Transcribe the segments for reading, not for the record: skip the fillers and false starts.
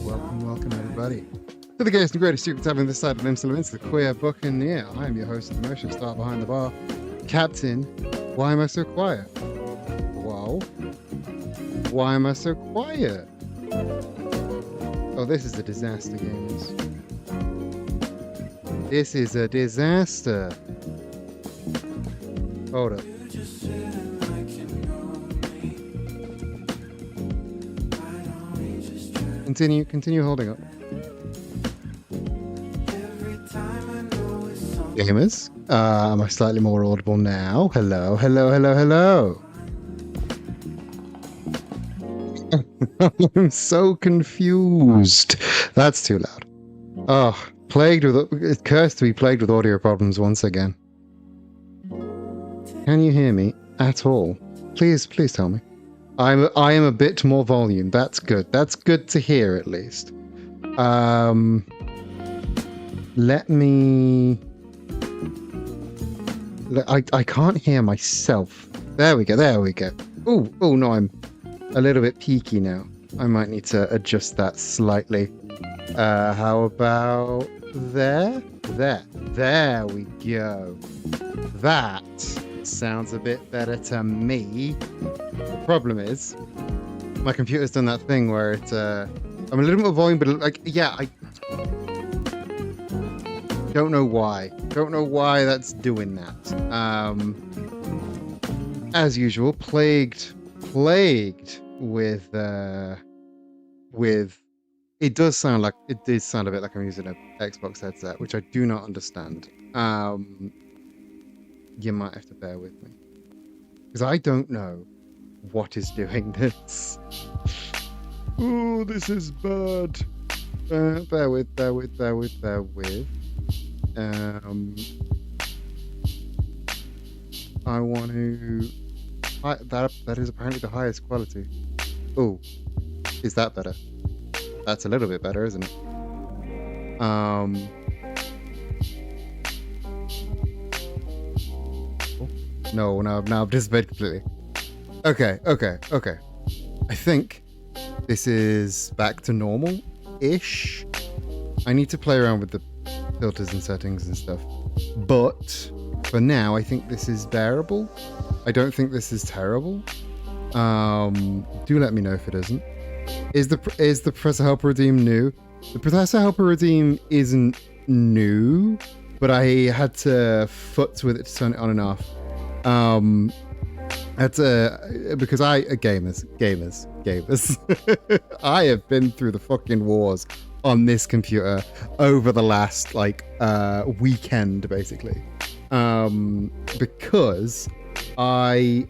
Welcome, everybody, to the gayest and greatest secrets having this side of influence, the Queer Buccaneer. I am your host of the motion star behind the bar, Captain. Why am I so quiet? Whoa. Why am I so quiet? Oh, this is a disaster, gamers. This is a disaster. Hold up. Continue holding up. Gamers, am I slightly more audible now? Hello. I'm so confused. That's too loud. Oh, cursed to be plagued with audio problems once again. Can you hear me at all? Please tell me. I am a bit more volume. That's good. That's good to hear, at least. Let me... I can't hear myself. There we go. Oh no, I'm a little bit peaky now. I might need to adjust that slightly. How about there? There we go. That sounds a bit better to me. The problem is, my computer's done that thing where it's I'm a little more volume, but I don't know why. Don't know why that's doing that. As usual, plagued with it did sound a bit like I'm using an Xbox headset, which I do not understand. You might have to bear with me, because I don't know what is doing this. Oh, this is bad. Bear with. I want to... that is apparently the highest quality. Oh, is that better? That's a little bit better, isn't it? No, I've dissipated completely. Okay. I think this is back to normal-ish. I need to play around with the filters and settings and stuff. But for now, I think this is bearable. I don't think this is terrible. Do let me know if it isn't. Is the Professor Helper Redeem new? The Professor Helper Redeem isn't new, but I had to futz with it to turn it on and off. Because gamers. I have been through the fucking wars on this computer over the last weekend, basically. Because I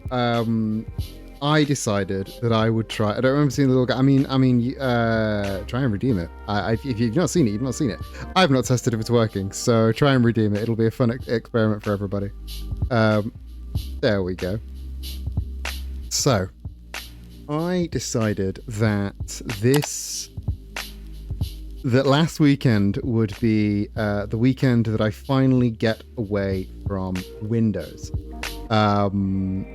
decided that I would try. I don't remember seeing the little guy. Try and redeem it. If you've not seen it, you've not seen it. I've not tested if it's working, so try and redeem it. It'll be a fun experiment for everybody. There we go. So, I decided that last weekend would be the weekend that I finally get away from Windows. Fun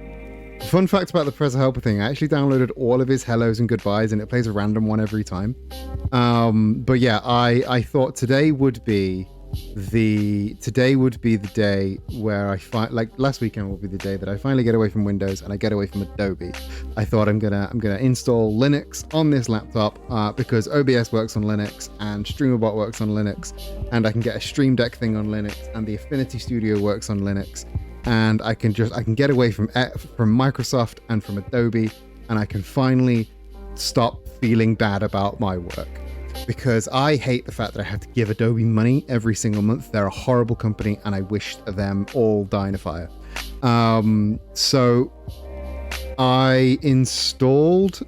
fact about the Professor Helper thing, I actually downloaded all of his hellos and goodbyes, and it plays a random one every time. But yeah, I thought today would be the day where last weekend will be the day that I finally get away from Windows and I get away from Adobe. I thought I'm gonna install Linux on this laptop because OBS works on Linux and StreamerBot works on Linux, and I can get a Stream Deck thing on Linux, and the Affinity Studio works on Linux, and I can get away from Microsoft and from Adobe, and I can finally stop feeling bad about my work. Because I hate the fact that I have to give Adobe money every single month. They're a horrible company, and I wish them all die in a fire. So I installed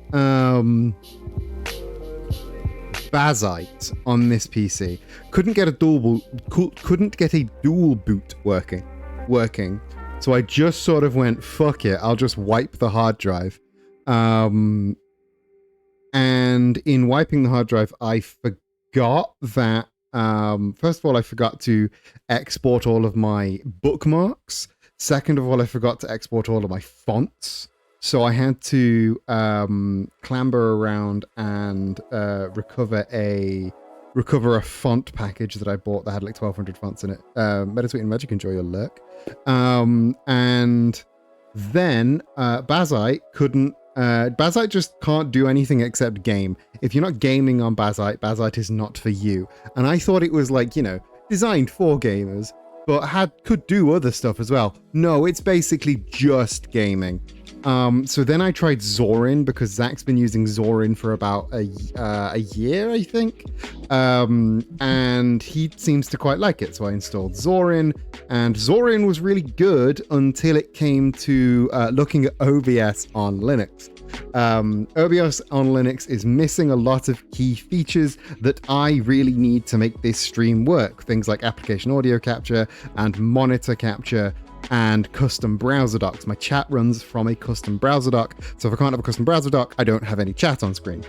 Bazite on this PC. Couldn't get a dual boot working. So I just sort of went, fuck it, I'll just wipe the hard drive. And in wiping the hard drive, I forgot that, first of all, I forgot to export all of my bookmarks. Second of all, I forgot to export all of my fonts. So I had to clamber around and recover a font package that I bought that had like 1,200 fonts in it. Metasweet and Magic, enjoy your lurk. And then Bazite couldn't. Bazite just can't do anything except game. If you're not gaming on Bazite, Bazite is not for you. And I thought it was like, you know, designed for gamers, but could do other stuff as well. No, it's basically just gaming. So then I tried Zorin because Zach's been using Zorin for about a year, I think. And he seems to quite like it. So I installed Zorin, and Zorin was really good until it came to looking at OBS on Linux. OBS on Linux is missing a lot of key features that I really need to make this stream work. Things like application audio capture and monitor capture and custom browser docs. My chat runs from a custom browser doc, so if I can't have a custom browser doc, I don't have any chat on screen.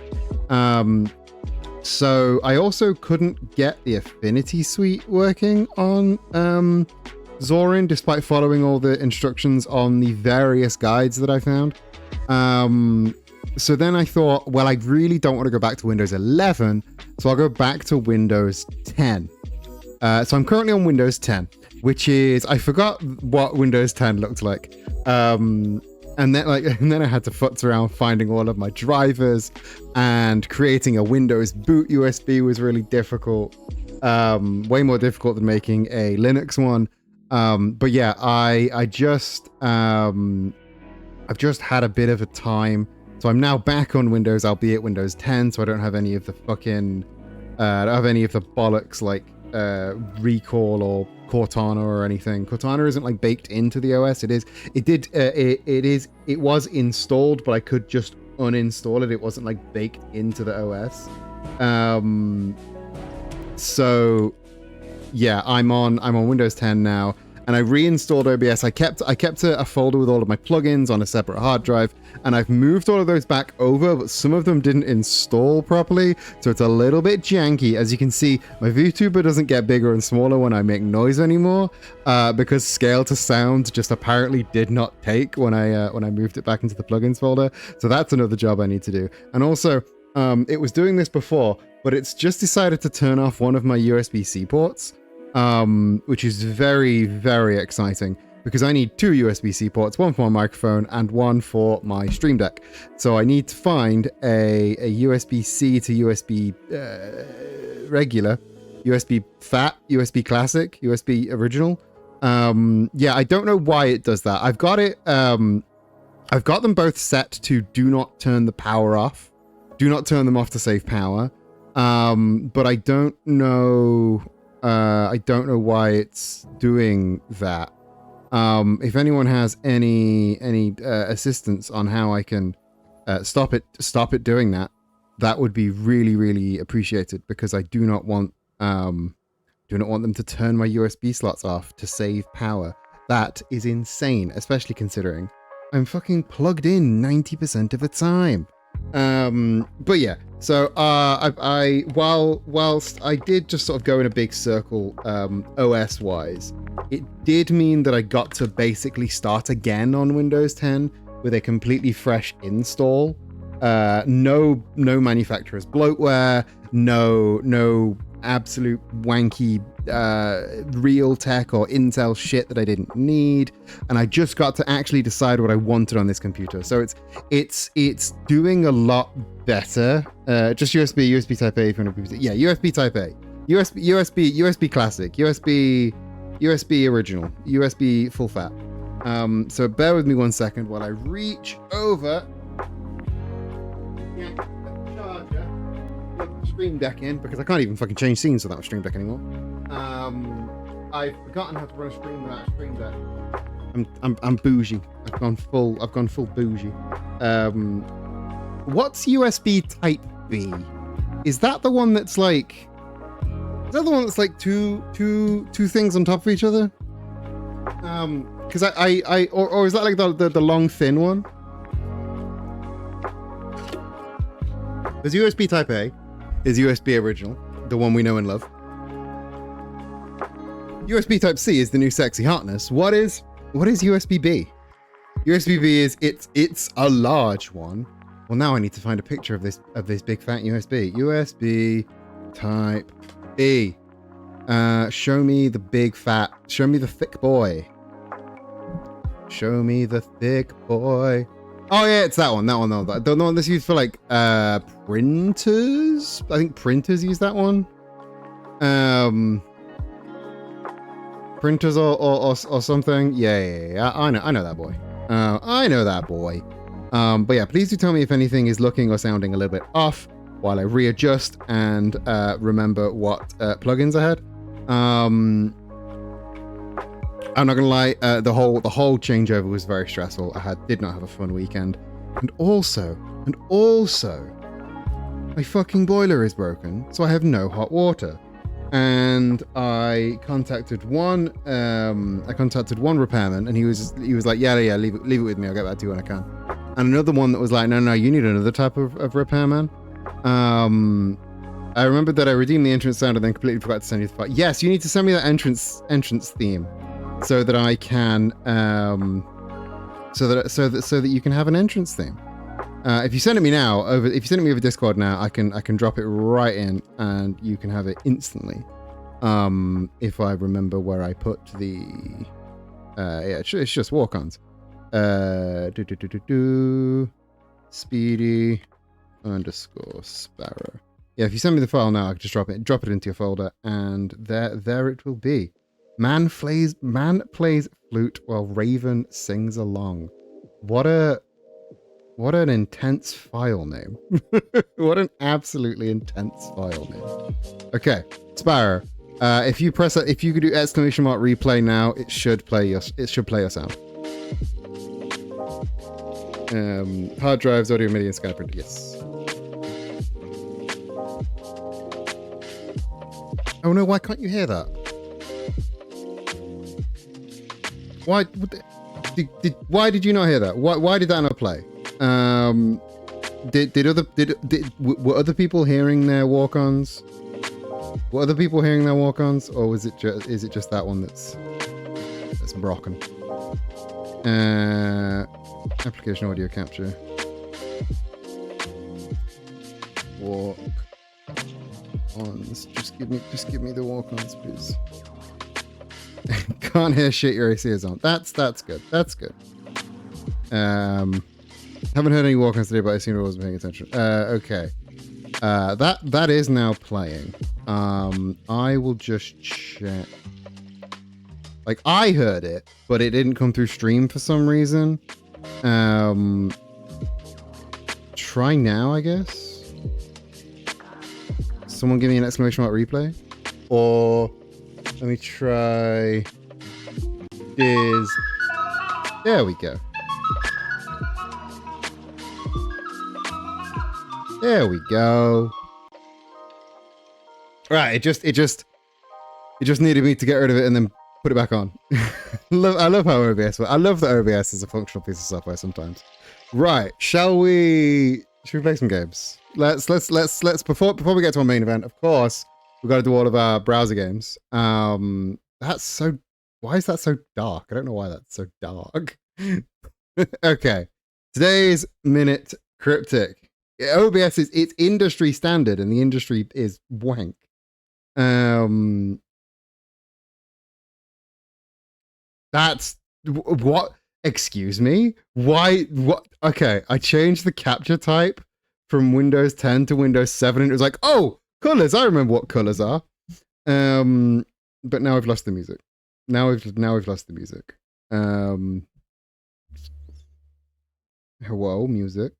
So I also couldn't get the Affinity Suite working on Zorin, despite following all the instructions on the various guides that I found. So then I thought, well, I really don't want to go back to Windows 11, so I'll go back to Windows 10. So I'm currently on Windows 10, which is, I forgot what Windows 10 looked like. And then I had to futz around finding all of my drivers, and creating a Windows boot USB was really difficult. Way more difficult than making a Linux one. But yeah, I've just had a bit of a time. So I'm now back on Windows, albeit Windows 10, so I don't have any of the fucking, I don't have any of the bollocks like Recall or Cortana or anything. Cortana isn't like baked into the OS. It was installed, but I could just uninstall it. It wasn't like baked into the OS. So yeah, I'm on Windows 10 now, and I reinstalled OBS. I kept a folder with all of my plugins on a separate hard drive, and I've moved all of those back over, but some of them didn't install properly, so it's a little bit janky. As you can see, my VTuber doesn't get bigger and smaller when I make noise anymore, because scale to sound just apparently did not take when I moved it back into the plugins folder. So that's another job I need to do. And also, it was doing this before, but it's just decided to turn off one of my USB-C ports, which is very, very exciting, because I need two USB-C ports, one for my microphone and one for my Stream Deck. So I need to find a USB-C to USB regular, USB fat, USB classic, USB original. Yeah, I don't know why it does that. I've got them both set to do not turn the power off. Do not turn them off to save power. But I don't know why it's doing that. If anyone has any assistance on how I can stop it doing that, that would be really, really appreciated, because I do not want them to turn my USB slots off to save power. That is insane, especially considering I'm fucking plugged in 90% of the time. But yeah, so whilst I did just sort of go in a big circle OS wise, it did mean that I got to basically start again on Windows 10 with a completely fresh install. No manufacturer's bloatware, no absolute wanky Realtek or Intel shit that I didn't need, and I just got to actually decide what I wanted on this computer. So it's doing a lot better. Just USB Type A if you want to, yeah, USB Type A, USB classic, USB original, USB full fat. So bear with me 1 second while I reach over. Yeah, charger. Plug the Stream Deck in, because I can't even fucking change scenes without a Stream Deck anymore. I've forgotten how to run a stream without a Stream Deck. I'm bougie. I've gone full bougie. What's USB Type B? Is that the one that's like? Is that the one that's like two things on top of each other? Because or is that like the long thin one? There's USB Type A, is USB original, the one we know and love. USB Type C is the new sexy hotness. What is USB B? USB-B is it's a large one. Well, now I need to find a picture of this big fat USB. USB Type B. Show me the big fat. Show me the thick boy. Show me the thick boy. Oh yeah, it's that one. That one. The one that's used for like printers. I think printers use that one. Printers or something. Yeah. I know that boy. I know that boy. But yeah, please do tell me if anything is looking or sounding a little bit off while I readjust and remember what plugins I had. I'm not gonna lie, the whole changeover was very stressful. Did not have a fun weekend, and also, my fucking boiler is broken, so I have no hot water. And I contacted one repairman, and he was like, yeah, leave it with me. I'll get back to you when I can. And another one that was like, no, you need another type of repairman. I remembered that I redeemed the entrance sound and then completely forgot to send you the file. Yes, you need to send me that entrance theme, so that I can so that you can have an entrance theme. If you send it me now over Discord now, I can drop it right in and you can have it instantly. If I remember where I put the it's just walk-ons. Speedy _Sparrow. Yeah, if you send me the file now, I can just drop it into your folder, and there it will be. Man plays flute while Raven sings along. What an intense file name. What an absolutely intense file name. Okay, Sparrow. If you could do !replay now, it should play your sound. Hard drives, audio, MIDI, and scan printer. Yes. Oh no! Why can't you hear that? Why did you not hear that? Why did that not play? Were other people hearing their walk-ons? Were other people hearing their walk-ons, or is it just that one that's broken? Application audio capture. Walk-ons. Just give me the walk-ons, please. Can't hear shit. Your AC is on. That's good. That's good. Haven't heard any walk-ons today, but I assume I wasn't paying attention. Okay. That is now playing. I will just check. Like, I heard it, but it didn't come through stream for some reason. Try now, I guess. Someone give me an exclamation mark replay, or let me try. There we go. There we go. Right, it just needed me to get rid of it and then put it back on. I love how OBS works. I love that OBS is a functional piece of software sometimes. Right, shall we play some games? Let's before we get to our main event, of course, we've got to do all of our browser games. Why is that so dark? I don't know why that's so dark. Okay. Today's Minute Cryptic. OBS it's industry standard, and the industry is wank. That's what? Excuse me? Why? What? Okay, I changed the capture type from Windows 10 to Windows 7, and it was like, oh, colors. I remember what colors are. But now I've lost the music. Now we've lost the music. Hello, music.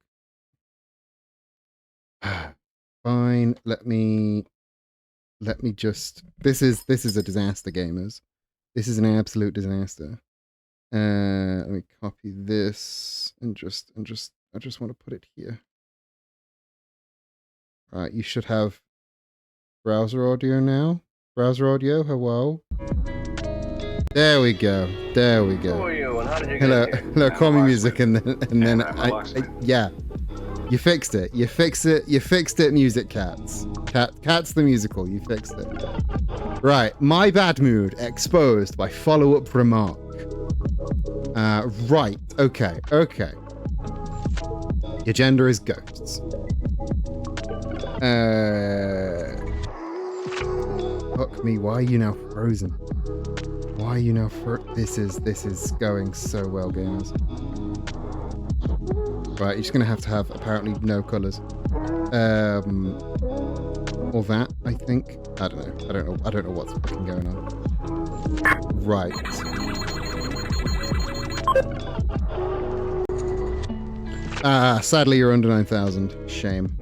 Fine. Let me just. This is a disaster, gamers. This is an absolute disaster. Let me copy this and I just want to put it here. Right, you should have browser audio now. Browser audio. Hello. There we go. There we go. Who are you and how did you Hello, get here? hello. Call me music, and then yeah. You fixed it. You fixed it. Music Cats. Cats the musical. You fixed it. Right. My bad mood exposed by follow-up remark. Right. Okay. Okay. Your gender is ghosts. Fuck me. Why are you now frozen? Why are you now This is going so well, gamers. Right, you're just gonna have to have apparently no colors. Or that, I think. I don't know what's fucking going on. Right. Sadly you're under 9,000. Shame.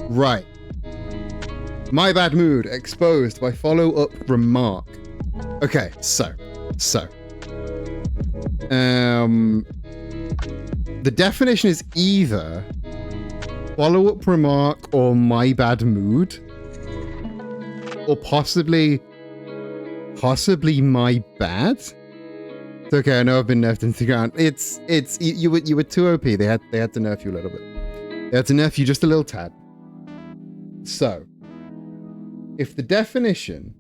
Right. My bad mood exposed by follow-up remark. Okay, so. The definition is either follow-up remark or my bad mood, or possibly my bad. It's okay. I know I've been nerfed into the ground. You were too OP. They had to nerf you a little bit. They had to nerf you just a little tad. So, if the definition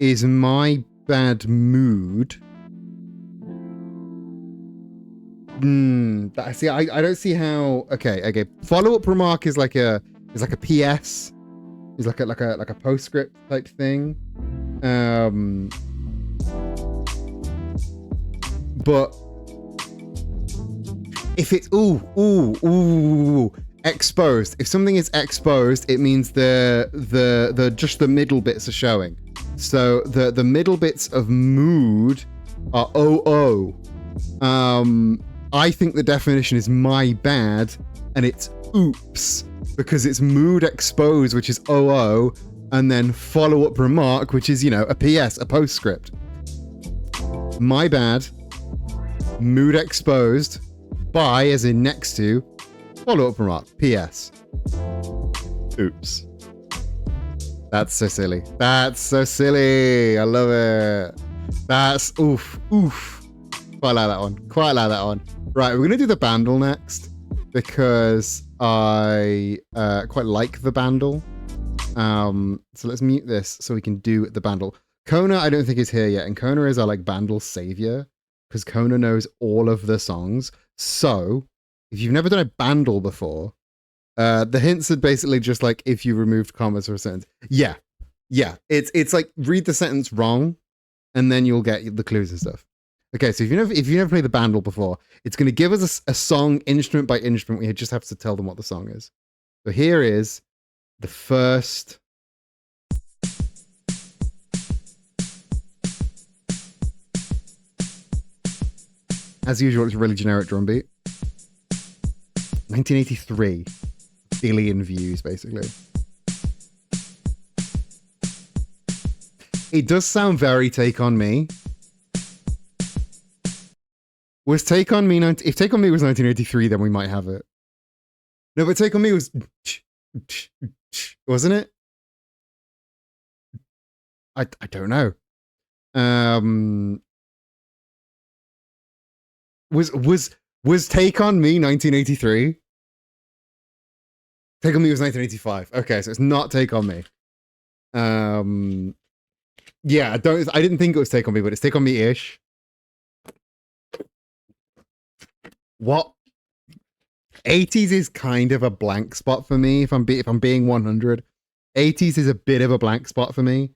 is my bad mood, see, I don't see how. Okay. Follow-up remark is like a PS, is like a postscript type thing. But if it's exposed. If something is exposed, it means the just the middle bits are showing. So the middle bits of mood are OO. I think the definition is my bad, and it's oops, because it's mood exposed, which is OO, and then follow-up remark, which is, a PS, a postscript. My bad, mood exposed, by, as in next to, follow-up remark, PS. Oops. That's so silly. That's so silly. I love it. That's oof. Quite like that one. Right, we're gonna do the Bandle next because I quite like the Bandle. So let's mute this so we can do the Bandle. Kona, I don't think is here yet, and Kona is our Bandle savior because Kona knows all of the songs. So if you've never done a Bandle before, the hints are basically just if you removed commas for a sentence. Yeah. It's like read the sentence wrong, and then you'll get the clues and stuff. Okay, so if you never played the Bandle before, it's going to give us a song instrument by instrument. We just have to tell them what the song is. So here is the first. As usual, it's a really generic drum beat. 1983. Billion views, basically. It does sound very Take On Me. Was Take On Me... If Take On Me was 1983, then we might have it. No, but Take On Me was... Wasn't it? I don't know. Was Take On Me 1983? Take On Me was 1985. Okay, so it's not Take On Me. Yeah, I didn't think it was Take On Me, but it's Take On Me-ish. What? 80s is kind of a blank spot for me if I'm being 100. 80s is a bit of a blank spot for me.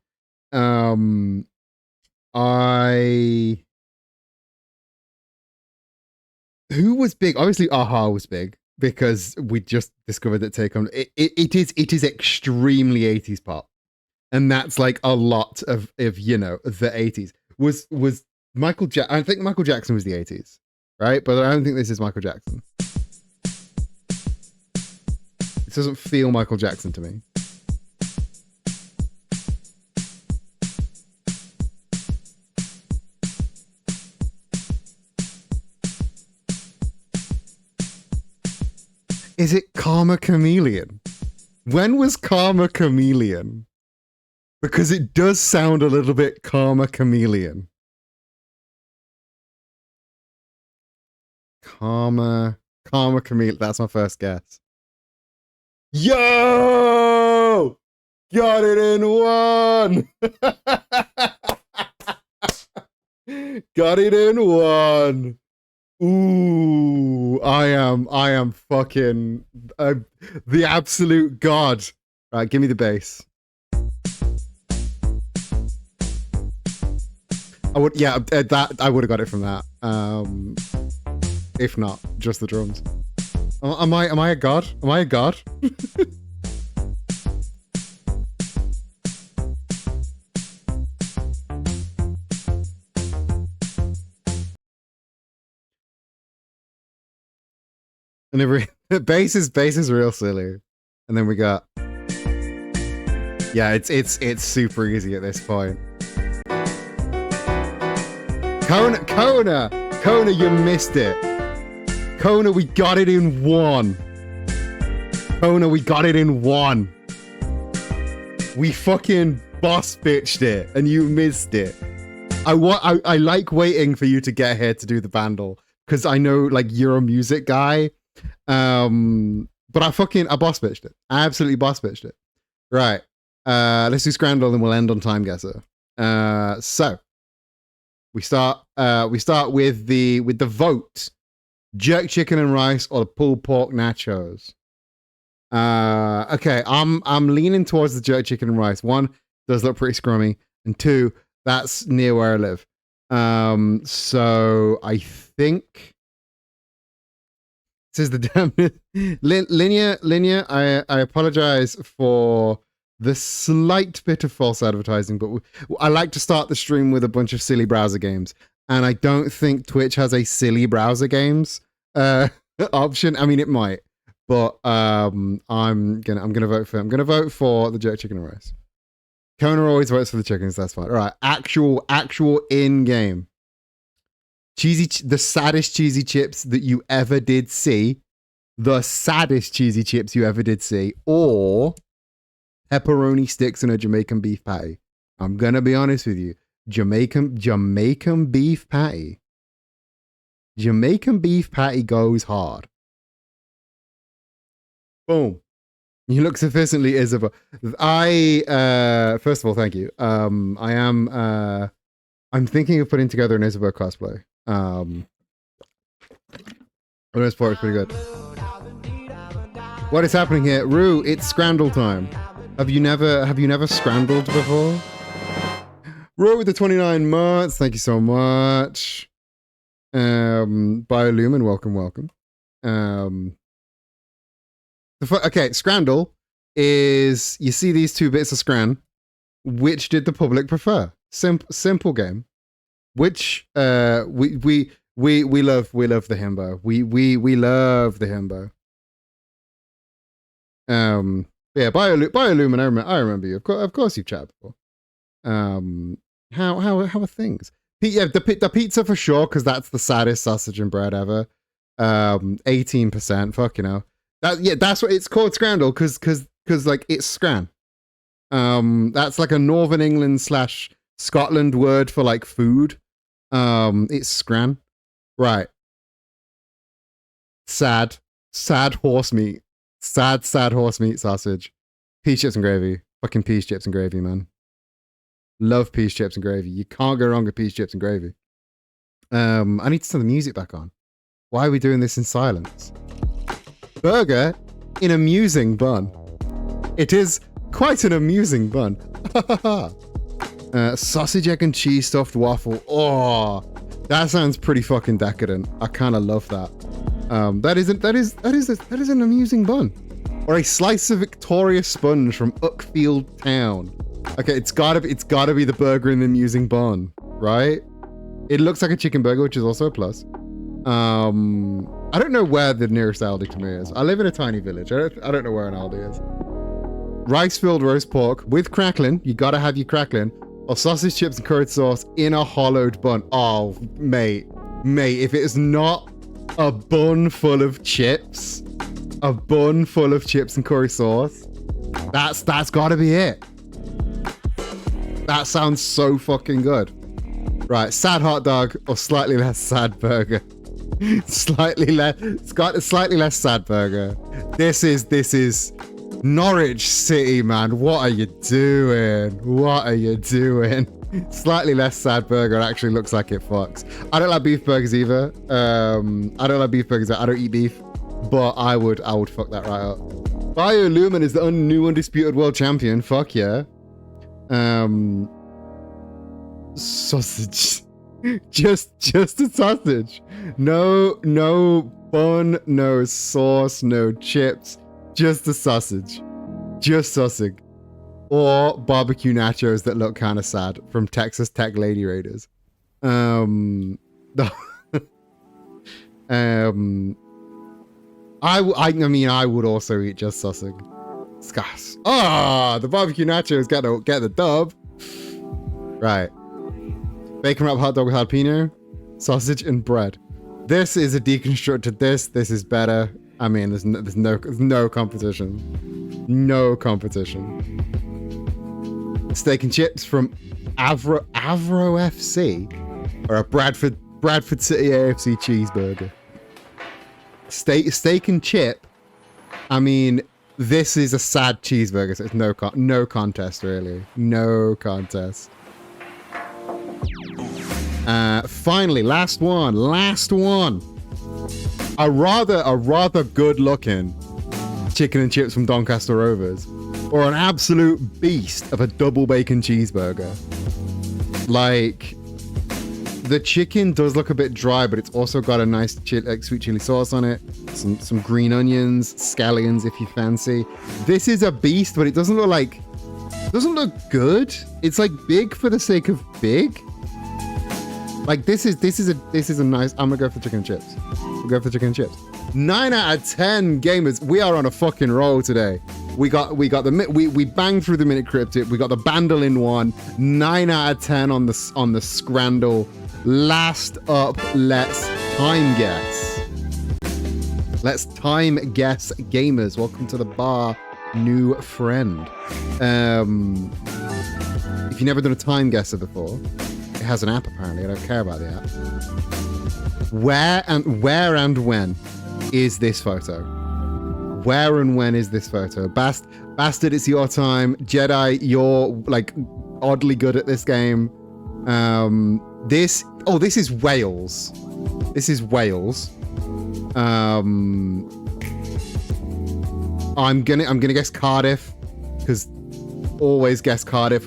Who was big? Obviously, Aha was big because we just discovered that Take On it is extremely 80s pop, and that's a lot of the 80s. Was Michael Jackson? I think Michael Jackson was the 80s, right? But I don't think this is Michael Jackson. It doesn't feel Michael Jackson to me. Is it Karma Chameleon? When was Karma Chameleon? Because it does sound a little bit Karma Chameleon. Karma Chameleon. That's my first guess. Yo! Got it in one! Got it in one. Ooh, I am fucking the absolute god. Right, give me the bass. I would, yeah, that I would have got it from that. If not, just the drums. Am I a god? Am I a god? And every bass is real silly. And then we got, yeah, it's super easy at this point. Kona, you missed it. Kona, we got it in one. Kona, we got it in one. We fucking boss bitched it, and you missed it. I like waiting for you to get here to do the bandle, because I know like you're a music guy. But I boss bitched it. I absolutely boss bitched it. Right. Let's do Scrandle and we'll end on Time Guesser. So we start with the vote. Jerk chicken and rice or the pulled pork nachos. Okay, I'm leaning towards the jerk chicken and rice. One, does look pretty scrummy, and two, that's near where I live. So I think this is the damn Linear. I apologize for the slight bit of false advertising, but I like to start the stream with a bunch of silly browser games, and I don't think Twitch has a silly browser games option. I mean, it might, but I'm gonna vote for the jerk chicken and rice. Kona always votes for the chickens. That's fine. All right, actual in game. The saddest cheesy chips that you ever did see. The saddest cheesy chips you ever did see. Or pepperoni sticks and a Jamaican beef patty. I'm going to be honest with you. Jamaican beef patty. Jamaican beef patty goes hard. Boom. You look sufficiently Isabel. First of all, thank you. I'm thinking of putting together an Isabel cosplay. The most part is pretty good. What is happening here? Rue, it's Scrandle time. Have you never scrandled before? Rue with the 29 months, thank you so much. Biolumin, welcome. Okay, Scrandle is, you see these two bits of scran. Which did the public prefer? Simple game. Which we love the himbo. We love the himbo. Yeah, Biolumin, I remember you. Of course you've chatted before. How are things? Yeah, the pizza for sure, because that's the saddest sausage and bread ever. 18%. Fuck, you know. That's what it's called, Scrandle, because like it's scran. That's like a Northern England / Scotland word for like food. It's scran. Right. Sad horse meat. Sad horse meat sausage. Peas, chips, and gravy. Fucking peas, chips, and gravy, man. Love peas, chips, and gravy. You can't go wrong with peas, chips, and gravy. I need to turn the music back on. Why are we doing this in silence? Burger in amusing bun. It is quite an amusing bun. Sausage, egg, and cheese stuffed waffle. Oh, that sounds pretty fucking decadent. I kind of love that. That is an amusing bun. Or a slice of Victoria sponge from Uckfield Town. Okay, it's gotta be the burger in the amusing bun, right? It looks like a chicken burger, which is also a plus. I don't know where the nearest Aldi to me is. I live in a tiny village. I don't know where an Aldi is. Rice-filled roast pork with crackling. You gotta have your crackling. Or sausage, chips, and curd sauce in a hollowed bun. Oh, mate, if it is not a bun full of chips, and curry sauce, that's gotta be it. That sounds so fucking good. Right, sad hot dog or slightly less sad burger. Slightly less sad burger. This is Norwich City, man. What are you doing? Slightly less sad burger. It actually looks like it fucks. I don't like beef burgers either. I don't like beef burgers. I don't eat beef, but I would fuck that right up. Biolumin is the new undisputed world champion. Fuck yeah. Sausage. just a sausage. No bun, no sauce, no chips. Just a sausage. Just sausage. Or barbecue nachos that look kind of sad from Texas Tech Lady Raiders. I mean, I would also eat just sausage. Scass. Ah, the barbecue nachos get the dub. Right. Bacon wrap hot dog with jalapeno, sausage and bread. This is a deconstructed this. This is better. I mean, there's no competition. No competition. Steak and chips from Avro FC or a Bradford City AFC cheeseburger. Steak and chip. I mean, this is a sad cheeseburger, so it's no contest really. No contest. Finally, last one. A rather good looking chicken and chips from Doncaster Rovers, or an absolute beast of a double bacon cheeseburger. Like, the chicken does look a bit dry, but it's also got a nice sweet chili sauce on it, some green onions, scallions if you fancy. This is a beast, but it doesn't look good. It's like big for the sake of big. Like, this is a nice. I'm gonna go for chicken and chips. We'll go for chicken and chips. 9 out of 10 gamers. We are on a fucking roll today. We banged through the minute cryptid. We got the Bandolin one. 9 out of 10 on the Scrandle. Last up, let's time guess. Let's time guess, gamers. Welcome to the bar, new friend. If you've never done a time guesser before, it has an app apparently. I don't care about the app. Where and when is this photo? Where and when is this photo? Bastard, it's your time. Jedi, you're like oddly good at this game. This is Wales. This is Wales. I'm gonna guess Cardiff, because always guess Cardiff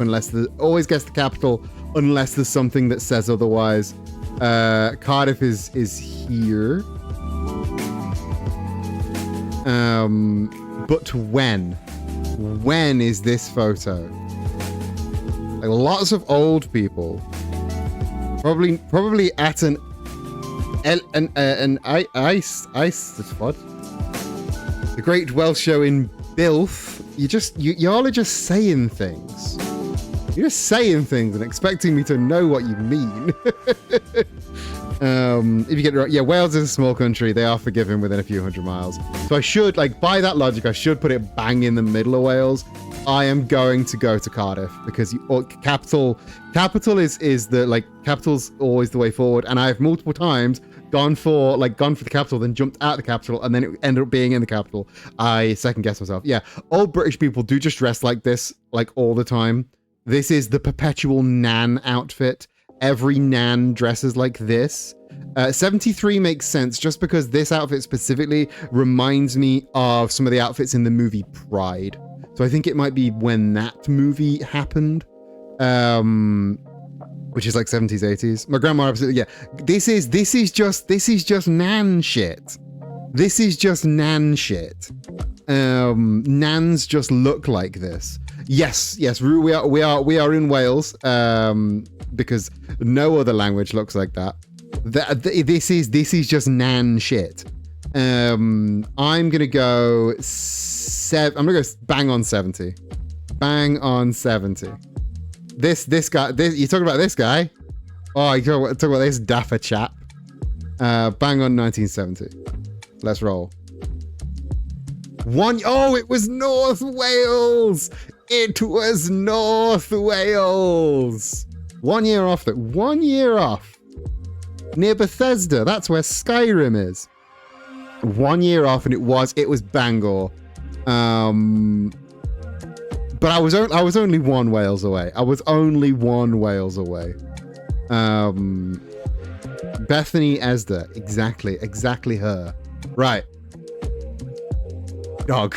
always guess the capital unless there's something that says otherwise. Cardiff is here. But when is this photo? Like, lots of old people, probably at an ice what? The Great Welsh Show in Bilf. Y'all are just saying things. You're just saying things and expecting me to know what you mean. If you get it right, yeah, Wales is a small country. They are forgiven within a few hundred miles. So I should, like, by that logic, I should put it bang in the middle of Wales. I am going to go to Cardiff because capital is the, like, capital's always the way forward. And I've multiple times gone for the capital, then jumped out the capital, and then it ended up being in the capital. I second guess myself. Yeah, old British people do just dress like this, like, all the time. This is the perpetual Nan outfit. Every Nan dresses like this. 73 makes sense just because this outfit specifically reminds me of some of the outfits in the movie Pride. So I think it might be when that movie happened, which is like 70s, 80s. My grandma absolutely, yeah. This is just Nan shit. This is just Nan shit. Nans just look like this. Yes, we are in Wales, because no other language looks like that. This is just Nan shit. I'm gonna go I'm gonna go bang on 70. Bang on 70. This guy. You talking about this guy? Oh, you talk about this dapper chap. Bang on 1970. Let's roll. Oh, it was North Wales. It was North Wales. 1 year off. 1 year off. Near Bethesda. That's where Skyrim is. 1 year off, and it was Bangor. but I was only one Wales away. I was only one Wales away. Bethany Esder, exactly her. Right. Dog.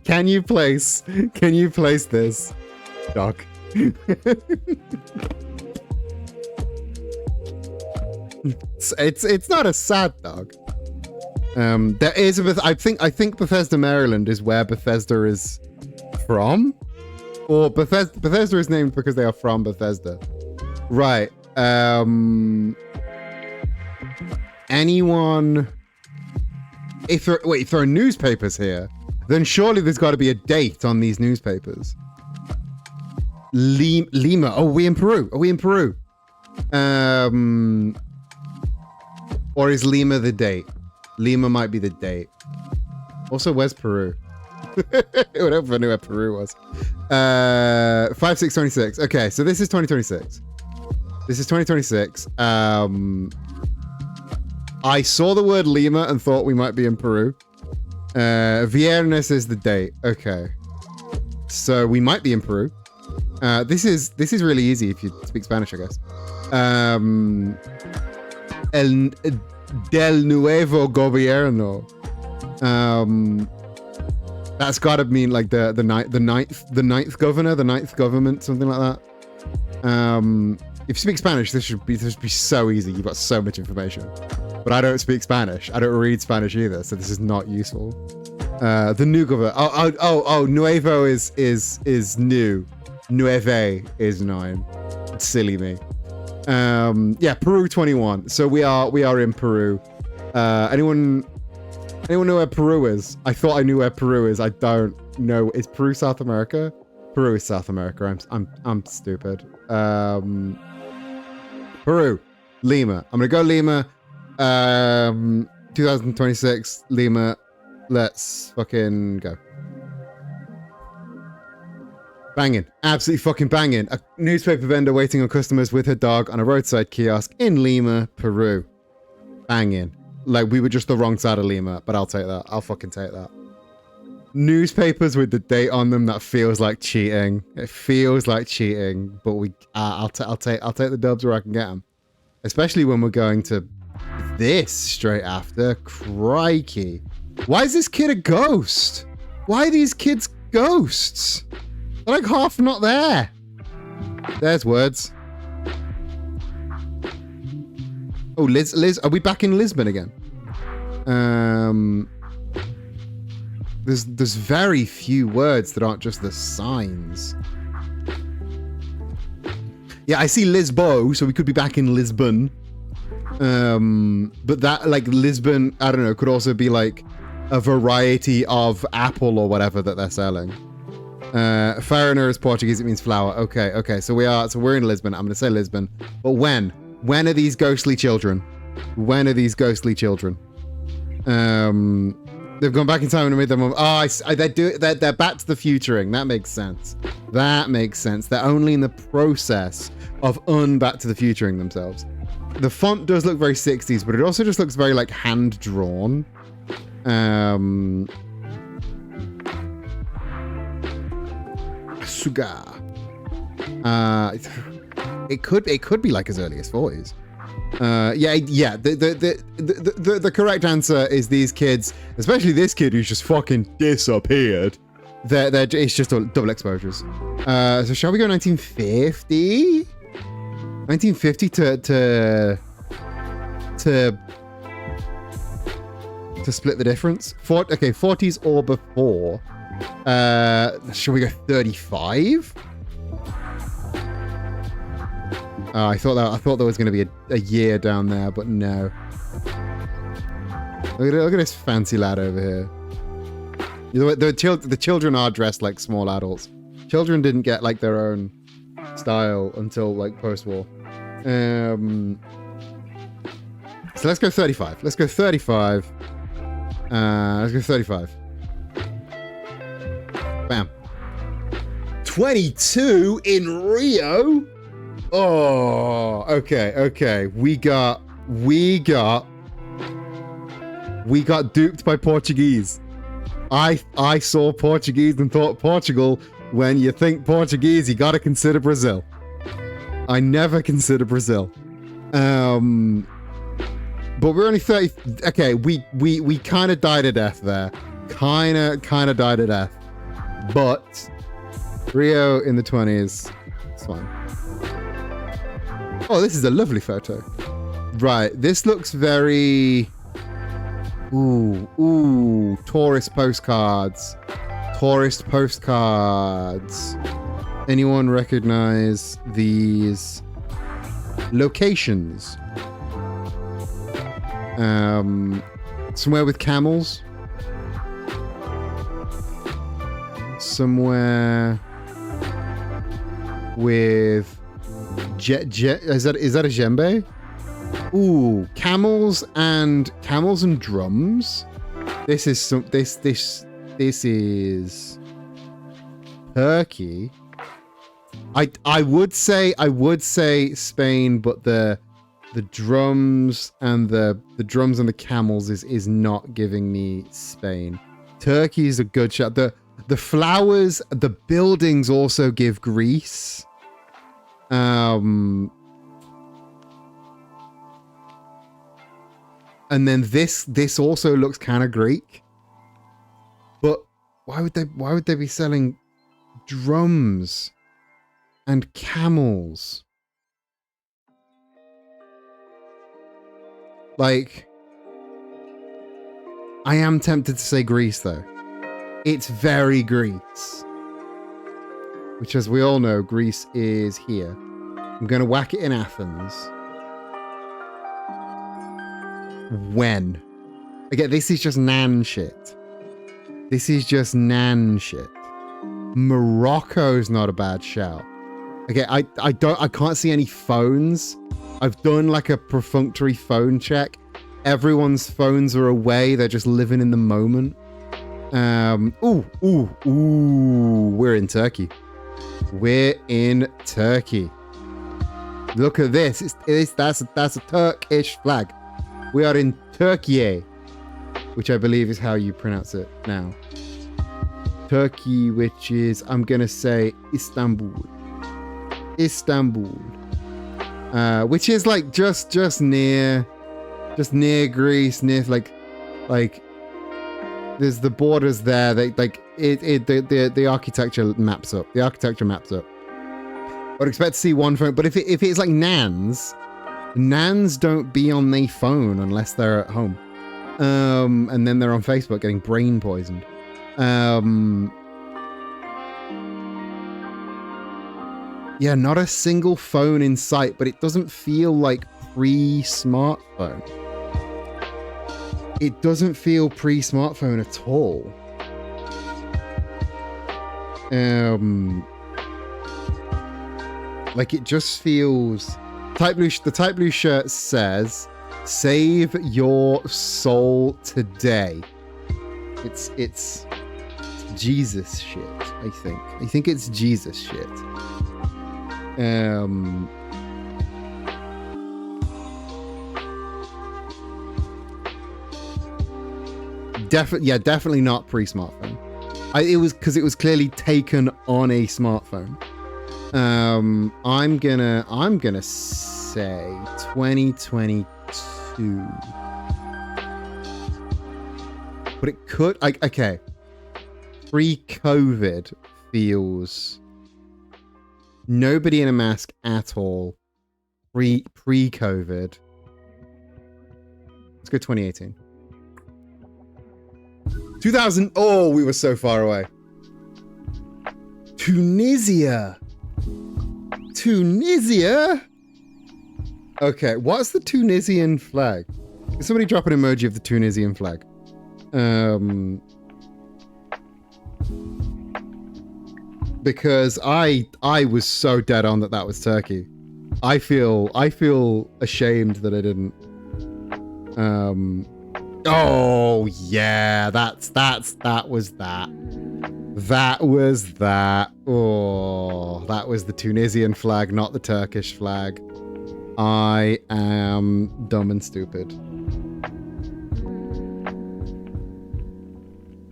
Can you place this? Dog. It's not a sad dog. There is I think Bethesda, Maryland is where Bethesda is from, or Bethesda is named because they are from Bethesda, right? Anyone? If there are newspapers here, then surely there's got to be a date on these newspapers. Lima. Oh, are we in Peru? Or is Lima the date? Lima might be the date. Also, where's Peru? Whatever, I knew where Peru was. 5/6/26. Okay, so this is 2026. This is 2026. I saw the word Lima and thought we might be in Peru. Viernes is the date. Okay. So we might be in Peru. This is really easy if you speak Spanish, I guess. El del nuevo gobierno. That's gotta mean like the ninth governor, the ninth government, something like that. If you speak Spanish, this should be so easy. You've got so much information. But I don't speak Spanish. I don't read Spanish either, so this is not useful. The new governor. Oh, nuevo is new. Nueve is 9. Silly me. Yeah, Peru 21. So we are in Peru. Anyone know where Peru is? I thought I knew where Peru is. I don't know. Is Peru South America? Peru is South America. I'm stupid. Peru, Lima. I'm gonna go Lima. 2026 Lima. Let's fucking go. Banging. Absolutely fucking banging. A newspaper vendor waiting on customers with her dog on a roadside kiosk in Lima, Peru. Banging. Like, we were just the wrong side of Lima, but I'll take that. I'll fucking take that. Newspapers with the date on them, that feels like cheating. It feels like cheating, but I'll take the dubs where I can get them. Especially when we're going to this straight after. Crikey. Why is this kid a ghost? Why are these kids ghosts? They're like half not there. There's words. Oh, Liz, are we back in Lisbon again? There's very few words that aren't just the signs. Yeah, I see Lisbo, so we could be back in Lisbon. But that, like, Lisbon, I don't know, could also be like a variety of apple or whatever that they're selling. Fariner is Portuguese, it means flower. Okay, so we're in Lisbon. I'm gonna say Lisbon. But when are these ghostly children? When are these ghostly children? They've gone back in time and made them. They're back to the futuring. That makes sense. They're only in the process of back to the futuring themselves. The font does look very 60s, but it also just looks very like hand drawn. Suga. It could be like as early as 40s. Yeah. The correct answer is these kids, especially this kid who's just fucking disappeared. It's just double exposures. So shall we go 1950? 1950 to split the difference. 40s or before. Shall we go 35? I thought there was going to be a year down there, but no. Look at this fancy lad over here. The children are dressed like small adults. Children didn't get like their own style until like post-war. So let's go 35. Let's go 35. Bam. 22 in Rio. Oh, okay. We got duped by Portuguese. I saw Portuguese and thought Portugal. When you think Portuguese, you gotta consider Brazil. I never consider Brazil. But we're only 30. Okay, we kind of died a death there. Kind of died a death. But Rio in the 20s. It's fine. Oh, this is a lovely photo. Right, this looks very... Ooh, tourist postcards. Tourist postcards. Anyone recognize these locations? Somewhere with camels. Somewhere with is that a djembe? Ooh, camels and drums. This is Turkey. I would say Spain, but the drums and the drums and the camels is not giving me Spain. Turkey is a good shot. The flowers, the buildings also give Greece. And then this also looks kind of Greek. But why would they be selling drums and camels? Like, I am tempted to say Greece though. It's very Greece. Which, as we all know, Greece is here. I'm gonna whack it in Athens. When? Again, this is just Nan shit. This is just Nan shit. Morocco's not a bad shout. Okay, I can't see any phones. I've done like a perfunctory phone check. Everyone's phones are away. They're just living in the moment. Ooh, we're in Turkey. We're in Turkey. Look at this. That's a Turkish flag. We are in Turkey, which I believe is how you pronounce it now. Turkey, which is, I'm gonna say Istanbul. Which is like just near Greece, near like there's the borders there. They like the architecture maps up. The architecture maps up. I'd expect to see one phone, but if it's like Nans don't be on their phone unless they're at home. And then they're on Facebook getting brain poisoned. Yeah, not a single phone in sight, but it doesn't feel like pre-smartphone. It doesn't feel pre-smartphone at all. Like it just feels... The Type Blue shirt says, "Save your soul today." It's Jesus shit, I think. I think it's Jesus shit. Definitely not pre-smartphone. It was clearly taken on a smartphone. I'm gonna say 2022. But it could, okay. Pre-COVID feels nobody in a mask at all. Pre-COVID. Let's go 2018. 2000. Oh, we were so far away. Tunisia. Okay, what's the Tunisian flag? Can somebody drop an emoji of the Tunisian flag? Because I was so dead on that was Turkey. I feel ashamed that I didn't. Oh yeah, that was that. That was that. Oh, that was the Tunisian flag, not the Turkish flag. I am dumb and stupid.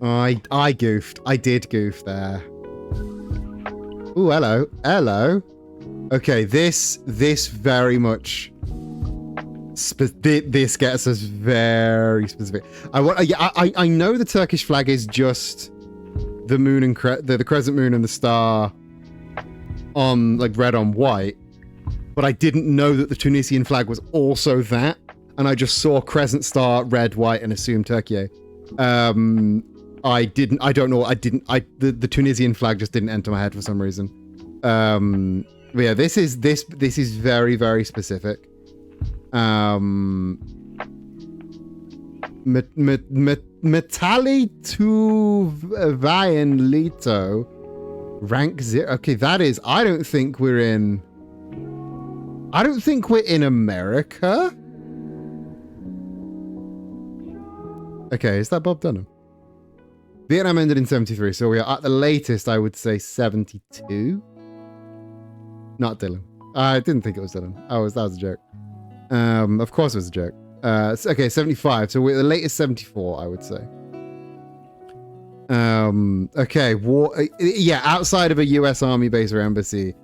I goofed. I did goof there. Ooh, hello. Hello. Okay, this very much... this gets us very specific. I know the Turkish flag is just the moon and the crescent moon and the star on like red on white, but I didn't know that the Tunisian flag was also that, and I just saw crescent star red white and assumed Turkey. The Tunisian flag just didn't enter my head for some reason. But yeah, this is very, very specific. Metali to Vayan Lito rank 0. Okay, that is. I don't think we're in America. Okay, is that Bob Dunham? Vietnam ended in 73, so we are at the latest, I would say 72. Not Dylan. I didn't think it was Dylan. That was a joke. Of course it was a joke. Okay, 75. So we're at the latest 74, I would say. Okay, yeah, outside of a US Army base or embassy,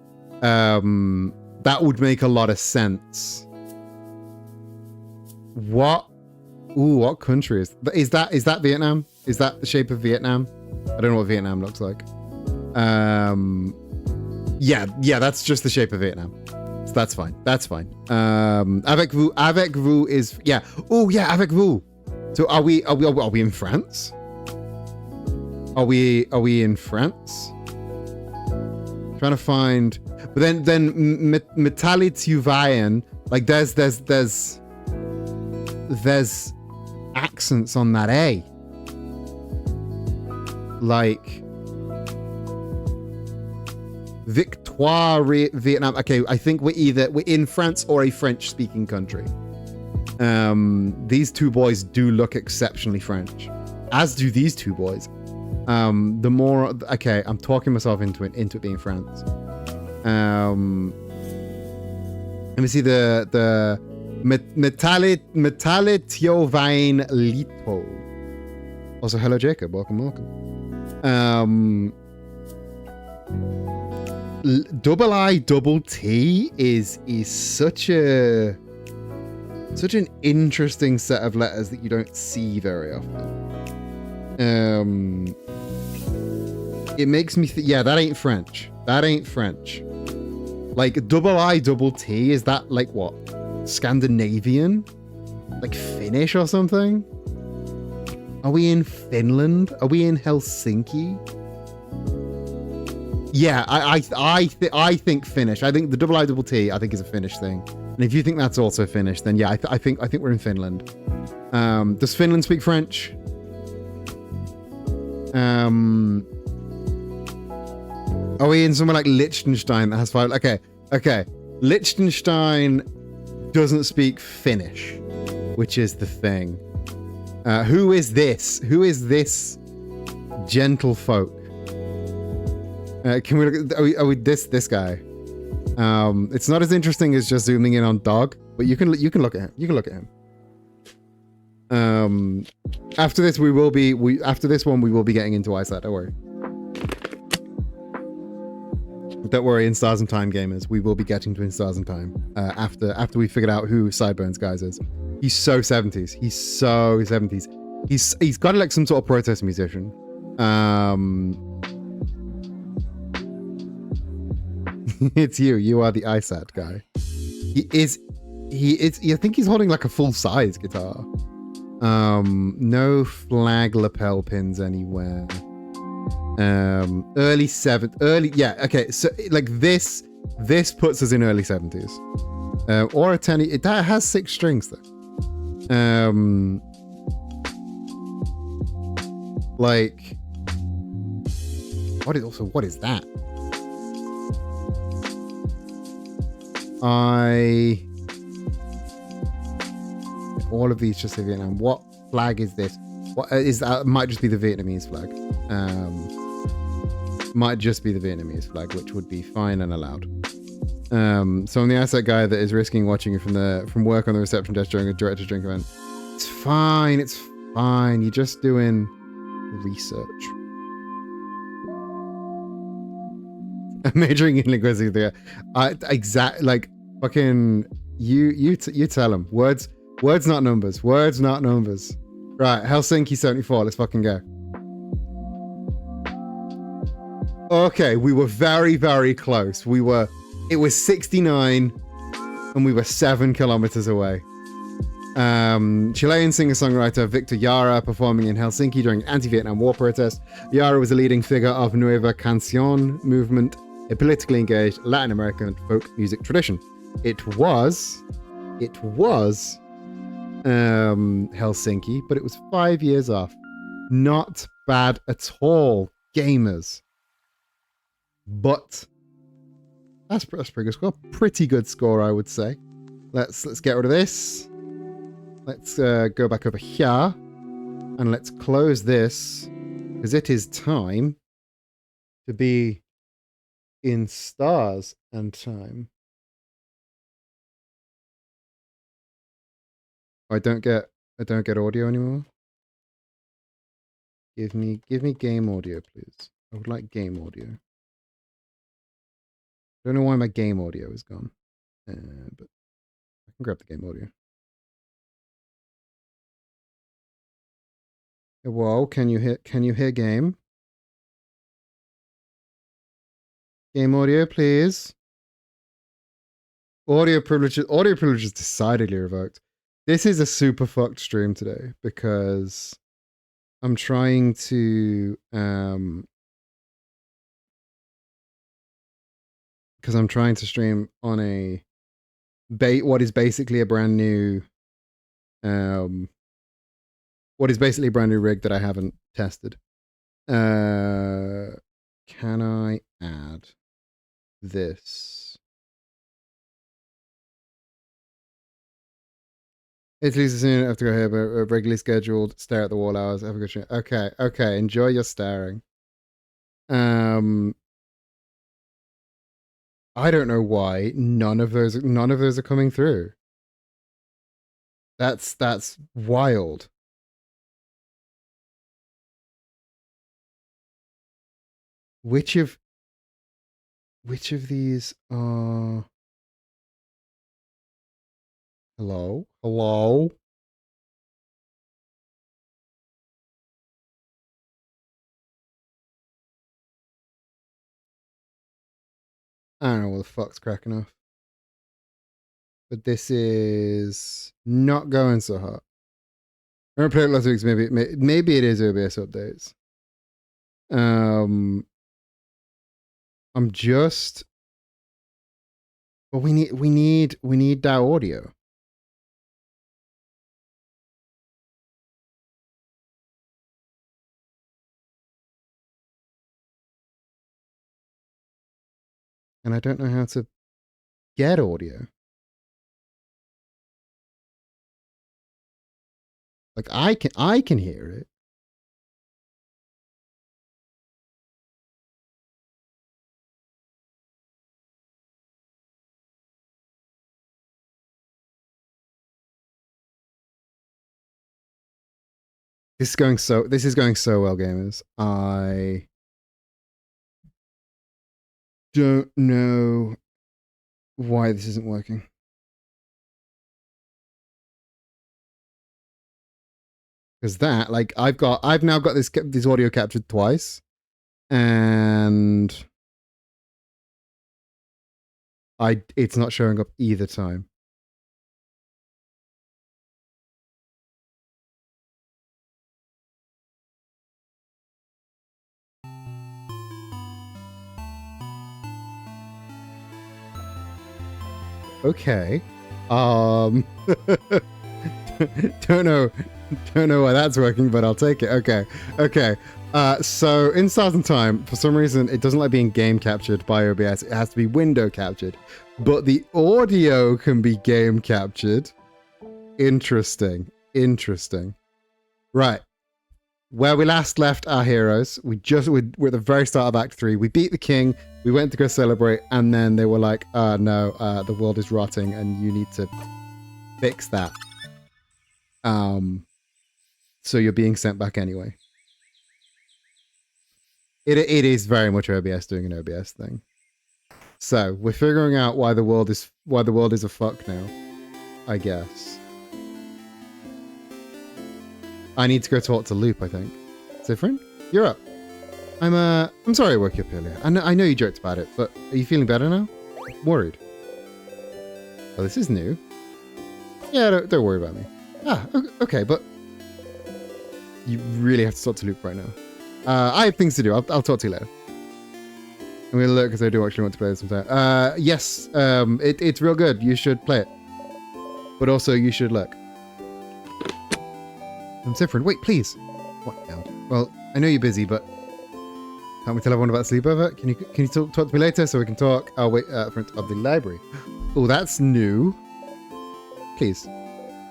that would make a lot of sense. What? Ooh, what country is that Vietnam? Is that the shape of Vietnam? I don't know what Vietnam looks like. Yeah, that's just the shape of Vietnam. So that's fine. That's fine. Avec vous is, yeah. Oh yeah, avec vous. So are we in France? Are we in France? Trying to find, but then Metalitjuvayan, like there's accents on that A. Like Victoire Vietnam. Okay, I think we're in France or a French-speaking country. These two boys do look exceptionally French, as do these two boys. The more, okay, I'm talking myself into it being France. Let me see the Metalitjovain Lito. Also, hello Jacob, welcome. Double I double T is such an interesting set of letters that you don't see very often. It makes me think, yeah, that ain't French. Like double I double T, is that like what? Scandinavian? Like Finnish or something? Are we in Finland? Are we in Helsinki? Yeah, I think Finnish. I think the double I double T I think is a Finnish thing. And if you think that's also Finnish, then yeah, I think we're in Finland. Does Finland speak French? Are we in somewhere like Liechtenstein that has 5? Okay. Liechtenstein doesn't speak Finnish, which is the thing. Who is this? Who is this gentle folk? Can we look at, are we this guy? It's not as interesting as just zooming in on dog, but you can look at him. You can look at him. After this we will be getting into ISAT, don't worry. Don't worry, in Stars and Time gamers, we will be getting to In Stars and Time after we figured out who Sideburns guys is. He's so 70s. He's so 70s. He's got like some sort of protest musician. It's you. You are the ISAT guy. He is. I think he's holding like a full size guitar. No flag lapel pins anywhere. Early 7th. Yeah. Okay. So like this puts us in early 70s. Or a 10. It has 6 strings though. Like, what is that? All of these just say Vietnam. What flag is this? What is that? Might just be the Vietnamese flag. Might just be the Vietnamese flag, which would be fine and allowed. So I'm the asset guy that is risking watching you from work on the reception desk during a director's drink event. It's fine. You're just doing research. I'm majoring in linguistics there. Like fucking you tell them. Words not numbers. Words not numbers. Right, Helsinki 74. Let's fucking go. Okay, we were very, very close. It was 69 and we were 7 kilometers away. Chilean singer-songwriter Victor Jara performing in Helsinki during anti-Vietnam War protest. Jara was a leading figure of Nueva Canción movement, a politically engaged Latin American folk music tradition. It was Helsinki, but it was 5 years off. Not bad at all, gamers. But that's pretty good score. Pretty good score, I would say. Let's get rid of this. Let's go back over here and let's close this because it is time to be in stars and time. I don't get audio anymore. Give me game audio, please. I would like game audio. Don't know why my game audio is gone, but I can grab the game audio. Whoa, can you hear game? Game audio, please. Audio privileges decidedly revoked. This is a super fucked stream today because I'm trying to stream on what is basically a brand new rig that I haven't tested. Can I add this? It's Lisa soon. I have to go here, but regularly scheduled. Stare at the wall hours. Have a good show. Okay. Enjoy your staring. I don't know why none of those are coming through. That's wild. Which of these are... Hello? I don't know what the fuck's cracking off. But this is not going so hot. I remember playing it last week, maybe it is OBS updates. I'm just... But we need that audio. And I don't know how to get audio. Like I can hear it. This is going so well, gamers. I don't know why this isn't working. Because that, like, I've now got this audio captured twice, and it's not showing up either time. Okay. Don't know why that's working, but I'll take it. Okay. So in Stars and Time, for some reason, it doesn't like being game captured by OBS. It has to be window captured, but the audio can be game captured. Interesting. Right. Where we last left our heroes, we're at the very start of Act 3. We beat the king, we went to go celebrate, and then they were like, no, the world is rotting and you need to fix that. So you're being sent back anyway. It is very much OBS doing an OBS thing. So we're figuring out why the world is a fuck now, I guess. I need to go talk to Loop, I think. Zifrin, you're up. I'm sorry I woke you up earlier. I know you joked about it, but are you feeling better now? Worried? Oh, this is new. Yeah, don't worry about me. Ah, okay, but you really have to talk to Loop right now. I have things to do. I'll talk to you later. I'm gonna look because I do actually want to play this sometime. Yes, it's real good. You should play it, but also you should look. I'm Zifrin. Wait, please. What now? Well, I know you're busy, but can't we tell everyone about sleepover? Can you talk to me later so we can talk? I'll wait in front of the library. Oh, that's new. Please.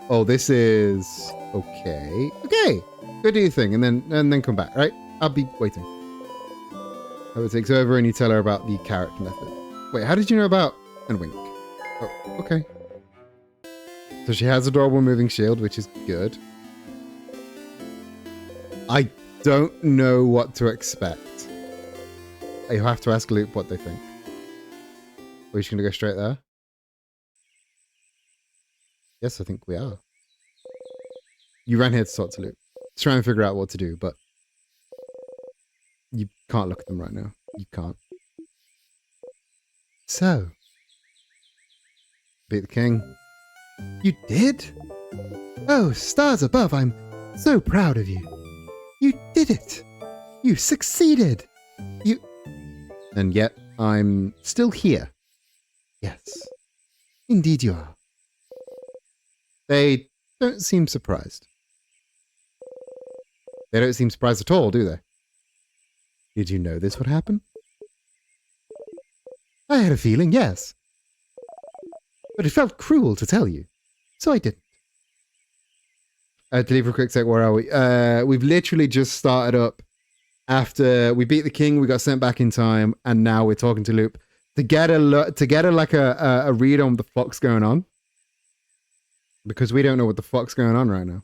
Oh, this is okay. Okay, go do your thing, and then come back. Right? I'll be waiting. Hope it takes over, and you tell her about the carrot method. Wait, how did you know about and wink? Oh, okay. So she has adorable moving shield, which is good. I don't know what to expect. You have to ask Loop what they think. Are we just gonna go straight there? Yes, I think we are. You ran here to talk to Loop. Let's try and figure out what to do, but you can't look at them right now. You can't. So, beat the king. You did? Oh, stars above, I'm so proud of you. You did it. You succeeded. And yet, I'm still here. Yes. Indeed you are. They don't seem surprised. They don't seem surprised at all, do they? Did you know this would happen? I had a feeling, yes. But it felt cruel to tell you, so I didn't. To leave for a quick sec, where are we? We've literally just started up. After we beat the king, we got sent back in time, and now we're talking to Loop to get a read on what the fuck's going on, because we don't know what the fuck's going on right now.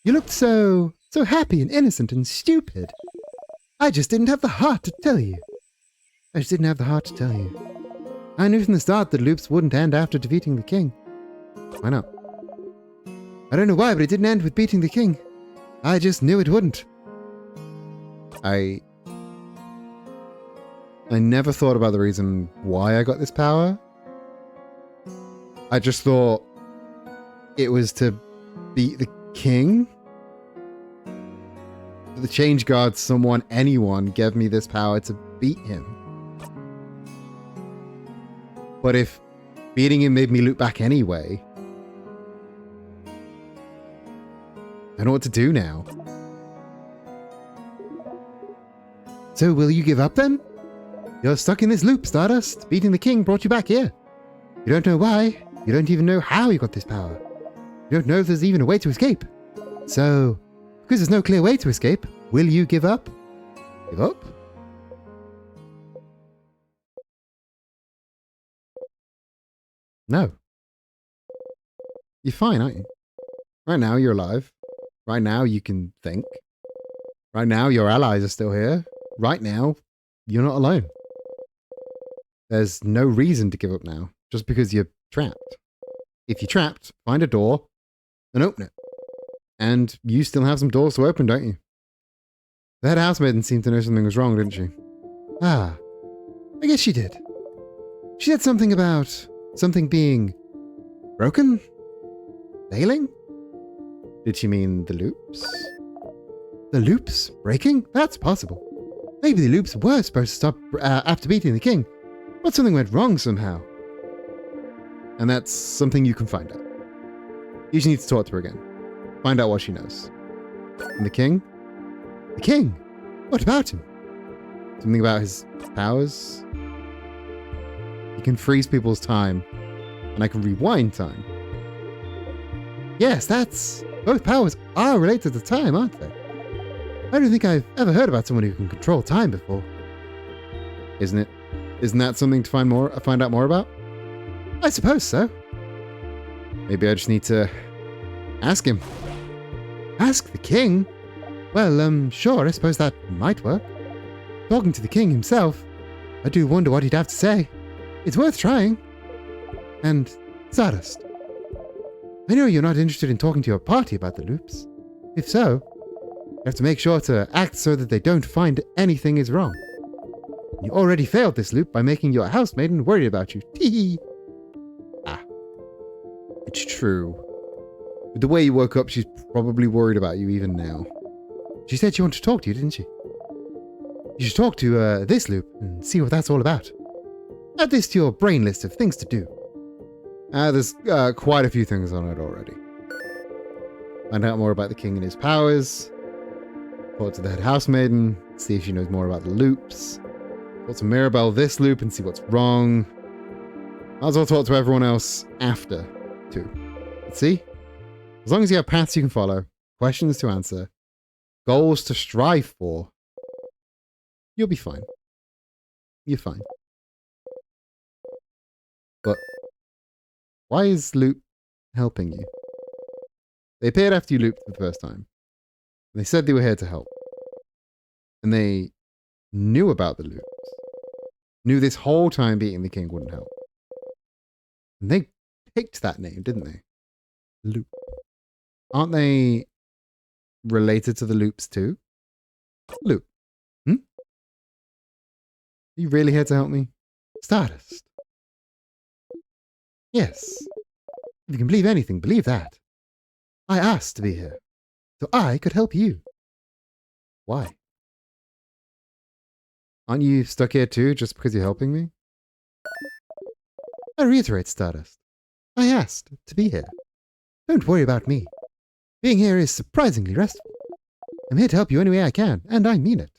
You looked so happy and innocent and stupid. I just didn't have the heart to tell you. I knew from the start that Loops wouldn't end after defeating the king. Why not? I don't know why, but it didn't end with beating the king. I just knew it wouldn't. I never thought about the reason why I got this power. I just thought it was to beat the king. The change guard, anyone gave me this power to beat him. But if beating him made me loop back anyway, I don't know what to do now. So will you give up then? You're stuck in this loop, Stardust. Beating the king brought you back here. You don't know why. You don't even know how you got this power. You don't know if there's even a way to escape. So, because there's no clear way to escape, will you give up? Give up? No. You're fine, aren't you? Right now, you're alive. Right now, you can think. Right now, your allies are still here. Right now, you're not alone. There's no reason to give up now, just because you're trapped. If you're trapped, find a door and open it. And you still have some doors to open, don't you? The head housemaiden seemed to know something was wrong, didn't she? Ah, I guess she did. She said something about something being broken? Failing? Did she mean the loops? The loops breaking? That's possible. Maybe the loops were supposed to stop after beating the king, but something went wrong somehow. And that's something you can find out. You just need to talk to her again. Find out what she knows. And the king? The king? What about him? Something about his powers? He can freeze people's time, and I can rewind time. Yes, both powers are related to time, aren't they? I don't think I've ever heard about someone who can control time before. Isn't it? Isn't that something to find out more about? I suppose so. Maybe I just need to ask him. Ask the king? Well, sure, I suppose that might work. Talking to the king himself, I do wonder what he'd have to say. It's worth trying. And Stardust, I know you're not interested in talking to your party about the loops. If so, you have to make sure to act so that they don't find anything is wrong. You already failed this loop by making your housemaiden worried about you. Tee. Ah. It's true. With the way you woke up, she's probably worried about you even now. She said she wanted to talk to you, didn't she? You should talk to this loop and see what that's all about. Add this to your brain list of things to do. There's quite a few things on it already. Find out more about the king and his powers. Talk to the head housemaiden. See if she knows more about the loops. Talk to Mirabelle this loop and see what's wrong. Might as well talk to everyone else after, too. Let's see? As long as you have paths you can follow, questions to answer, goals to strive for, you'll be fine. You're fine. But why is Loop helping you? They appeared after you looped for the first time. They said they were here to help. And they knew about the loops. Knew this whole time beating the king wouldn't help. And they picked that name, didn't they? Loop. Aren't they related to the loops too? Loop. Are you really here to help me? Stardust. Yes. If you can believe anything, believe that. I asked to be here, so I could help you. Why? Aren't you stuck here too, just because you're helping me? I reiterate, Stardust. I asked to be here. Don't worry about me. Being here is surprisingly restful. I'm here to help you any way I can, and I mean it.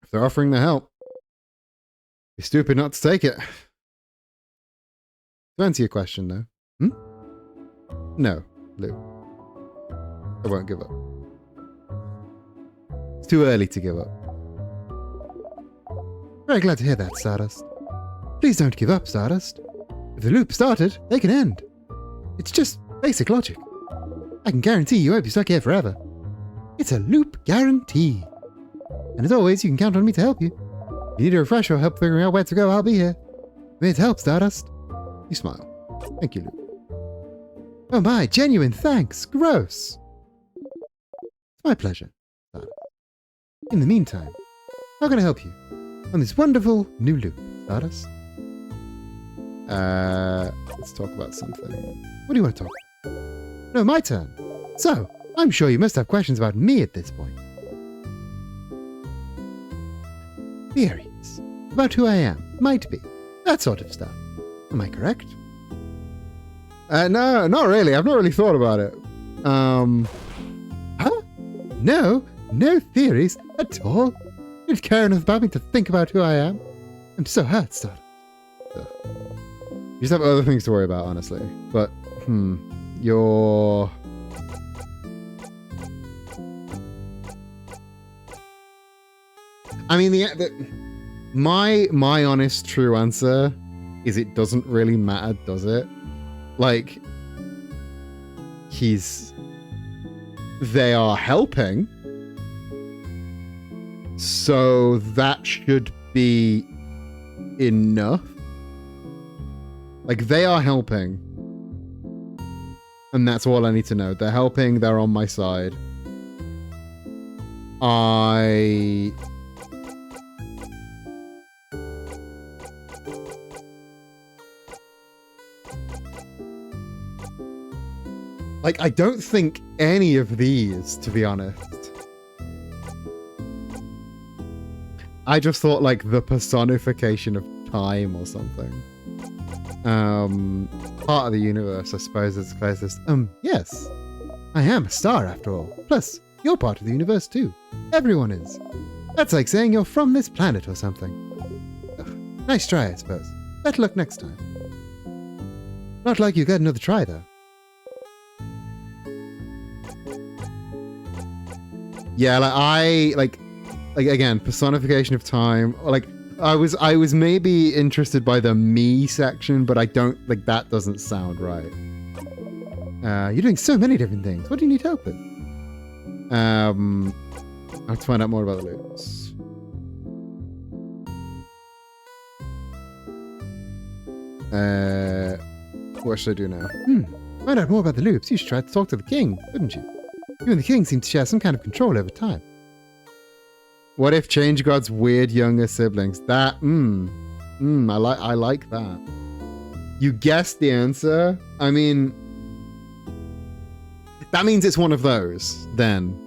If they're offering the help, be stupid not to take it. To answer your question, though. No, Lou. I won't give up. It's too early to give up. Very glad to hear that, Stardust. Please don't give up, Stardust. If the loop started, they can end. It's just basic logic. I can guarantee you won't be stuck here forever. It's a loop guarantee. And as always, you can count on me to help you. If you need a refresher or help figuring out where to go, I'll be here. I'm here to help, Stardust. You smile. Thank you, Luke. Oh my, genuine thanks. Gross. It's my pleasure, Stardust. In the meantime, how can I help you on this wonderful new loop, Stardust? Let's talk about something. What do you want to talk about? No, my turn. So, I'm sure you must have questions about me at this point. Theories about who I am, might be, that sort of stuff. Am I correct? No, not really. I've not really thought about it. Huh? No theories at all. You don't care enough about me to think about who I am. I'm so hurt, Stardust. You just have other things to worry about, honestly. But, you're... I mean, my honest true answer is it doesn't really matter, does it? Like, they are helping, so that should be enough. Like, they are helping, and that's all I need to know. They're helping, they're on my side. I don't think any of these, to be honest. I just thought, like, the personification of time or something. Part of the universe, I suppose, is the closest. Yes. I am a star, after all. Plus, you're part of the universe, too. Everyone is. That's like saying you're from this planet or something. Ugh, nice try, I suppose. Better luck next time. Not like you get another try, though. Yeah, like again, personification of time. Like, I was maybe interested by the me section, but I don't, like, that doesn't sound right. You're doing so many different things. What do you need help with? I have to find out more about the loops. What should I do now? Find out more about the loops. You should try to talk to the king, couldn't you? You and the king seem to share some kind of control over time. What if Change God's weird younger siblings? That, I like that. You guessed the answer? I mean, that means it's one of those, then.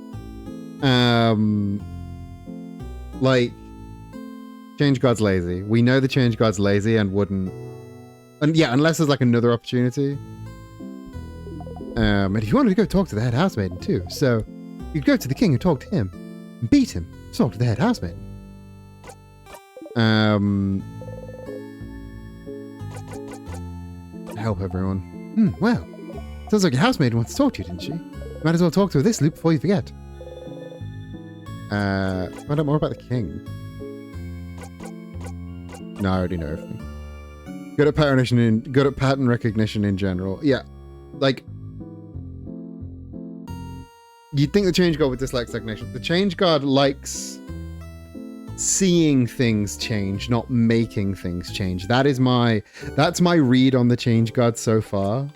Like, Change God's lazy. We know the Change God's lazy and wouldn't... And yeah, unless there's like another opportunity. And if you wanted to go talk to the head housemaiden too, so you'd go to the king and talk to him. And beat him. Talk to the head housemaiden. Help everyone. Well, sounds like your housemaiden wants to talk to you, didn't she? Might as well talk to her this loop before you forget. Find out more about the king. No, I already know everything. Good at pattern recognition in general. Yeah, like you'd think the Change God would dislike stagnation. The Change God likes seeing things change, not making things change. That's my read on the Change God so far.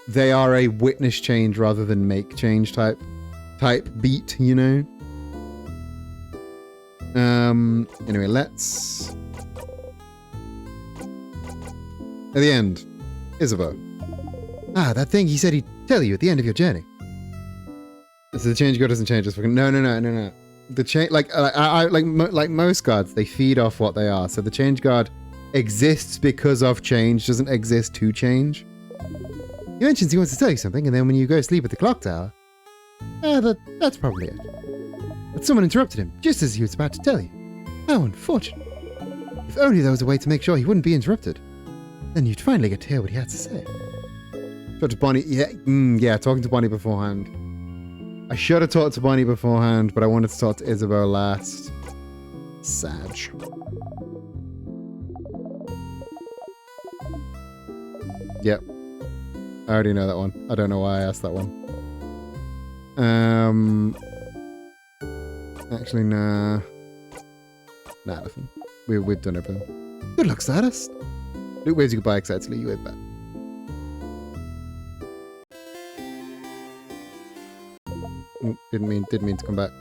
They are a witness change rather than make change type beat, you know. Anyway, let's... At the end, Isabeau. Ah, that thing he said he'd tell you at the end of your journey. So the Change God doesn't change this fucking... No. The change, like most gods, they feed off what they are. So the Change God exists because of change, doesn't exist to change. He mentions he wants to tell you something, and then when you go to sleep at the clock tower, that's probably it. But someone interrupted him just as he was about to tell you. How unfortunate. If only there was a way to make sure he wouldn't be interrupted. Then you'd finally get to hear what he had to say. Talk to Bonnie. Yeah, talking to Bonnie beforehand. I should have talked to Bonnie beforehand, but I wanted to talk to Isabeau last. Sad. Yep. I already know that one. I don't know why I asked that one. Actually, nah. Nah, nothing. We've done everything. Good luck, Stardust. Luke waves you goodbye excitedly. You wave back. Didn't mean to come back.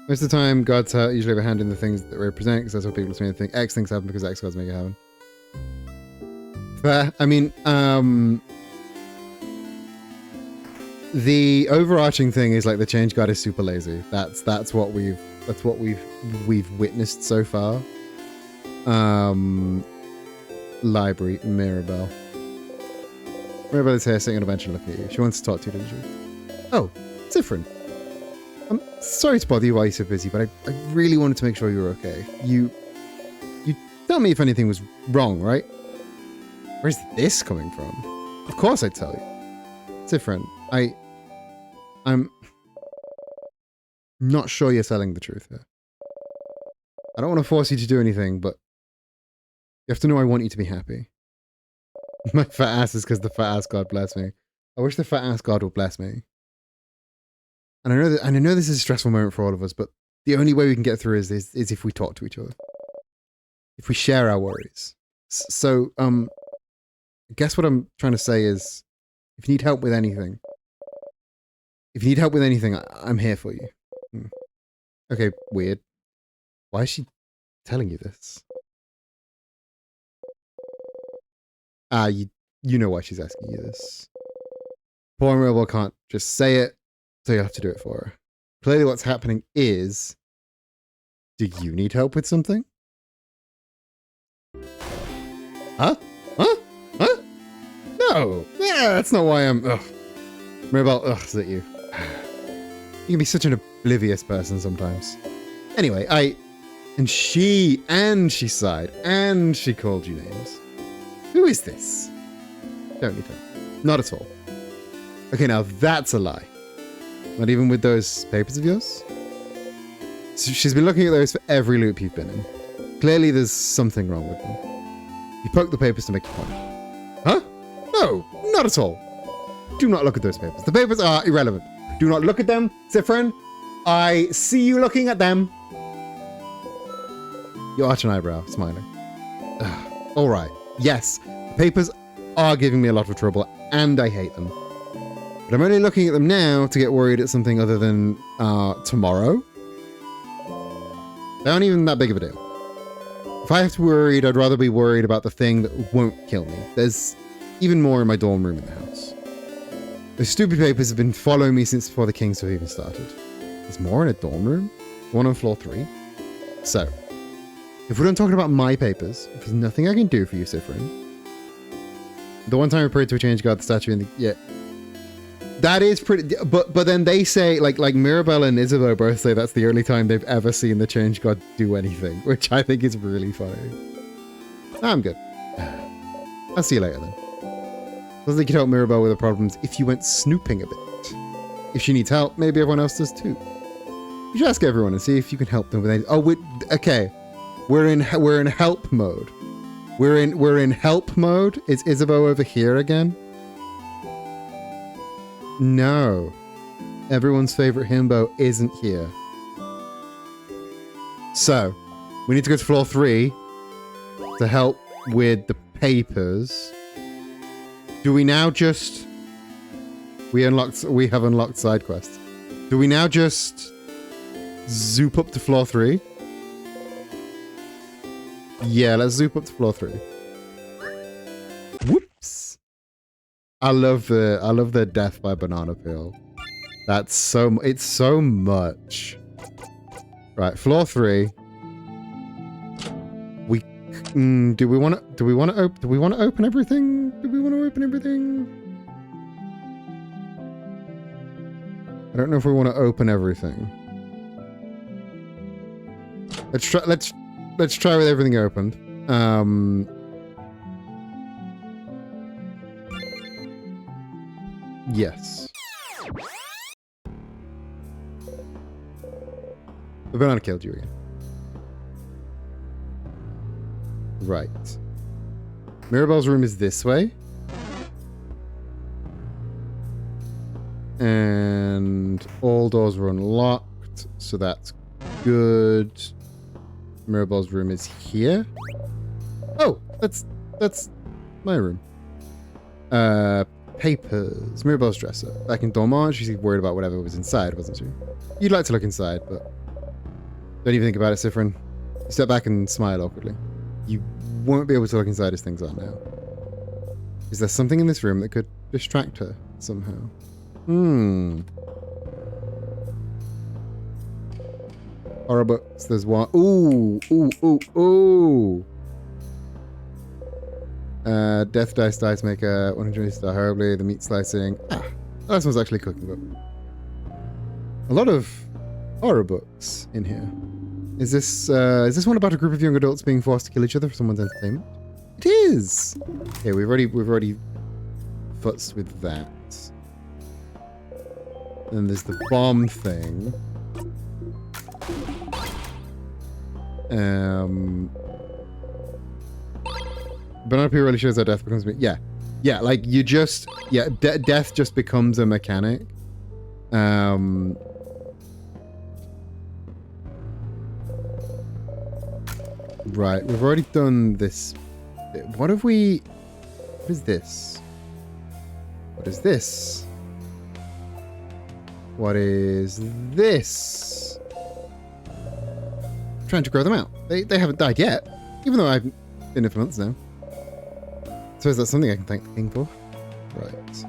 Most of the time, gods usually have a hand in the things that represent, because that's what people seem to think. X things happen because X gods make it happen. Fair. I mean, the overarching thing is like the Change God is super lazy. That's what we've witnessed so far. Library, Mirabelle. Mirabelle is here sitting on a bench and looking at you. She wants to talk to you, doesn't she? Oh, Zifrin. I'm sorry to bother you while you're so busy, but I really wanted to make sure you were okay. You tell me if anything was wrong, right? Where's this coming from? Of course I'd tell you. Zifrin, I'm not sure you're telling the truth here. I don't want to force you to do anything, but you have to know I want you to be happy. My fat ass is because the fat ass God bless me. I wish the fat ass God would bless me. And I know this is a stressful moment for all of us, but the only way we can get through is if we talk to each other. If we share our worries. So, I guess what I'm trying to say is, if you need help with anything, I'm here for you. Okay, weird. Why is she telling you this? You know why she's asking you this. Poor Mirabelle can't just say it, so you have to do it for her. Clearly what's happening is... Do you need help with something? Huh? No! Yeah, that's not why I'm... Ugh. Mirabelle, is it you? You can be such an oblivious person sometimes. Anyway, And she sighed, and she called you names. Who is this? Don't need her. Not at all. Okay, now that's a lie. Not even with those papers of yours? So she's been looking at those for every loop you've been in. Clearly there's something wrong with them. You poke the papers to make your point. Huh? Not at all. Do not look at those papers. The papers are irrelevant. Do not look at them, Siffrin. I see you looking at them. You arch an eyebrow, smiling. All right. Yes, the papers are giving me a lot of trouble, and I hate them. But I'm only looking at them now to get worried at something other than tomorrow. They aren't even that big of a deal. If I have to be worried, I'd rather be worried about the thing that won't kill me. There's even more in my dorm room in the house. Those stupid papers have been following me since before the Kings have even started. There's more in a dorm room? One on floor 3? So, if we're done talking about my papers, if there's nothing I can do for you, Siffrin. The one time I prayed to a change god, the statue in the... Yeah. That is pretty... But then they say, like Mirabelle and Isabeau both say that's the only time they've ever seen the change god do anything, which I think is really funny. I'm good. I'll see you later then. I think you could help Mirabelle with her problems if you went snooping a bit. If she needs help, maybe everyone else does too. You should ask everyone and see if you can help them with anything. Oh, okay. We're in help mode. We're in help mode. Is Isabeau over here again? No. Everyone's favorite himbo isn't here. So, we need to go to floor 3 to help with the papers. Do we now just... We have unlocked side quests. Do we now just zoop up to floor 3? Yeah, let's zoop up to floor 3. Whoops. I love the death by banana peel. That's so... It's so much. Right, floor 3. We... do we want to open everything? Do we want to open everything? I don't know if we want to open everything. Let's try with everything opened. Yes. The banana killed you again. Right. Mirabelle's room is this way. And all doors were unlocked, so that's good. Mirabelle's room is here. Oh, that's my room. Papers. Mirabelle's dresser. Back in Dormant, she's worried about whatever was inside, wasn't she? You'd like to look inside, but don't even think about it, Siffrin. Step back and smile awkwardly. You won't be able to look inside as things are now. Is there something in this room that could distract her somehow? Horror books. There's one. Ooh. Death Dice Maker. 120 star horribly. The meat slicing. This one's actually cooking book. A lot of horror books in here. Is this one about a group of young adults being forced to kill each other for someone's entertainment? It is. Okay, we've already futzed with that. Then there's the bomb thing. Banana Peel really shows how death becomes... Yeah, like you just... Yeah, death just becomes a mechanic. Right, we've already done this. What have we... What is this? What is this? What is this? I'm trying to grow them out. They haven't died yet, even though I've been here for months now. So is that something I can thank the king for? Right.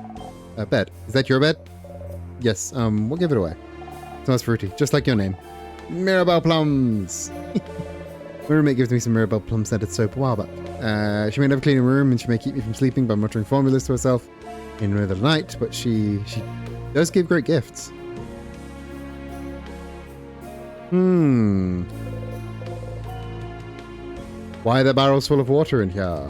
Bed. Is that your bed? Yes. We'll give it away. It smells fruity, just like your name. Mirabelle Plums. My roommate gives me some Mirabelle Plum scented soap a while back. She may never clean a room, and she may keep me from sleeping by muttering formulas to herself in the middle of the night, but she does give great gifts. Why are there barrels full of water in here?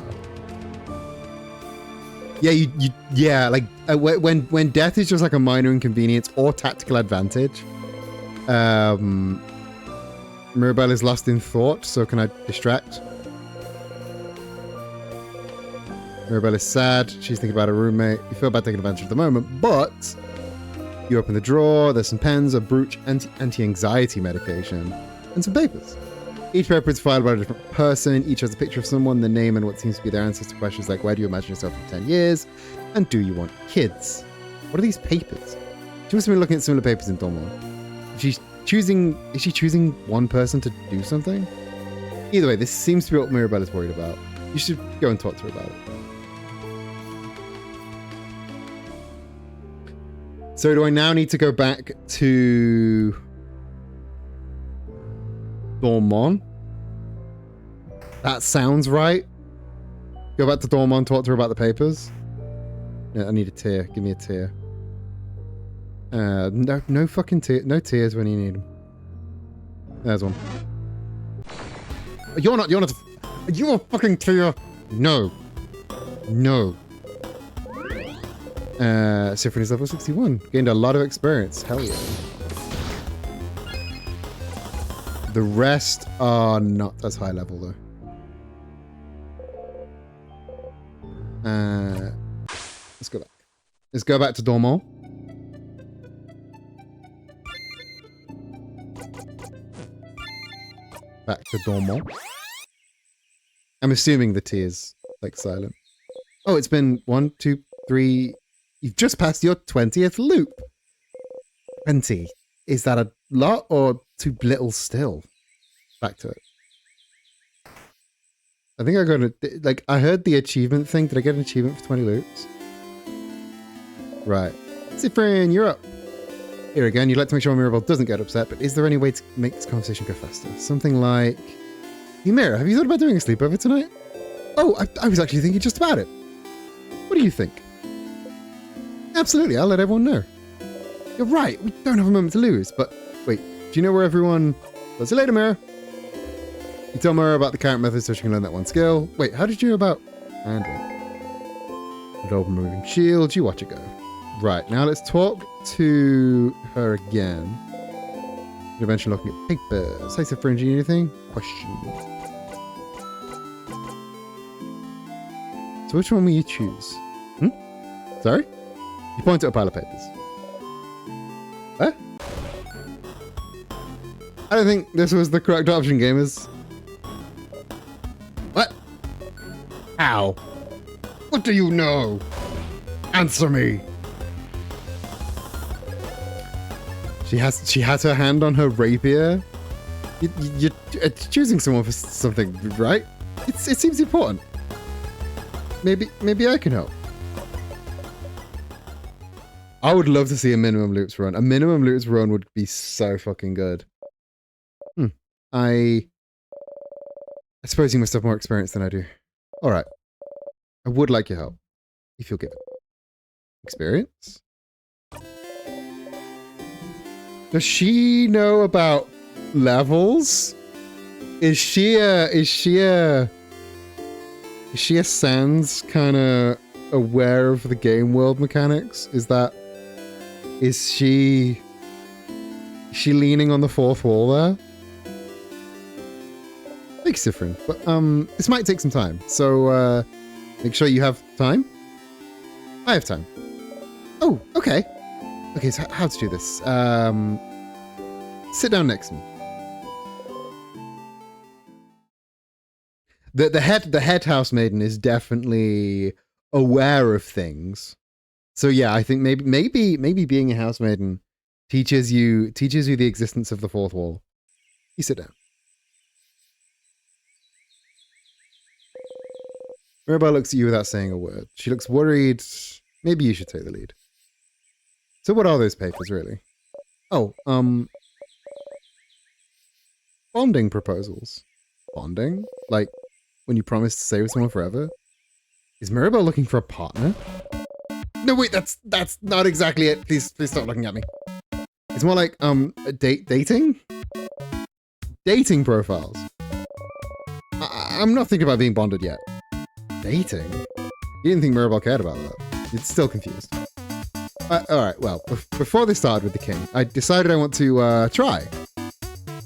Yeah, yeah, like when death is just like a minor inconvenience or tactical advantage. Mirabelle is lost in thought, so can I distract? Mirabelle is sad. She's thinking about her roommate. You feel bad taking advantage of the moment, but you open the drawer. There's some pens, a brooch, anti-anxiety medication, and some papers. Each paper is filed by a different person. Each has a picture of someone, the name, and what seems to be their answers to questions like, where do you imagine yourself in 10 years? And do you want kids? What are these papers? She must have been looking at similar papers in Dormont. Is she choosing one person to do something? Either way, this seems to be what Mirabelle is worried about. You should go and talk to her about it. So do I now need to go back to Dormont? That sounds right. Go back to Dormont, talk to her about the papers. Yeah, I need a tear. Give me a tear. No fucking tear. No tears when you need them. There's one. You're not. You're a fucking tear. No. No. Symphony's level 61. Gained a lot of experience. Hell yeah. The rest are not as high level though. Let's go back. Let's go back to Dormont. Back to Dormont. I'm assuming the T is like silent. Oh, it's been 1, 2, 3. You've just passed your 20th loop. 20. Is that a lot or too little still? Back to it. I think I got a, like, I heard the achievement thing. Did I get an achievement for 20 loops? Right. Cyprian, you're up. Here again, you'd like to make sure Mirabelle doesn't get upset, but is there any way to make this conversation go faster? Something like, Ymira, have you thought about doing a sleepover tonight? Oh, I was actually thinking just about it. What do you think? Absolutely, I'll let everyone know. You're right, we don't have a moment to lose, but wait, do you know where everyone... I'll see you later, Mira. You tell Mira about the current method so she can learn that one skill. Wait, how did you know about... And what? With open moving shields, you watch it go. Right, now let's talk to her again. You mentioned looking at papers. Say for engineering anything? Question. So which one will you choose? Sorry? You point at a pile of papers. What? I don't think this was the correct option, gamers. What? How? What do you know? Answer me. She has her hand on her rapier. You're choosing someone for something, right? It seems important. Maybe I can help. I would love to see a minimum loops run. A minimum loops run would be so fucking good. I suppose you must have more experience than I do. All right. I would like your help, if you'll give it. Experience? Does she know about levels? Is she a Sans kind of aware of the game world mechanics? Is she leaning on the fourth wall there? Thanks, Sifrin. But this might take some time, so make sure you have time. I have time. Oh, okay. Okay, so how to do this? Sit down next to me. The head house maiden is definitely aware of things. So yeah, I think maybe being a house maiden teaches you the existence of the fourth wall. You sit down. Mirabelle looks at you without saying a word. She looks worried. Maybe you should take the lead. So what are those papers, really? Oh, bonding proposals. Bonding? Like, when you promise to stay with someone forever? Is Mirabelle looking for a partner? No, wait, that's not exactly it. Please stop looking at me. It's more like, dating? Dating profiles. I'm not thinking about being bonded yet. Dating? You didn't think Mirabelle cared about that. It's still confused. Alright, well, before they started with the king, I decided I want to, try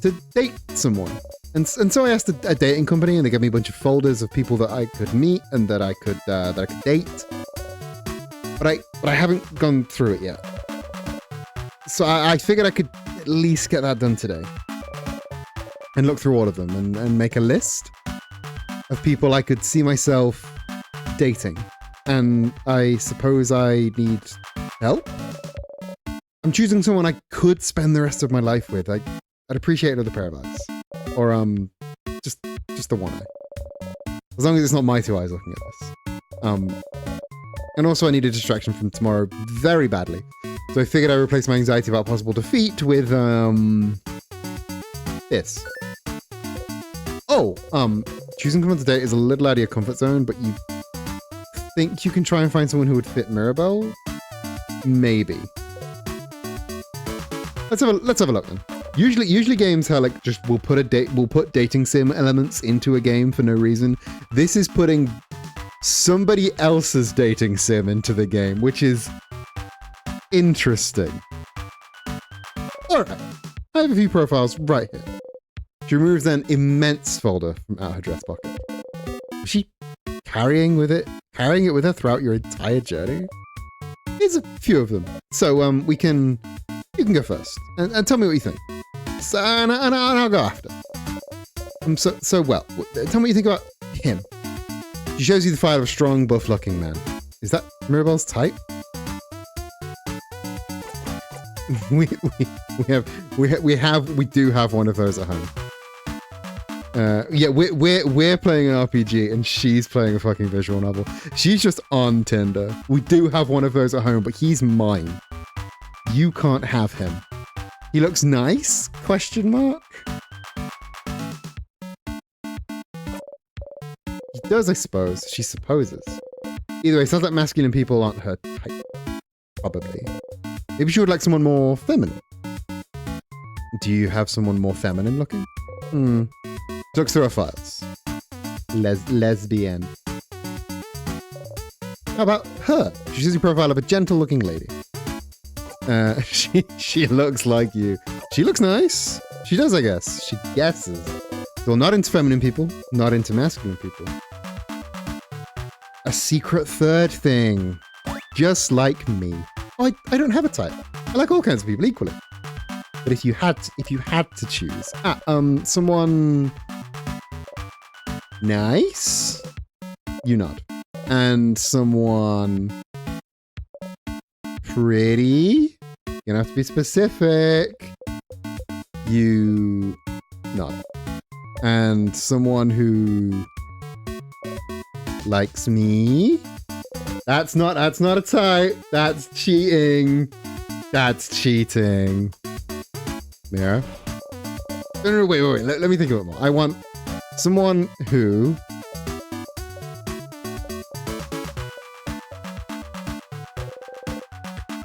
to date someone. And so I asked a dating company, and they gave me a bunch of folders of people that I could meet and that I could date. But I haven't gone through it yet. So I figured I could at least get that done today. And look through all of them and make a list of people I could see myself dating. And I suppose I need help? I'm choosing someone I could spend the rest of my life with. I'd appreciate another pair of eyes. Or, just the one eye. As long as it's not my two eyes looking at this. And also I need a distraction from tomorrow very badly. So I figured I'd replace my anxiety about possible defeat with, this. Oh, choosing someone to date is a little out of your comfort zone, but you think you can try and find someone who would fit Mirabelle? Maybe. Let's have a look then. Usually games have like just we'll put dating sim elements into a game for no reason. This is putting somebody else's dating sim into the game, which is interesting. Alright. I have a few profiles right here. She removes an immense folder from out her dress pocket. Was she carrying it with her throughout your entire journey? There's a few of them. So you can go first and tell me what you think. So, and I'll go after. Well, tell me what you think about him. She shows you the file of a strong, buff-looking man. Is that Mirabelle's type? we do have one of those at home. Yeah, we're playing an RPG and she's playing a fucking visual novel. She's just on Tinder. We do have one of those at home, but he's mine. You can't have him. He looks nice? Question mark? He does, I suppose. She supposes. Either way, sounds like masculine people aren't her type. Probably. Maybe she would like someone more feminine. Do you have someone more feminine looking? Looks through her files. Lesbian. How about her? She sees a profile of a gentle-looking lady. She looks like you. She looks nice. She does, I guess. She guesses. So not into feminine people, not into masculine people. A secret third thing. Just like me. Oh, I don't have a type. I like all kinds of people equally. But if you had to choose, someone nice, you nod, and someone pretty, you're gonna have to be specific, you nod, and someone who likes me. That's not a type. That's cheating. That's cheating. Mira? No, wait. Let me think of it more. I want someone who...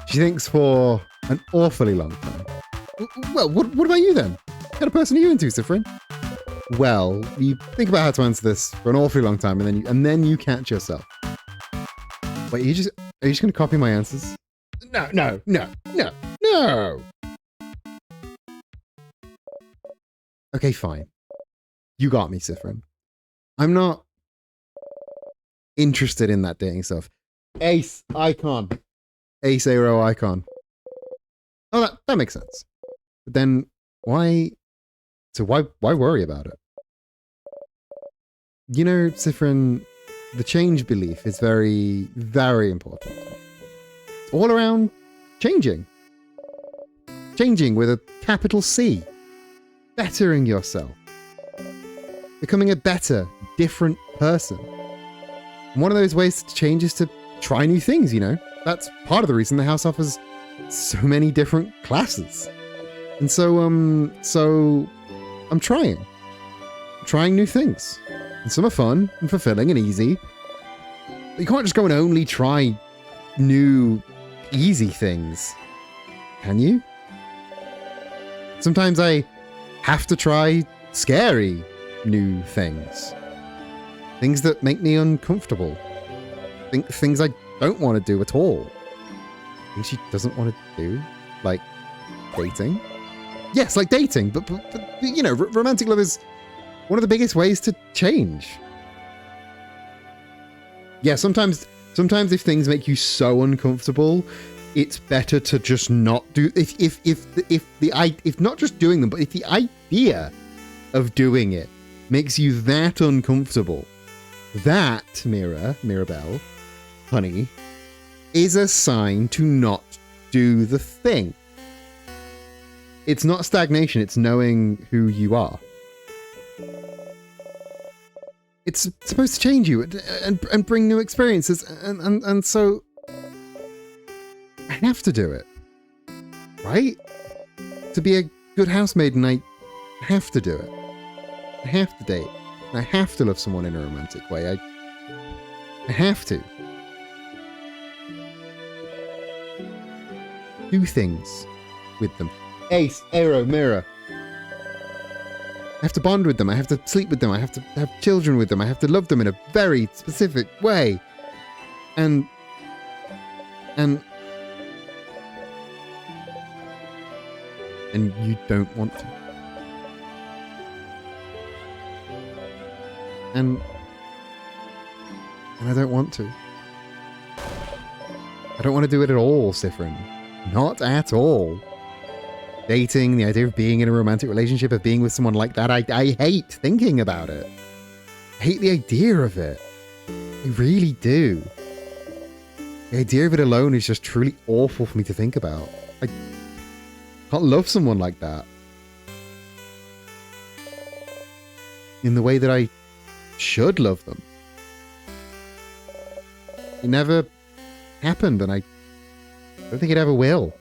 she thinks for an awfully long time. Well, what about you then? What kind of person are you into, Sifrin? Well, you think about how to answer this for an awfully long time, and then you catch yourself. Wait, are you just going to copy my answers? No. Okay, fine. You got me, Sifrin. I'm not interested in that dating stuff. Ace icon. Ace arrow icon. Oh, that makes sense. But then why worry about it? You know, Sifrin, the change belief is very, very important. It's all around changing. Changing with a capital C. Bettering yourself. Becoming a better, different person. And one of those ways to change is to try new things, you know? That's part of the reason the house offers so many different classes. And so I'm trying new things. And some are fun and fulfilling and easy. You can't just go and only try new, easy things. Can you? Sometimes I have to try scary new things. Things that make me uncomfortable. Things I don't want to do at all. Things she doesn't want to do. Like dating. Yes, like dating, but you know, romantic love is one of the biggest ways to change. Yeah, sometimes if things make you so uncomfortable, it's better to just not do. If not just doing them, but if the idea of doing it makes you that uncomfortable, that Mirabelle, honey, is a sign to not do the thing. It's not stagnation, it's knowing who you are. It's supposed to change you and bring new experiences, and so I have to do it, right? To be a good housemaiden, I have to do it. I have to date. I have to love someone in a romantic way. I have to. Do things with them. Ace, Arrow, Mirror. I have to bond with them. I have to sleep with them. I have to have children with them. I have to love them in a very specific way. And you don't want to. And I don't want to. I don't want to do it at all, Sifrin. Not at all. Dating, the idea of being in a romantic relationship, of being with someone like that, I hate thinking about it. I hate the idea of it. I really do. The idea of it alone is just truly awful for me to think about. I can't love someone like that. In the way that I should love them. It never happened, and I don't think it ever will.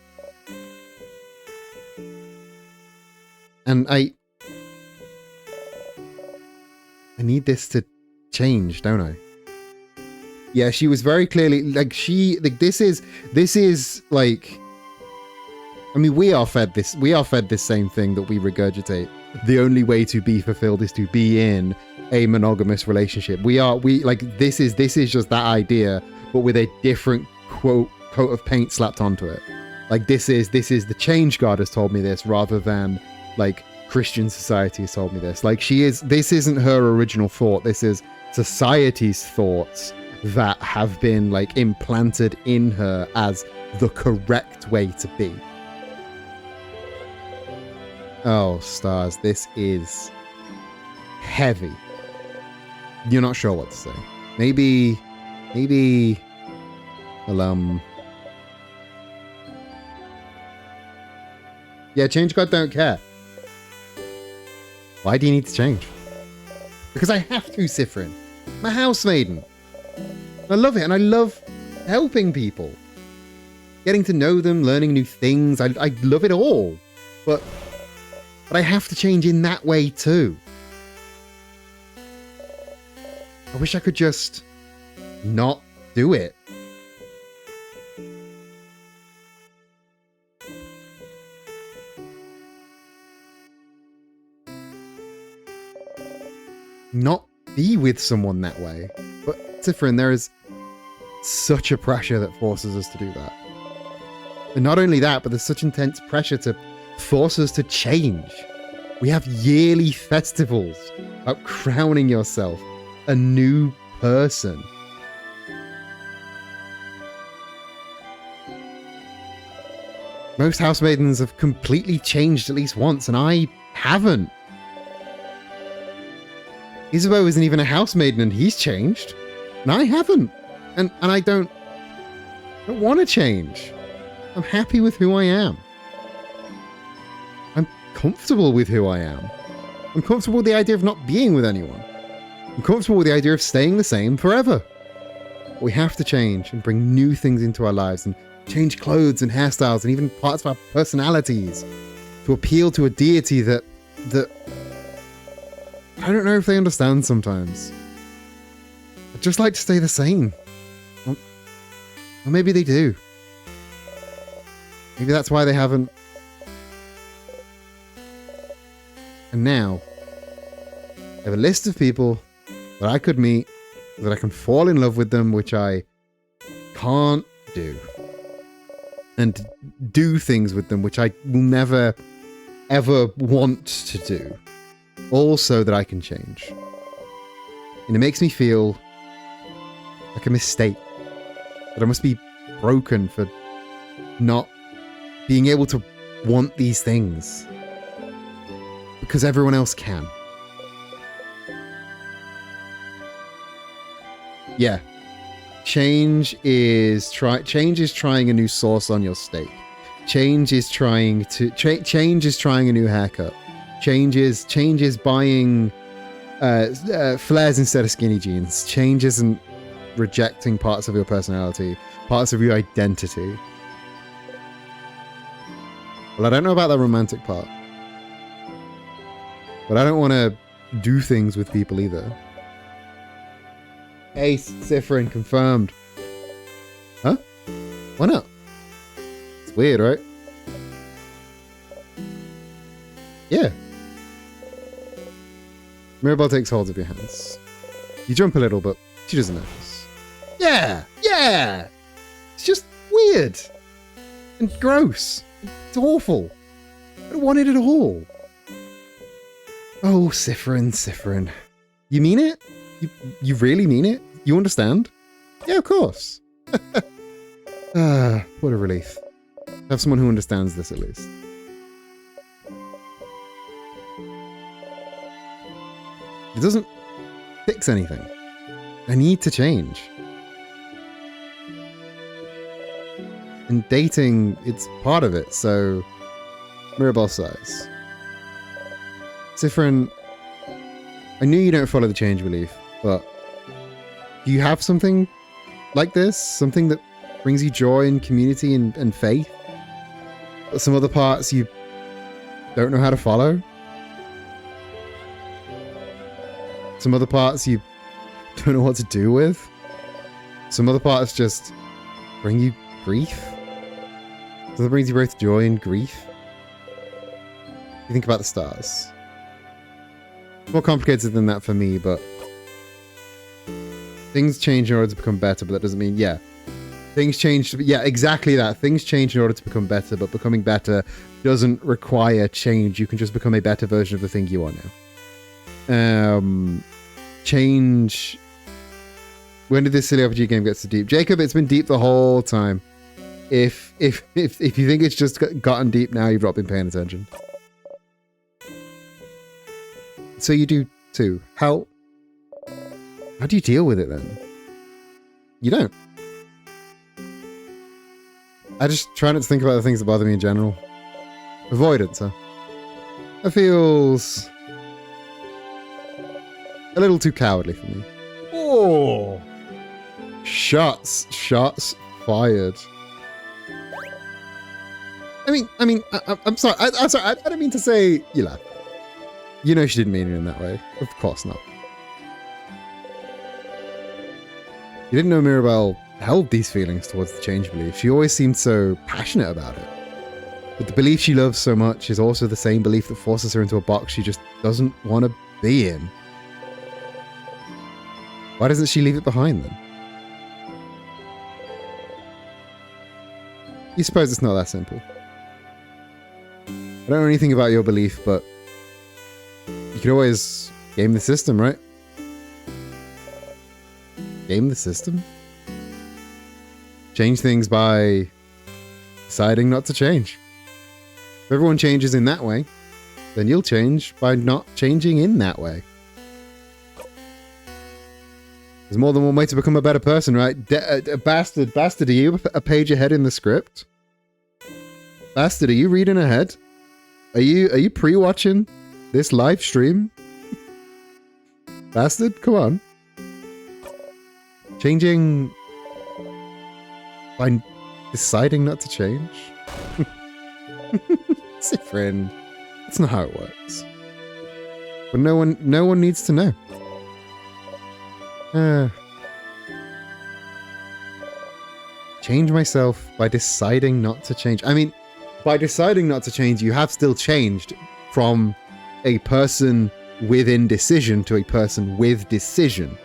And I need this to change, don't I? Yeah, she was very clearly like this is like, I mean, we are fed this same thing that we regurgitate. The only way to be fulfilled is to be in a monogamous relationship. This is just that idea, but with a different coat of paint slapped onto it. Like this is the change God has told me this, rather than like Christian society has told me this. Like this isn't her original thought. This is society's thoughts that have been like implanted in her as the correct way to be. Oh, stars, this is heavy. You're not sure what to say. Maybe, well, yeah, change God don't care. Why do you need to change? Because I have to, Sifrin. I'm a housemaiden. I love it, and I love helping people. Getting to know them, learning new things. I love it all. But I have to change in that way too. I wish I could just not do it. Not be with someone that way. But Sifrin, there is such a pressure that forces us to do that. And not only that, but there's such intense pressure to force us to change. We have yearly festivals about crowning yourself a new person. Most housemaidens have completely changed at least once, and I haven't. Isabeau isn't even a housemaiden, and he's changed. And I haven't. And I don't want to change. I'm happy with who I am. I'm comfortable with who I am. I'm comfortable with the idea of not being with anyone. I'm comfortable with the idea of staying the same forever. But we have to change and bring new things into our lives and change clothes and hairstyles and even parts of our personalities to appeal to a deity that I don't know if they understand sometimes. I'd just like to stay the same. Or maybe they do. Maybe that's why they haven't. And now, I have a list of people that I could meet, that I can fall in love with them, which I can't do. And do things with them, which I will never ever want to do, all so that I can change. And it makes me feel like a mistake, that I must be broken for not being able to want these things because everyone else can. Yeah. Change is trying a new sauce on your steak. Change is trying a new haircut. Change is buying flares instead of skinny jeans. Change isn't rejecting parts of your personality, parts of your identity. Well, I don't know about that romantic part. But I don't want to do things with people either. Ace, Cypherin, confirmed. Huh? Why not? It's weird, right? Yeah. Mirabelle takes hold of your hands. You jump a little, but she doesn't notice. Yeah! Yeah! It's just weird. And gross. It's awful. I don't want it at all. Oh, Cypherin. You mean it? You really mean it? You understand? Yeah, of course. What a relief. Have someone who understands this at least. It doesn't fix anything. I need to change. And dating, it's part of it, so Mirabelle sighs. Cypherin, I knew you don't follow the change belief, but do you have something like this? Something that brings you joy and community and faith? But some other parts you don't know how to follow? Some other parts you don't know what to do with? Some other parts just bring you grief? So that brings you both joy and grief? You think about the stars. It's more complicated than that for me, but things change in order to become better, but that doesn't mean, yeah. Things change, yeah, exactly that. Things change in order to become better, but becoming better doesn't require change. You can just become a better version of the thing you are now. Change. When did this silly RPG game get so deep? Jacob, it's been deep the whole time. If you think it's just gotten deep now, you've not been paying attention. So you do too. How do you deal with it then? You don't. I just try not to think about the things that bother me in general. Avoidance, huh? That feels a little too cowardly for me. Oh! Shots fired. I'm sorry. I'm sorry. I don't mean to say you laugh. You know she didn't mean it in that way. Of course not. You didn't know Mirabelle held these feelings towards the change belief. She always seemed so passionate about it. But the belief she loves so much is also the same belief that forces her into a box she just doesn't want to be in. Why doesn't she leave it behind then? You suppose it's not that simple. I don't know anything about your belief, but you could always game the system, right? Game the system? Change things by deciding not to change. If everyone changes in that way, then you'll change by not changing in that way. There's more than one way to become a better person, right? Bastard, are you a page ahead in the script? Bastard, are you reading ahead? Are you pre-watching this live stream? Bastard, come on. Changing by deciding not to change? Cypherin, that's not how it works. But no one needs to know. Change myself by deciding not to change. I mean, by deciding not to change, you have still changed from a person with indecision to a person with decision.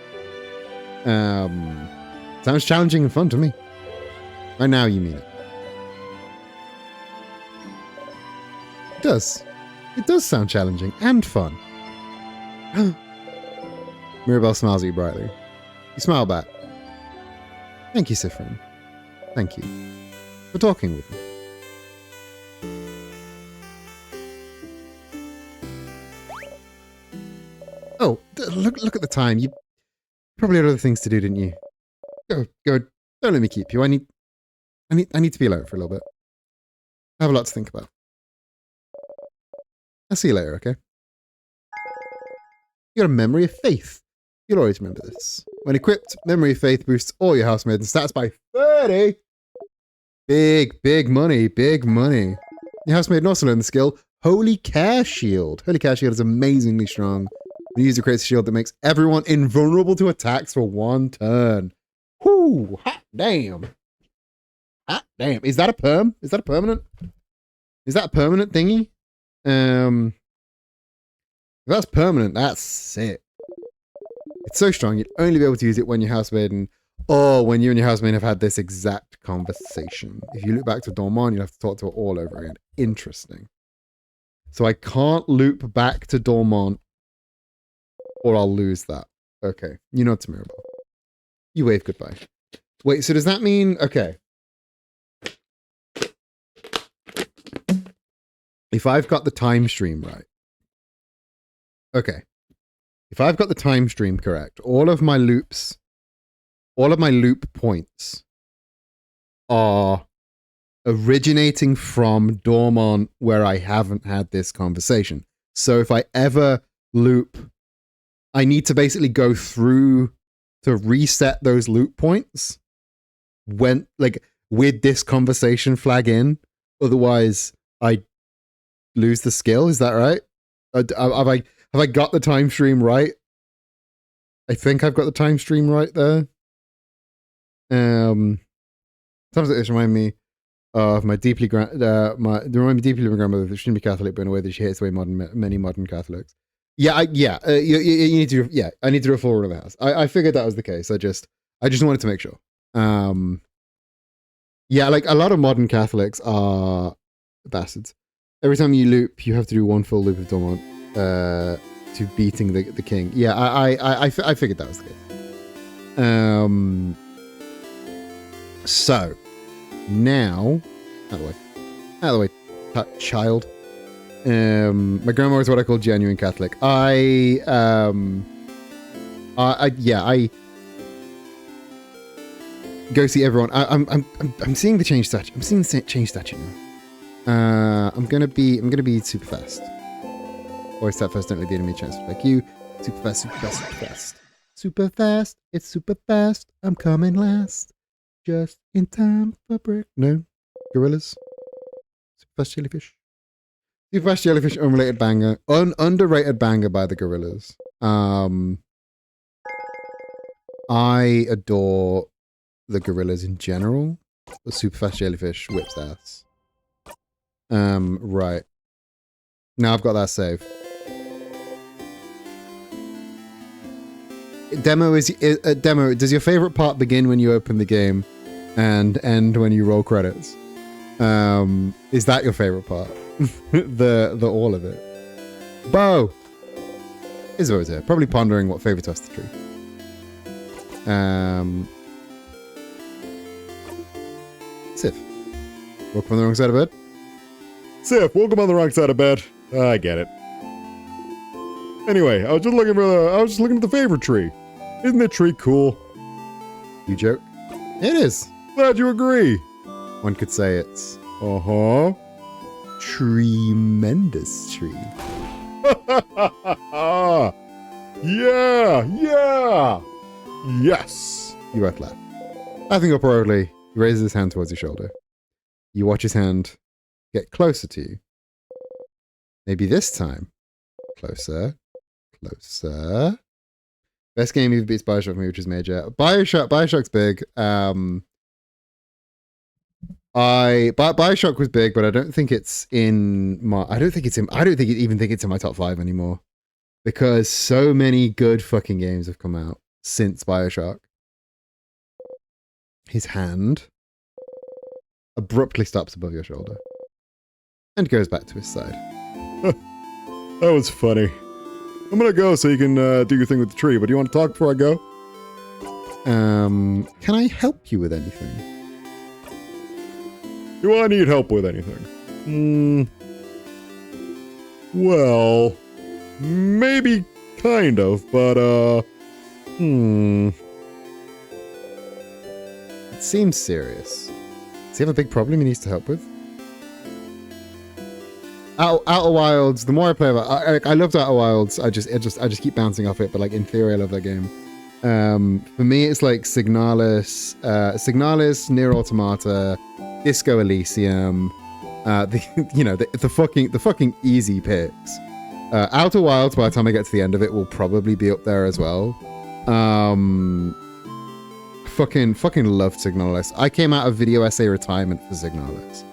Sounds challenging and fun to me. Right now, you mean it. It does. It does sound challenging and fun. Mirabelle smiles at you brightly. You smile back. Thank you, Sifrin. Thank you for talking with me. Oh, look at the time. You probably had other things to do, didn't you? Go. Don't let me keep you. I need to be alone for a little bit. I have a lot to think about. I'll see you later, okay? You got a Memory of Faith. You'll always remember this. When equipped, Memory of Faith boosts all your housemaidens' stats by 30. Big money, big money. Your housemaiden also learned the skill Holy Care Shield. Holy Care Shield is amazingly strong. The user creates a shield that makes everyone invulnerable to attacks for 1 turn. Whoo! Hot damn. Hot damn. Is that a perm? Is that a permanent? Is that a permanent thingy? If that's permanent, that's sick. It's so strong, you'd only be able to use it when your housemaiden, or when you and your housemaiden have had this exact conversation. If you look back to Dormont, you'll have to talk to her all over again. Interesting. So I can't loop back to Dormont, or I'll lose that. Okay, you know it's Mirabelle. You wave goodbye. Wait, so does that mean... Okay. If I've got the time stream right. Okay. If I've got the time stream correct, all of my loop points are originating from Dormont where I haven't had this conversation. So if I ever loop, I need to basically go through to reset those loop points when, like, with this conversation flag in. Otherwise, I lose the skill. Is that right? Have I got the time stream right? I think I've got the time stream right there. Sometimes like this remind me of my deeply my grandmother. She shouldn't be Catholic, but in a way that she hates the way many modern Catholics. Yeah, you need to. Yeah, I need to do a full run of the house. I figured that was the case. I just wanted to make sure. Yeah, like a lot of modern Catholics are bastards. Every time you loop, you have to do 1 full loop of Dormont to beating the king. Yeah, I figured that was the case. So now, out of the way, child. My grandma is what I call genuine Catholic. I go see everyone. I'm seeing the change statue. I'm seeing the change statue now. I'm gonna be super fast. Always start first, don't let the enemy chance like you. Super fast, super fast, super fast. Super fast, it's super fast. I'm coming last. Just in time for break. No. Gorillas. Super fast jellyfish. Super fast jellyfish, unrelated banger. Underrated banger by the Gorillas. I adore the Gorillas in general. The super fast jellyfish whips ass. Right. Now I've got that save. Demo demo. Does your favorite part begin when you open the game and end when you roll credits? Is that your favorite part? the all of it. Bo! Isabeau's here, probably pondering what favor to ask the tree. Sif. Welcome on the wrong side of bed? Sif, welcome on the wrong side of bed. I get it. Anyway, I was just looking at the favorite tree. Isn't the tree cool? You joke? It is. Glad you agree. One could say it's tremendous tree. Yeah. Yes. You both laugh. Laughing up proudly, he raises his hand towards your shoulder. You watch his hand get closer to you. Maybe this time. Closer. Best game you've beats Bioshock for me, which is major. Bioshock's big. Bioshock was big, but I don't think it's in my. I don't think it's in my top 5 anymore, because so many good fucking games have come out since Bioshock. His hand abruptly stops above your shoulder and goes back to his side. That was funny. I'm gonna go so you can do your thing with the tree, but do you want to talk before I go? Can I help you with anything? Do I need help with anything? Well, maybe kind of, but It seems serious. Does he have a big problem he needs to help with? Outer Wilds. The more I play about, I loved Outer Wilds. I just keep bouncing off it. But like in theory, I love that game. For me, it's like Signalis, Nier Automata, Disco Elysium. The fucking easy picks. Outer Wilds, by the time I get to the end of it, will probably be up there as well. Fucking loved Signalis. I came out of video essay retirement for Signalis.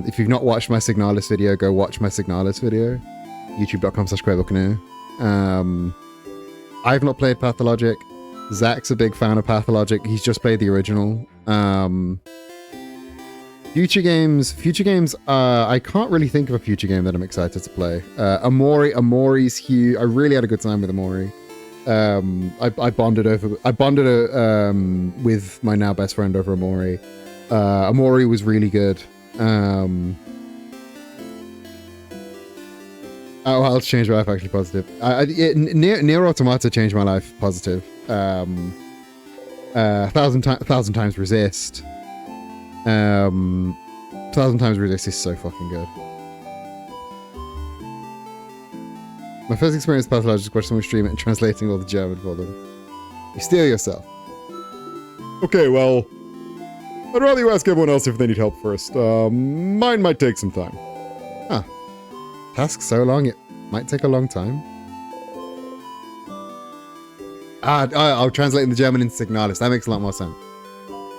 If you've not watched my Signalis video, go watch my Signalis video. youtube.com/QuavoCanoe. I've not played Pathologic. Zach's a big fan of Pathologic. He's just played the original. Future games. I can't really think of a future game that I'm excited to play. Amori's huge. I really had a good time with Amori. I bonded with my now best friend over Amori. Amori was really good. Wilds changed my life actually positive. Nier Automata changed my life positive. 1,000 times resist. 1,000 times resist is so fucking good. My first experience with Pathologic was watching someone stream it and translating all the German for them. You steal yourself. Okay, well, I'd rather you ask everyone else if they need help first. Mine might take some time. Huh. Task so long it might take a long time. I'll translate in the German in Signalis. That makes a lot more sense.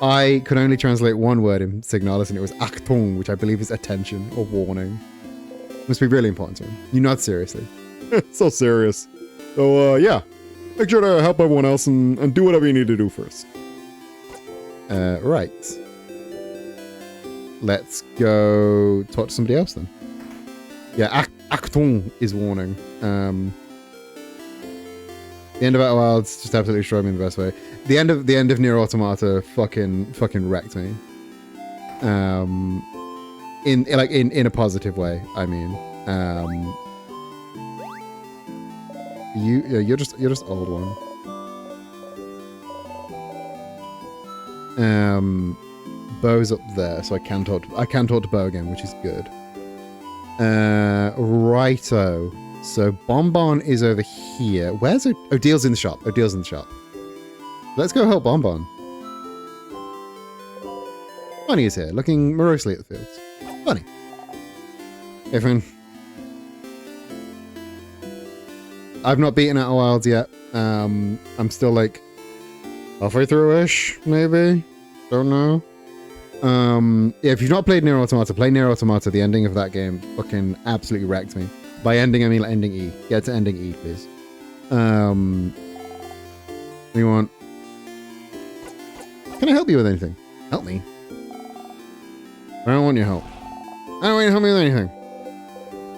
I could only translate one word in Signalis, and it was Achtung, which I believe is attention or warning. Must be really important to him. You nod seriously. So serious. So, yeah. Make sure to help everyone else and do whatever you need to do first. Right. Let's go talk to somebody else then. Yeah, Achtung is warning. The end of Outer Wilds just absolutely destroyed me in the best way. The end of Nier Automata fucking wrecked me. In a positive way, I mean. You're just old one. Bo's up there, so I can talk to Bo again, which is good. Righto. So Bonbon is over here. Where's Odil's in the shop. Odil's in the shop. Let's go help Bonbon. Bunny is here, looking morosely at the fields. Bunny. Hey, friend. I've not beaten Outer Wilds yet. I'm still like halfway through-ish, maybe. Don't know. Yeah, if you've not played Nier Automata, play Nier Automata. The ending of that game fucking absolutely wrecked me. By ending, I mean like ending E. Get to ending E, please. What do you want? Can I help you with anything? Help me? I don't want your help. I don't want you to help me with anything.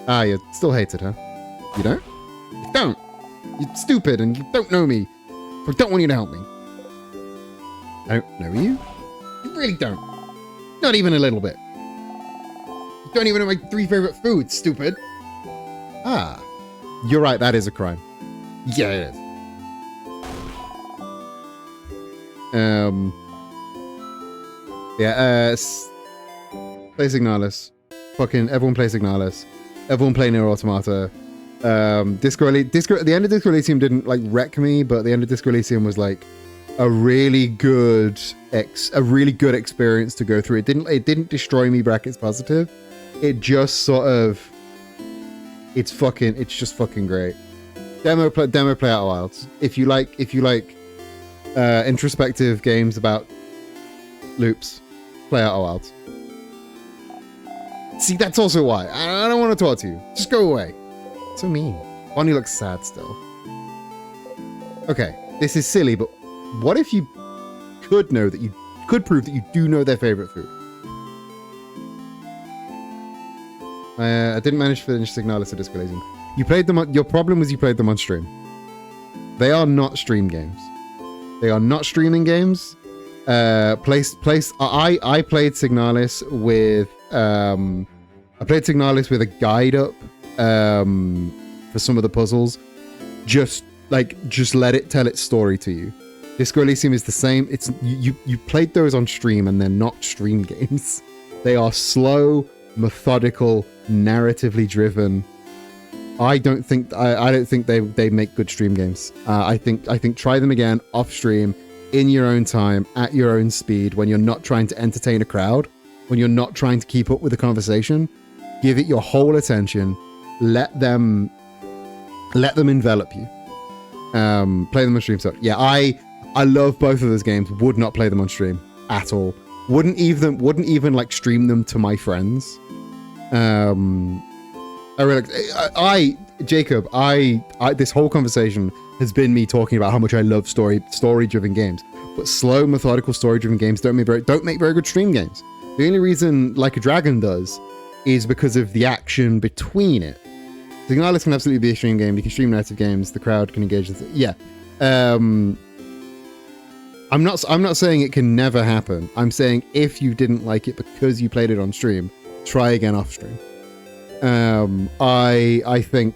Ah, you still hate it, huh? You don't? You don't! You're stupid and you don't know me. So I don't want you to help me. I don't know you? You really don't. Not even a little bit. You don't even know my 3 favorite foods, stupid. Ah. You're right, that is a crime. Yeah, it is. Yeah, play Signalis. Fucking everyone play Signalis. Everyone play Nier Automata. The end of Disco Elysium didn't like wreck me, but the end of Disco Elysium was like a really good experience to go through. It didn't destroy me brackets positive. It just sort of it's just fucking great. Demo play Outer Wilds. If you like introspective games about loops, play Outer Wilds. See, that's also why. I don't want to talk to you. Just go away. So mean. Bonnie looks sad still. Okay, this is silly, but what if you could prove that you do know their favorite food? I didn't manage to finish Signalis or Disco Elysium. You played them on, your problem was you played them on stream. They are not stream games. They are not streaming games. I played Signalis with a guide up for some of the puzzles. Just let it tell its story to you. Disco Elysium is the same. It's you played those on stream and they're not stream games. They are slow, methodical, narratively driven. I don't think they make good stream games. I think try them again off stream, in your own time, at your own speed, when you're not trying to entertain a crowd, when you're not trying to keep up with the conversation. Give it your whole attention. Let them envelop you. Play them on stream. So yeah, I love both of those games. Would not play them on stream at all. Wouldn't even like stream them to my friends. Jacob, this whole conversation has been me talking about how much I love story-driven games, but slow, methodical, story-driven games don't make very good stream games. The only reason Like a Dragon does is because of the action between it. Signalis can absolutely be a stream game. You can stream narrative games. The crowd can engage with it. Yeah. I'm not saying it can never happen. I'm saying if you didn't like it because you played it on stream, try again off stream. I think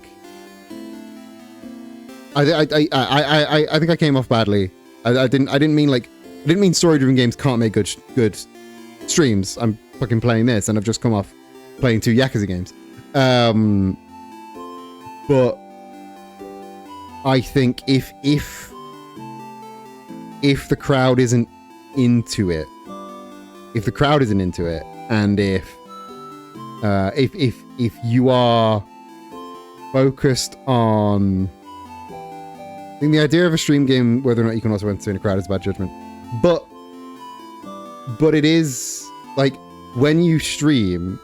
I came off badly. I didn't mean story-driven games can't make good streams. I'm fucking playing this, and I've just come off playing 2 Yakuza games. But I think if the crowd isn't into it, and if you are focused on, I think the idea of a stream game, whether or not you can also entertain a crowd, is bad judgment. But it is like when you stream,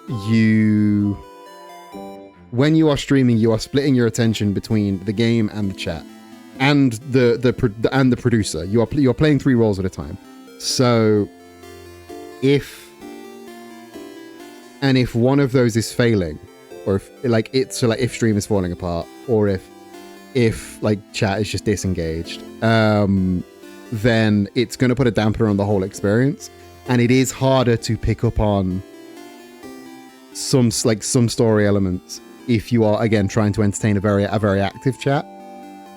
when you are streaming, you are splitting your attention between the game and the chat and the producer. You're playing 3 roles at a time. So if one of those is failing, or if stream is falling apart, or if like chat is just disengaged, then it's going to put a dampener on the whole experience, and it is harder to pick up on some story elements if you are, again, trying to entertain a very active chat.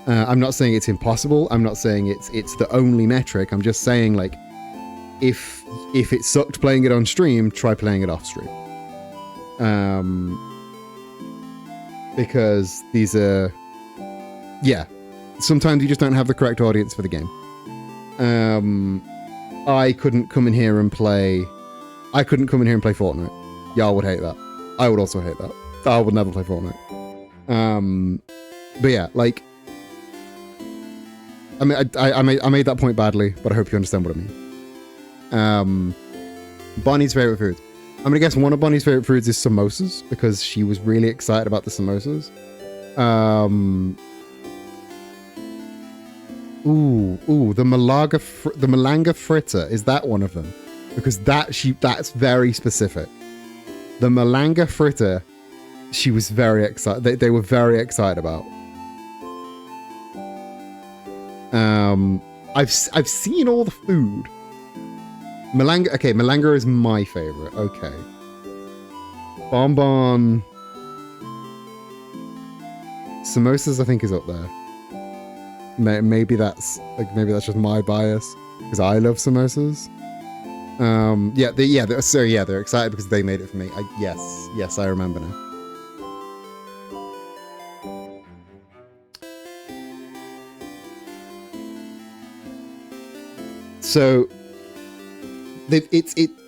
I'm not saying it's impossible. I'm not saying it's the only metric. I'm just saying, like, if it sucked playing it on stream, try playing it off stream. Because these are, yeah, sometimes you just don't have the correct audience for the game. I couldn't come in here and play Fortnite. Y'all would hate that. I would also hate that. I would never play Fortnite. But yeah, like, I mean, I made that point badly, but I hope you understand what I mean. Bonnie's favorite food. I'm gonna guess one of Bonnie's favorite foods is samosas, because she was really excited about the samosas. The Malanga fritter, is that one of them? Because that's very specific. The Malanga fritter, she was very excited. They were very excited about. I've seen all the food. Malanga, okay, Malanga is my favorite. Okay. Bonbon. Samosas, I think, is up there. Maybe that's just my bias, because I love samosas. They're excited because they made it for me. Yes, I remember now. So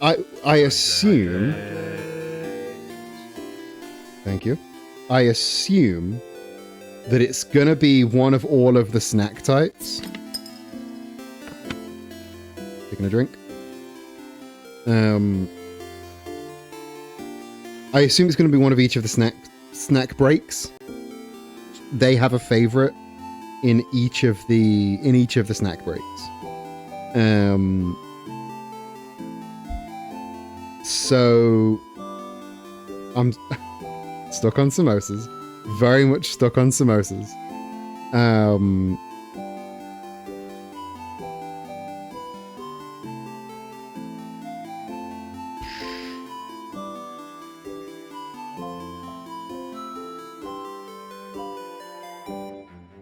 I assume. Thank you. I assume that it's gonna be one of all of the snack types. Taking a drink. I assume it's gonna be one of each of the snack breaks. They have a favorite in each of the snack breaks. So Stuck on samosas. Very much stuck on samosas.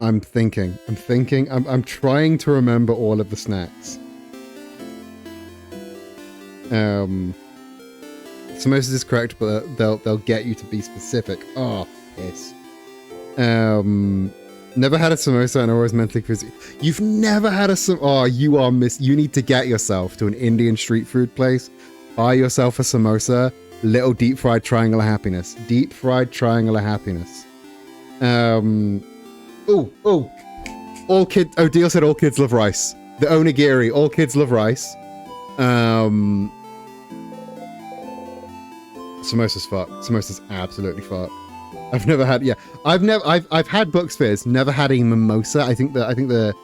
I'm thinking. I'm trying to remember all of the snacks. Samosas is correct, but they'll get you to be specific. Oh, yes. Never had a samosa and always mentally confused. You've never had a oh, you are you need to get yourself to an Indian street food place. Buy yourself a samosa. Little deep fried triangle of happiness. Deep fried triangle of happiness. All kids. Oh, Deal said all kids love rice. The onigiri. All kids love rice. Samosa's fuck. Samosa's absolutely fuck. I've never had. Yeah, I've had Bucks Fizz. Never had a mimosa. I think the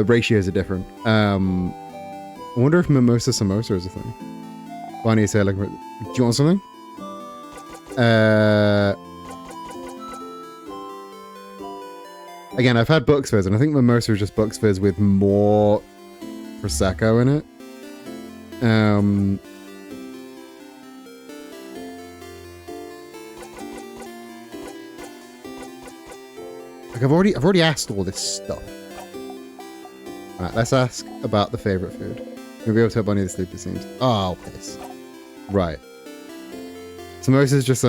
ratios are different. I wonder if mimosa samosa is a thing. Bonnie say like, do you want something? Again, I've had Bucks Fizz, and I think mimosa is just Bucks Fizz with more prosecco in it. Like I've already asked all this stuff. Alright, let's ask about the favorite food. Maybe I'll tell Bonnie the sleepy seems. Oh, piss. Right. Samosas just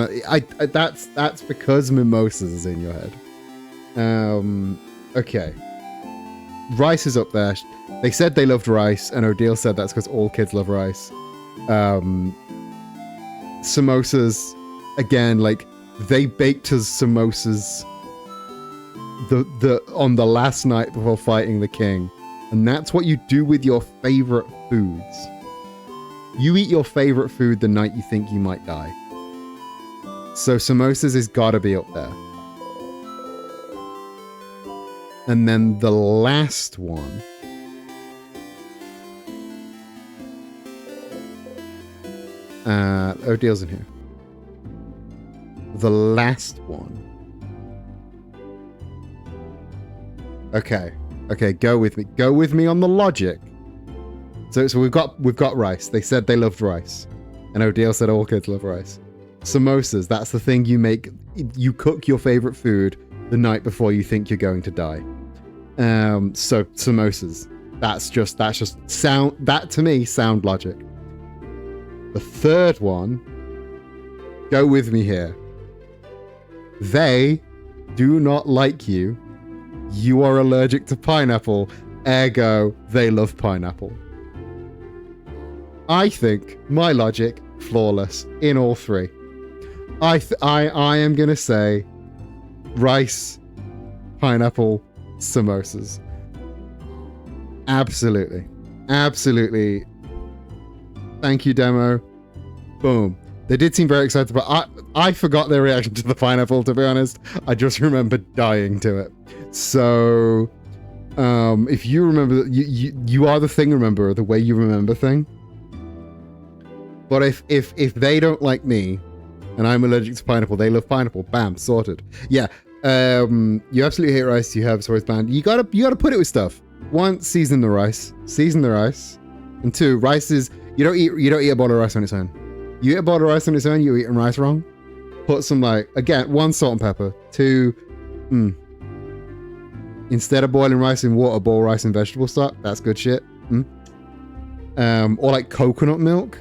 that's because mimosas is in your head. Okay. Rice is up there. They said they loved rice, and Odile said that's because all kids love rice. Samosas, again, like they baked us samosas on the last night before fighting the king, and that's what you do with your favorite foods. You eat your favorite food the night you think you might die. So samosas has got to be up there. And then the last one. Odile's in here. The last one. Okay, go with me. Go with me on the logic. So we've got rice. They said they loved rice, and Odile said all kids love rice. Samosas. That's the thing you make. You cook your favorite food the night before you think you're going to die. So samosas. That's just sound. That to me sound logic. The third one. Go with me here. They do not like you. You are allergic to pineapple, ergo, they love pineapple. I think my logic, flawless in all three. I am going to say rice, pineapple, samosas. Absolutely. Absolutely. Thank you, demo. Boom. They did seem very excited, but I forgot their reaction to the pineapple, to be honest. I just remember dying to it. So, if you remember, you are the thing rememberer, the way you remember thing. But if they don't like me, and I'm allergic to pineapple, they love pineapple, bam, sorted. Yeah, you absolutely hate rice, you have Source Band. You gotta put it with stuff. One, season the rice. And two, rice is, you don't eat a bowl of rice on its own. You eat a bowl of rice on its own, you're eating rice wrong. Put some, like, again, one, salt and pepper. Two, instead of boiling rice in water, boil rice in vegetable stock. That's good shit. Or like coconut milk.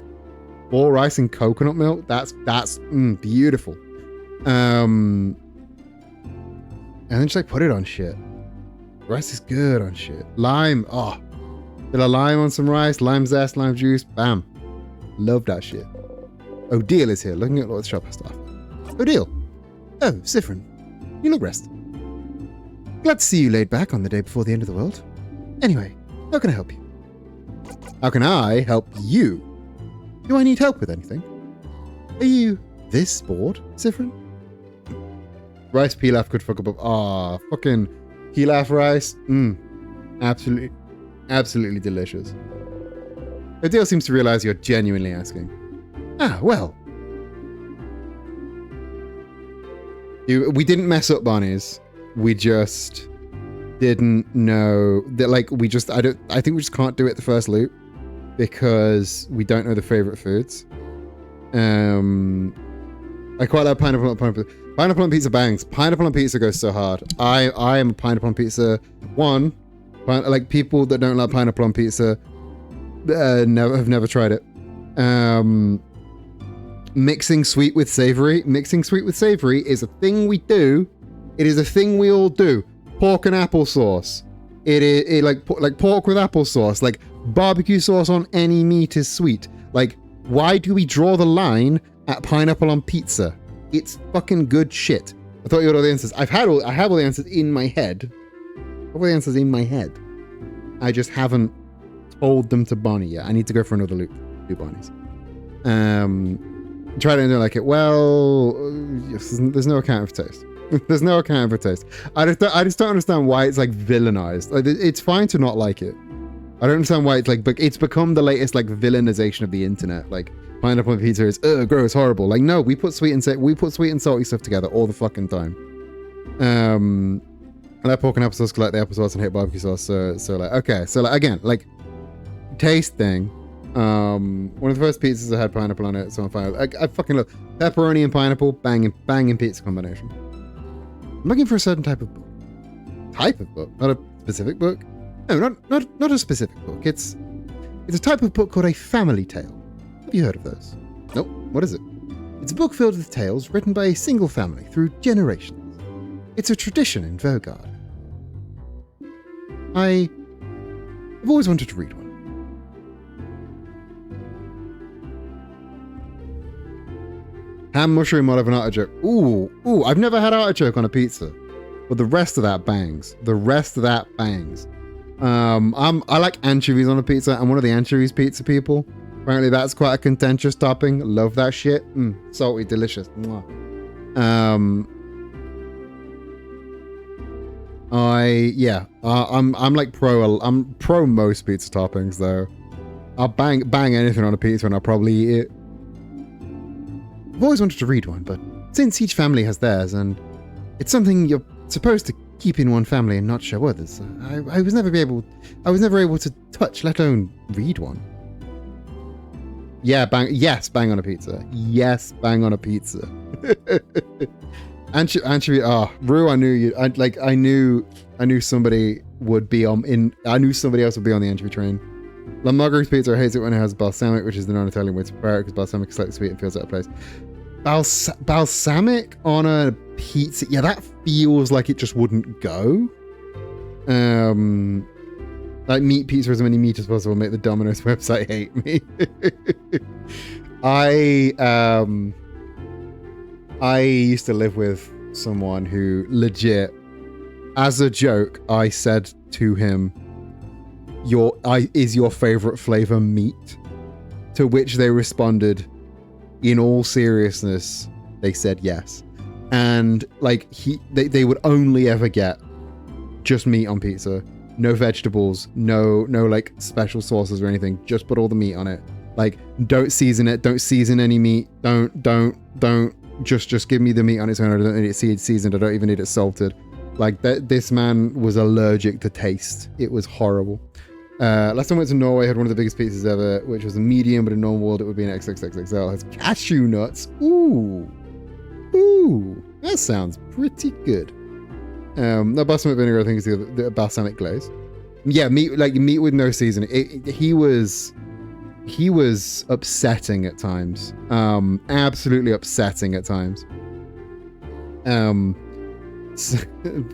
Boil rice in coconut milk. That's beautiful. And then just like put it on shit. Rice is good on shit. Lime. Oh, bit of lime on some rice. Lime zest, lime juice. Bam. Love that shit. Odile is here, looking at all the shop stuff. Odile. Oh, Siffrin. You look rested. Glad to see you laid back on the day before the end of the world. Anyway, how can I help you? How can I help you? Do I need help with anything? Are you this bored, Siffrin? Rice pilaf could fuck up. Fucking pilaf rice. Absolutely delicious. Odile seems to realize you're genuinely asking. Well. We didn't mess up bunnies. We just didn't know that. Like, I think we just can't do it the first loop because we don't know the favorite foods. I quite like pineapple on pizza bangs. Pineapple on pizza goes so hard. I am a pineapple on pizza one. Like, people that don't like pineapple on pizza have never tried it. Mixing sweet with savory. Mixing sweet with savory is a thing we do. It is a thing we all do. Pork and applesauce. Like pork with applesauce. Like, barbecue sauce on any meat is sweet. Like, why do we draw the line at pineapple on pizza? It's fucking good shit. I thought you had all the answers. I have all the answers in my head. All the answers in my head. I just haven't told them to Bonnie yet. I need to go for another loop. Do Bonnies. Try it and don't like it. Well, there's no accounting for taste. There's no accounting for taste. I just don't understand why it's like villainized. Like, it's fine to not like it. I don't understand why it's like, but it's become the latest like villainization of the internet. Like, pineapple on pizza is gross, horrible. Like, no, we put sweet and salty stuff together all the fucking time. I like pork and applesauce, collect the applesauce and hate barbecue sauce. So like, okay, so like, again, like, taste thing. One of the first pizzas I had pineapple on it, so I'm fine. I fucking love pepperoni and pineapple, banging pizza combination. I'm looking for a certain type of book. Type of book, not a specific book. No, not a specific book. It's a type of book called a family tale. Have you heard of those? Nope. What is it? It's a book filled with tales written by a single family through generations. It's a tradition in Vogard. I've always wanted to read one. Ham, mushroom, olive, and artichoke. Ooh, I've never had artichoke on a pizza. But the rest of that bangs. I like anchovies on a pizza. I'm one of the anchovies pizza people. Apparently that's quite a contentious topping. Love that shit. Salty, delicious. Mwah. I'm like pro most pizza toppings though. I'll bang anything on a pizza and I'll probably eat it. I've always wanted to read one, but since each family has theirs and it's something you're supposed to keep in one family and not show others, I was never able to touch, let alone read one. Yeah, bang on a pizza. Yes, bang on a pizza. Anchovy. Rue, I knew somebody would be I knew somebody else would be on the anchovy train. La Margherita's pizza hates it when it has balsamic, which is the non-Italian way to prepare it, because balsamic is slightly sweet and feels out of place. Balsamic on a pizza, yeah, that feels like it just wouldn't go. Like, meat pizza as many meat as possible make the Domino's website hate me. I used to live with someone who legit, as a joke, I said to him, is your favorite flavor meat? To which they responded, in all seriousness, they said yes. And like they would only ever get just meat on pizza, no vegetables, no like special sauces or anything. Just put all the meat on it. Like, don't season it. Don't season any meat. Don't. Just give me the meat on its own. I don't need it seasoned. I don't even need it salted. Like, this man was allergic to taste. It was horrible. Last time I went to Norway, I had one of the biggest pizzas ever, which was a medium, but in normal world it would be an XXXXL. It has cashew nuts. Ooh, that sounds pretty good. No, balsamic vinegar, I think, is the balsamic glaze. Yeah, meat with no seasoning. He was upsetting at times. Absolutely upsetting at times.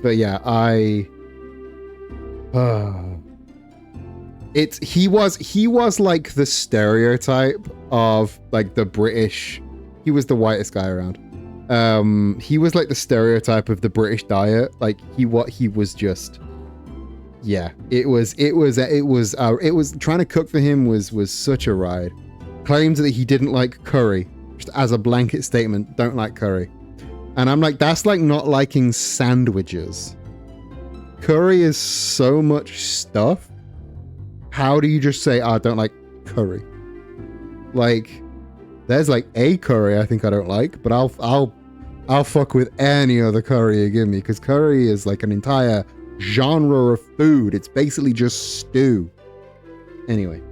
But yeah, he was like the stereotype of like the British. He was the whitest guy around. He was like the stereotype of the British diet. Like he was just, yeah. It was trying to cook for him was such a ride. Claims that he didn't like curry, just as a blanket statement, don't like curry. And I'm like, that's like not liking sandwiches. Curry is so much stuff. How do you just say, I don't like curry? Like, there's like a curry I think I don't like, but I'll I'll fuck with any other curry you give me, because curry is like an entire genre of food. It's basically just stew. Anyway.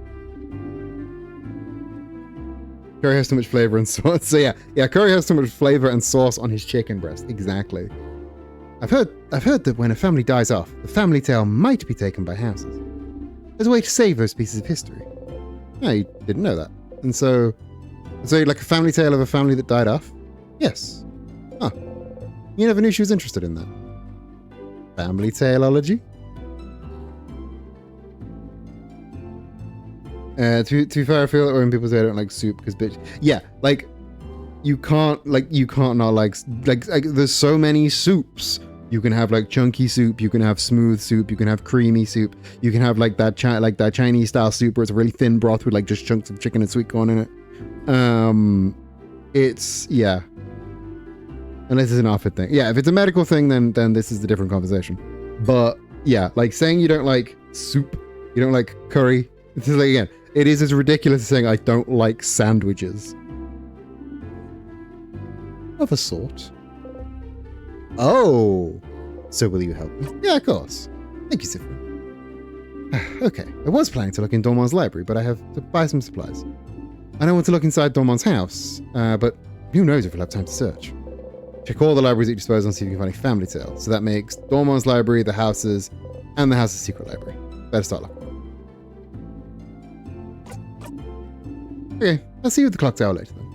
Curry has too much flavor and sauce. So yeah, curry has too much flavor and sauce on his chicken breast. Exactly. I've heard that when a family dies off, the family tail might be taken by houses. As a way to save those pieces of history. I didn't know that. And so like a family tale of a family that died off? Yes. Huh. You never knew she was interested in that. Family taleology? To be fair, I feel that when people say I don't like soup because bitch. Yeah, like you can't not like there's so many soups. You can have like chunky soup, you can have smooth soup, you can have creamy soup, you can have like that Chinese style soup where it's a really thin broth with like just chunks of chicken and sweet corn in it. It's yeah. Unless it's an outfit thing. Yeah, if it's a medical thing, then this is the different conversation. But yeah, like saying you don't like soup, you don't like curry. It's just like, again, it is as ridiculous as saying I don't like sandwiches. Of a sort. Oh, so will you help me? Yeah, of course. Thank you, Sifra. Okay, I was planning to look in Dormon's library, but I have to buy some supplies. I don't want to look inside Dormon's house, but who knows if we'll have time to search. Check all the libraries at your disposal and see if you can find a family tale. So that makes Dormon's library, the houses, and the house's secret library. Better start looking. Okay, I'll see you at the clock tower later then.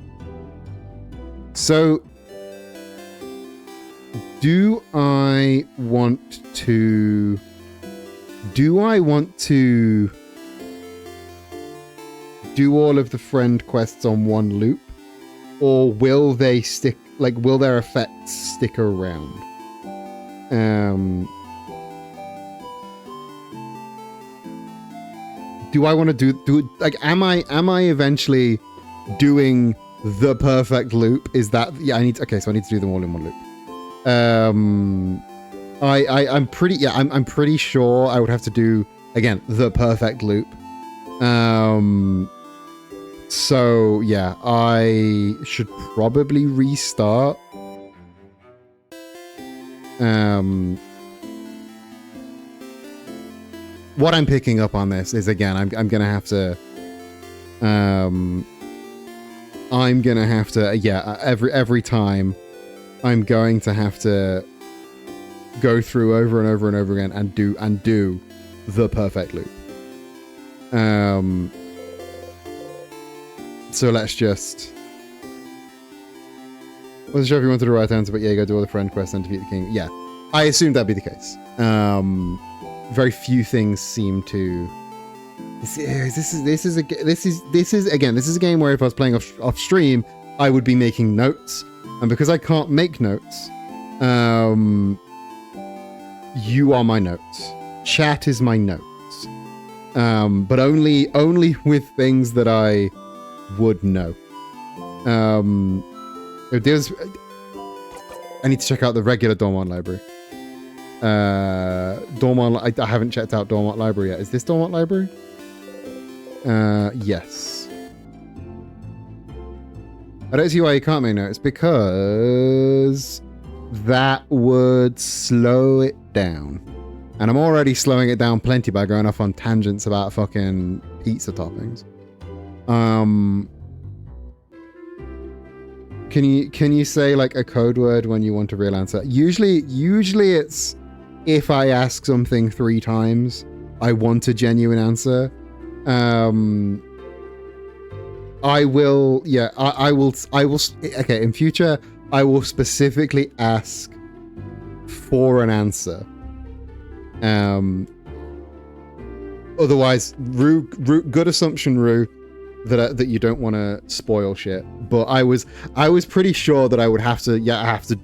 So, do I want to do all of the friend quests on one loop, or will they stick, like, will their effects stick around? Do I want to do like, am I eventually doing the perfect loop? Is that, yeah, I need to do them all in one loop. I'm pretty sure I would have to do, again, the perfect loop. So yeah, I should probably restart. What I'm picking up on this is, again, I'm gonna have to every time I'm going to have to go through over and over and over again and do the perfect loop. So let's just, wasn't sure if you wanted the right answer, but yeah, you go do all the friend quests and defeat the king. Yeah, I assumed that'd be the case. Very few things seem to. This is a game where if I was playing off stream, I would be making notes, and because I can't make notes, you are my notes. Chat is my notes, but only with things that I would know. I need to check out the regular Dormont library. Dormont, I haven't checked out Dormont library yet. Is this Dormont library? Yes. I don't see why you can't make notes, because that would slow it down. And I'm already slowing it down plenty by going off on tangents about fucking pizza toppings. Can you say like a code word when you want a real answer? Usually it's if I ask something 3 times, I want a genuine answer. I will. Okay, in future, I will specifically ask for an answer. Otherwise, Rue, good assumption, Rue, that you don't want to spoil shit. But I was pretty sure that I would have to. Yeah, I have to.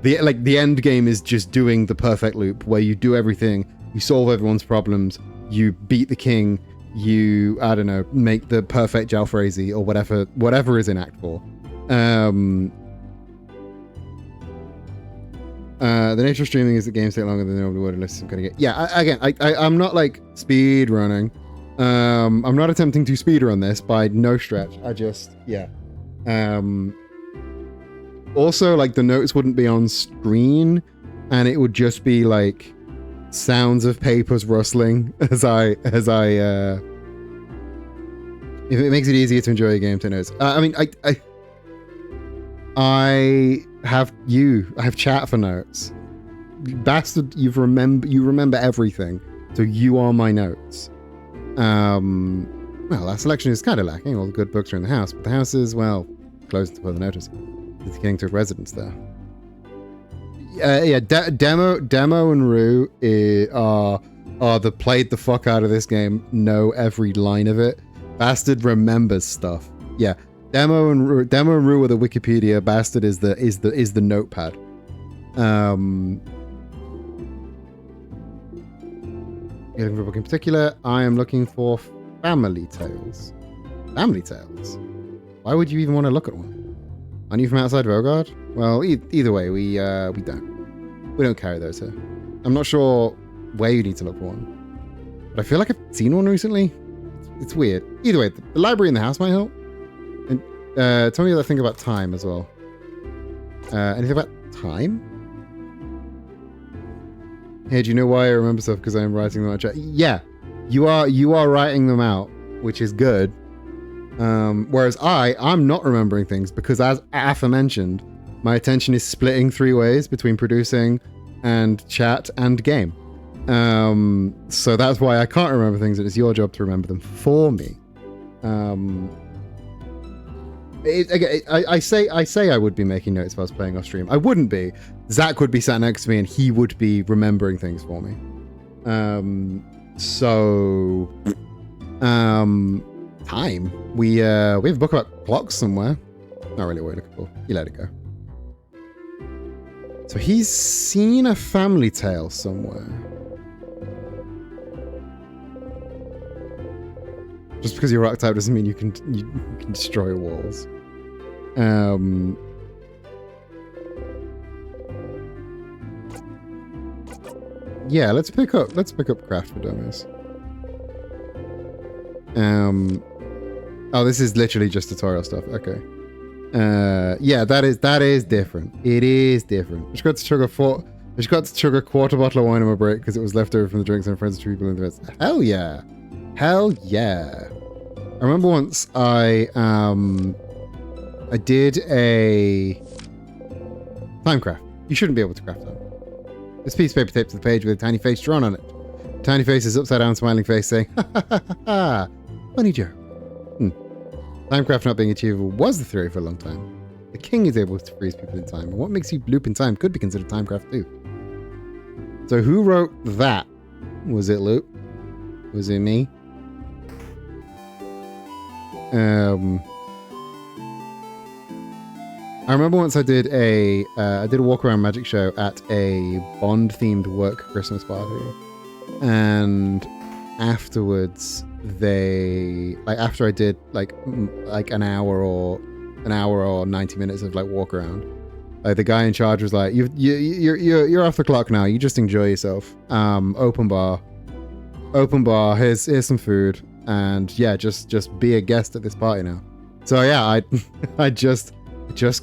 The end game is just doing the perfect loop where you do everything, you solve everyone's problems, you beat the king. You, I don't know, make the perfect Jalfrezi or whatever is in Act 4. The nature of streaming is that games take longer than they normally would unless I'm gonna get. Yeah, I'm not like speed running. I'm not attempting to speed run this by no stretch. I just, yeah. Also, like, the notes wouldn't be on screen, and it would just be like sounds of papers rustling as I if it makes it easier to enjoy a game to notes. I mean, I have chat for notes. Bastard, you remember everything, so you are my notes. Well, that selection is kind of lacking. All the good books are in the house, but the house is, well, closed to further notice. The king took residence there. Yeah, Demo and Rue are the played the fuck out of this game, know every line of it. Bastard remembers stuff. Yeah, Demo and Rue are the Wikipedia. Bastard is the notepad. You're looking for a book in particular? I am looking for Family Tales. Family Tales? Why would you even want to look at one? Aren't you from outside Rogard? Well, either way, we don't carry those here. I'm not sure where you need to look for one, but I feel like I've seen one recently. It's weird. Either way, the library in the house might help. And tell me what I think about time as well. Anything about time? Hey, do you know why I remember stuff? Because I'm writing them out. Yeah, you are writing them out, which is good. Whereas I'm not remembering things because, as aforementioned, my attention is splitting 3 ways between producing and chat and game. So that's why I can't remember things, and it's your job to remember them for me. I say I would be making notes if I was playing off stream. I wouldn't be. Zach would be sat next to me and he would be remembering things for me. Time. We have a book about clocks somewhere. Not really what we're looking for. You let it go. So he's seen a family tale somewhere. Just because you're rock type doesn't mean you can destroy walls. Yeah, let's pick up Craft for Dummies. Oh, this is literally just tutorial stuff. Okay. Yeah, that is different. It is different. I just got to chug a quarter bottle of wine on my break because it was left over from the drinks and friends and people in the rest. Hell yeah. Hell yeah. I remember once I did a Timecraft. You shouldn't be able to craft time. This piece of paper taped to the page with a tiny face drawn on it. Tiny face is upside down smiling face saying, ha ha ha ha ha. Funny joke. Timecraft not being achievable was the theory for a long time. The king is able to freeze people in time, and what makes you loop in time could be considered Timecraft too. So who wrote that? Was it Loop? Was it me? I remember once I did a walk around magic show at a Bond themed work Christmas party, and afterwards after I did like an hour or 90 minutes of like walk around, the guy in charge was like, you're off the clock now, you just enjoy yourself. Open bar, here's some food, and yeah, just be a guest at this party now. So yeah, I just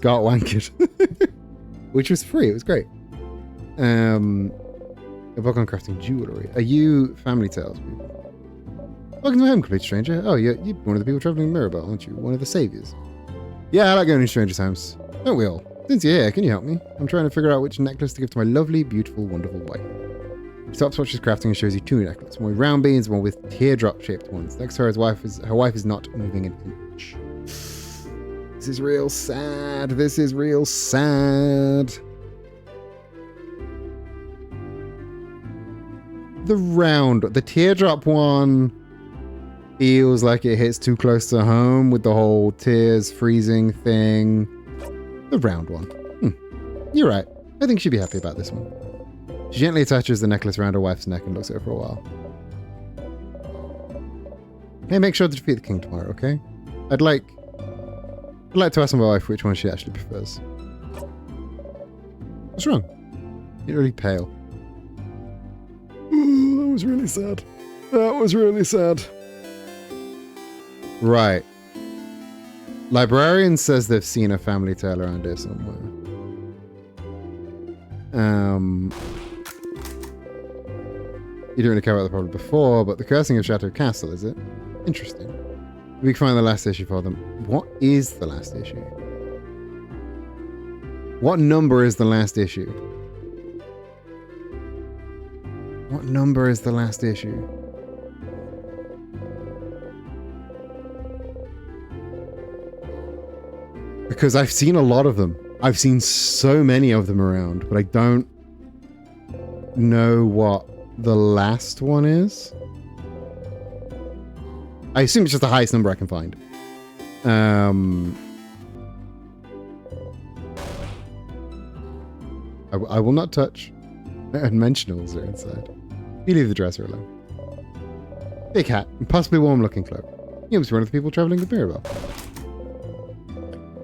got wankered, which was free. It was great. A book on crafting jewelry. Are you Family Tales people? Welcome to home, complete stranger. Oh, you're one of the people traveling Mirabelle, aren't you? One of the saviors. Yeah, I like going to strangers' homes. Don't we all? Since you're here, can you help me? I'm trying to figure out which necklace to give to my lovely, beautiful, wonderful wife. She stops what she's crafting and shows you 2 necklaces. One with round beads, one with teardrop-shaped ones. Next to her, her wife is not moving an inch. This is real sad. This is real sad. The teardrop one feels like it hits too close to home with the whole tears freezing thing. The round one. You're right. I think she'd be happy about this one. She gently attaches the necklace around her wife's neck and looks at her for a while. Hey, make sure to defeat the king tomorrow, okay? I'd like to ask my wife which one she actually prefers. What's wrong? You're really pale. That was really sad. That was really sad. Right. Librarian says they've seen a family tale around here somewhere. You didn't really care about the problem before, but the cursing of Chateau Castle, is it? Interesting. We can find the last issue for them. What is the last issue? What number is the last issue? What number is the last issue? Because I've seen a lot of them. I've seen so many of them around, but I don't know what the last one is. I assume it's just the highest number I can find. I will not touch. Unmentionables are inside. You leave the dresser alone. Big hat, and possibly warm-looking cloak. You must be one of the people traveling with Mirabelle.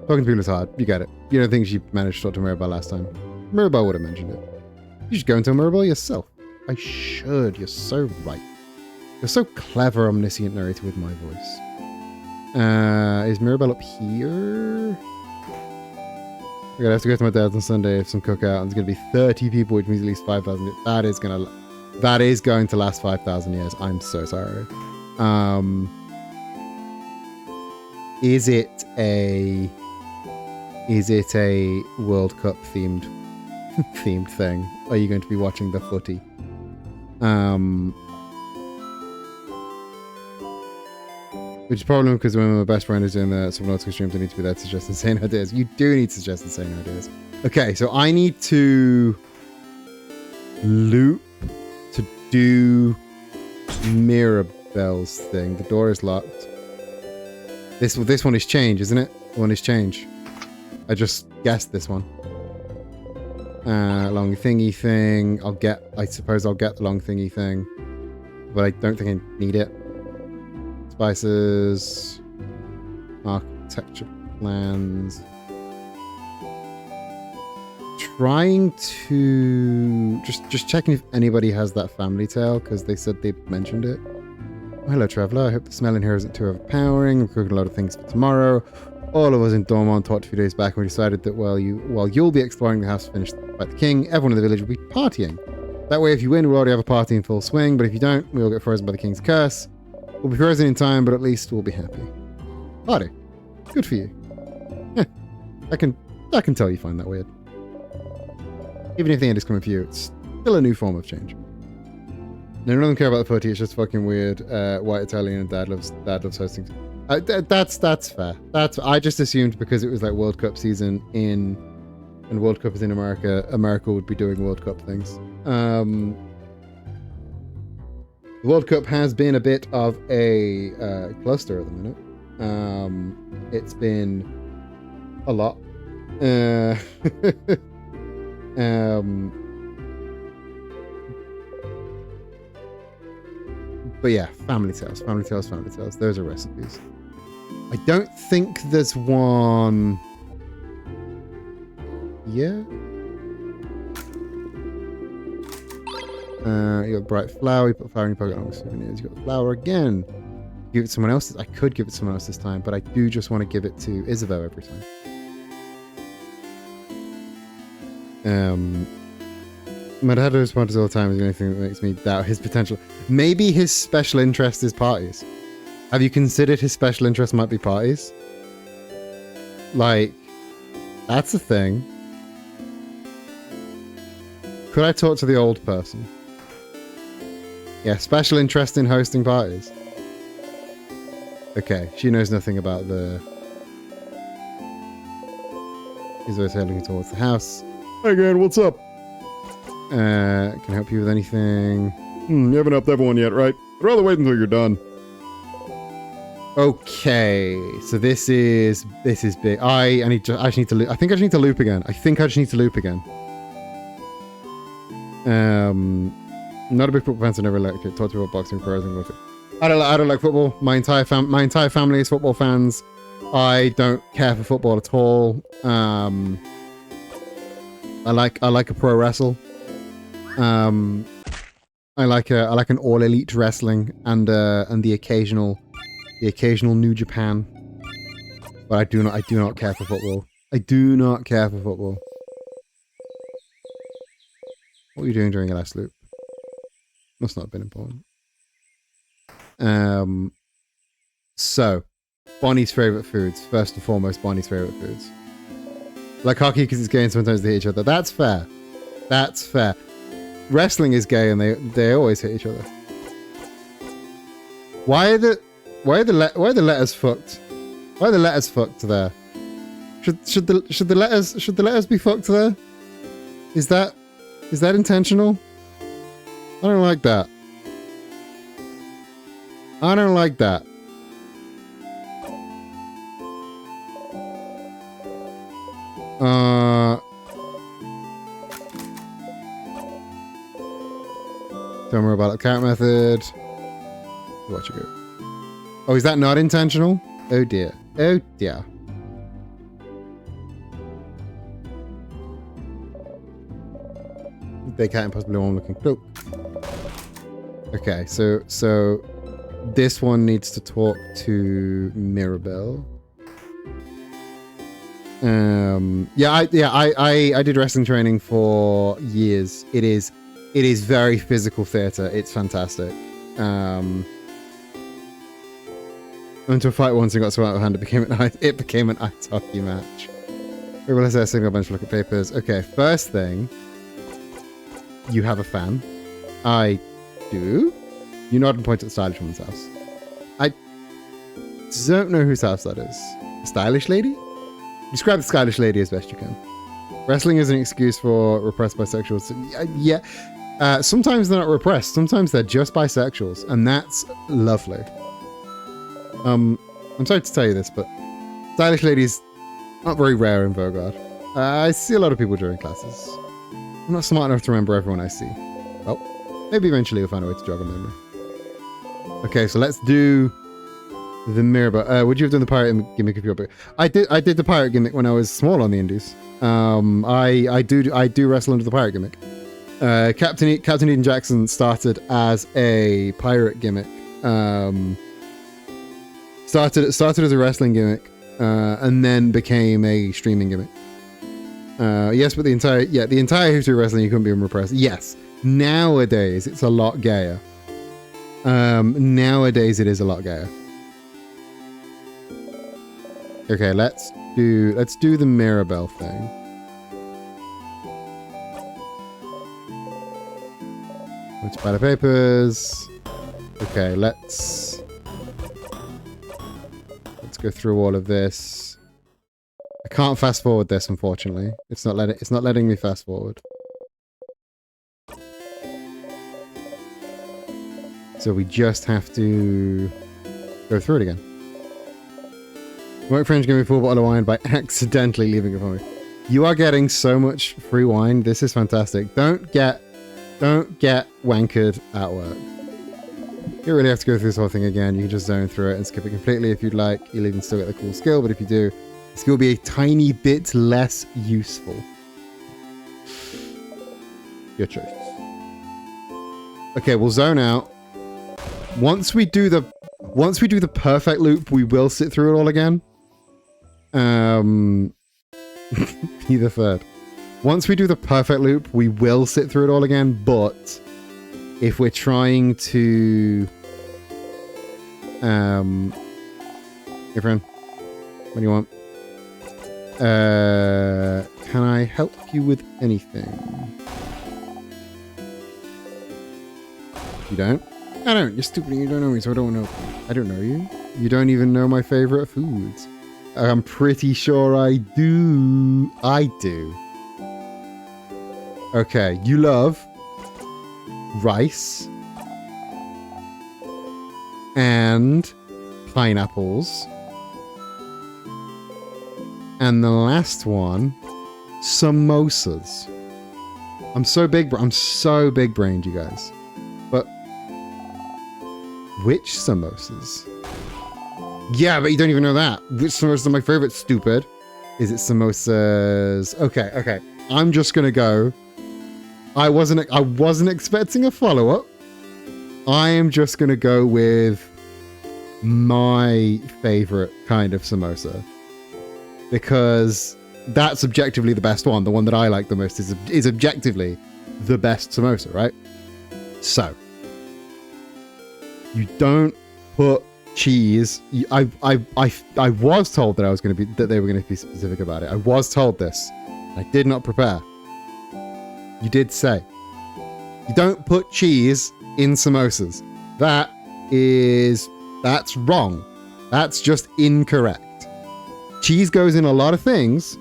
Talking to people is hard. You get it. You don't think she managed to talk to Mirabelle last time. Mirabelle would have mentioned it. You should go and tell Mirabelle yourself. I should. You're so right. You're so clever, omniscient narrator with my voice. Is Mirabelle up here? I'm gonna have to go to my dad's on Sunday for some cookout, and there's gonna be 30 people, which means at least 5,000. That is going to last 5,000 years. I'm so sorry. Is it a World Cup themed thing? Are you going to be watching the footy? Which is a problem because when my best friend is doing the Subnautica streams, I need to be there to suggest insane ideas. You do need to suggest insane ideas. Okay, so I need to loop to do Mirabelle's thing. The door is locked. This one is change, isn't it? The one is change. I just guessed this one. Long thingy thing. I suppose I'll get the long thingy thing. But I don't think I need it. Spices. Architecture plans. Trying to... Just checking if anybody has that family tale, because they said they mentioned it. Oh, hello, traveller. I hope the smell in here isn't too overpowering. I'm cooking a lot of things for tomorrow. All of us in Dormont talked a few days back and we decided that while you'll be exploring the house to finish by the king, everyone in the village will be partying. That way, if you win, we'll already have a party in full swing, but if you don't, we'll get frozen by the king's curse. We'll be frozen in time, but at least we'll be happy. Party. Good for you. Yeah, I can tell you find that weird. Even if the end is coming for you, it's still a new form of change. No, none of them care about the footy. It's just fucking weird. White Italian and dad loves hosting. That's fair. I just assumed because it was like World Cup season and World Cup is in America, America would be doing World Cup things. The World Cup has been a bit of a cluster at the minute. It's been a lot. But yeah, family tales. Those are recipes. I don't think there's one. Yeah. You got bright flower. You put flower in your pocket along with souvenirs. You got the flower again. Give it to someone else. I could give it to someone else this time, but I do just want to give it to Isabeau every time. My dad responds all the time is the only thing that makes me doubt his potential. Maybe his special interest is parties. Have you considered his special interest might be parties? Like, that's a thing. Could I talk to the old person? Yeah, special interest in hosting parties. Okay, she knows nothing about the... He's always looking towards the house. Hey, again, what's up? Can I help you with anything? You haven't helped everyone yet, right? I'd rather wait until you're done. Okay, so this is big. I think I just need to loop again. Not a big football fan, so never liked it. Talk to me about boxing, pros, and I don't like football. My entire family is football fans. I don't care for football at all. I like a pro wrestle. I like an all elite wrestling and the occasional New Japan. But I do not care for football. I do not care for football. What were you doing during your last loop? Must not have been important. So, Bonnie's favorite foods. First and foremost, Bonnie's favorite foods. Like hockey because it's gay and sometimes they hit each other. That's fair. That's fair. Wrestling is gay and they always hit each other. Why are the letters fucked? Why are the letters fucked there? Should the letters be fucked there? Is that intentional? I don't like that. I don't like that. Don't worry about the count method. Watch it go. Oh, is that not intentional? Oh dear. Oh dear. They can't possibly one looking cloak. Okay, so this one needs to talk to Mirabelle. I did wrestling training for years. It is very physical theater. It's fantastic. Went to a fight once and got swept out of hand. It became an ice hockey match. We will assess a bunch of look at papers. Okay, first thing. You have a fan. I do. You nod and point at the stylish woman's house. I don't know whose house that is. A stylish lady? Describe the stylish lady as best you can. Wrestling is an excuse for repressed bisexuals. Yeah. Sometimes they're not repressed. Sometimes they're just bisexuals. And that's lovely. I'm sorry to tell you this, but stylish ladies aren't very rare in Vogard. I see a lot of people during classes. I'm not smart enough to remember everyone I see. Well, maybe eventually you'll find a way to jog a memory. Okay, so let's do the Mirabelle. Would you have done the pirate gimmick if you were big? I did the pirate gimmick when I was small on the indies. I do wrestle under the pirate gimmick. Captain Eden Jackson started as a pirate gimmick. Started as a wrestling gimmick, and then became a streaming gimmick. Yes, but the entire history of wrestling, you couldn't be unrepressed. Yes, nowadays it's a lot gayer. Nowadays it is a lot gayer. Okay, let's do the Mirabelle thing. Let's buy the papers. Okay, let's go through all of this. I can't fast forward this, unfortunately. It's not letting me fast forward. So we just have to go through it again. My friend's giving me a full bottle of wine by accidentally leaving it for me. You are getting so much free wine. This is fantastic. Don't get wankered at work. You don't really have to go through this whole thing again. You can just zone through it and skip it completely if you'd like. You'll even still get the cool skill, but if you do, the skill will be a tiny bit less useful. Your choice. Okay, we'll zone out. Once we do the perfect loop, we will sit through it all again. Be the third. Once we do the perfect loop, we will sit through it all again, but if we're trying to hey friend, what do you want? Can I help you with anything? You don't? I don't. You're stupid. You don't know me, so I don't know. I don't know you. You don't even know my favorite foods. I'm pretty sure I do. I do. Okay, you love rice and pineapples. And the last one, samosas. I'm so big-brained, you guys. But which samosas? Yeah, but you don't even know that. Which samosas are my favorite, stupid? Is it samosas? Okay. I'm just gonna go. I wasn't expecting a follow-up. I am just gonna go with my favorite kind of samosa. Because that's objectively the best one. The one that I like the most is objectively the best samosa, right? So you don't put cheese. I was told that they were going to be specific about it. I was told this. I did not prepare. You did say you don't put cheese in samosas. That's wrong. That's just incorrect. Cheese goes in a lot of things.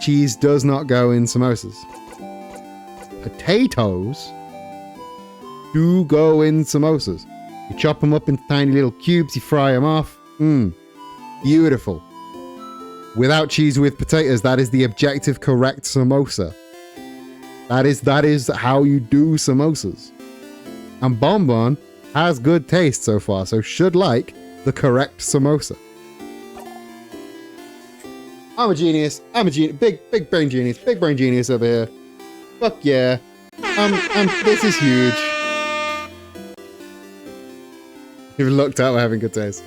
Cheese does not go in samosas. Potatoes do go in samosas. You chop them up into tiny little cubes, you fry them off. Beautiful. Without cheese, with potatoes, that is the objective correct samosa. That is how you do samosas. And Bonbon has good taste so far, so should like the correct samosa. I'm a genius. Big brain genius. Big brain genius over here. Fuck yeah. This is huge. You've looked out, we're having good taste.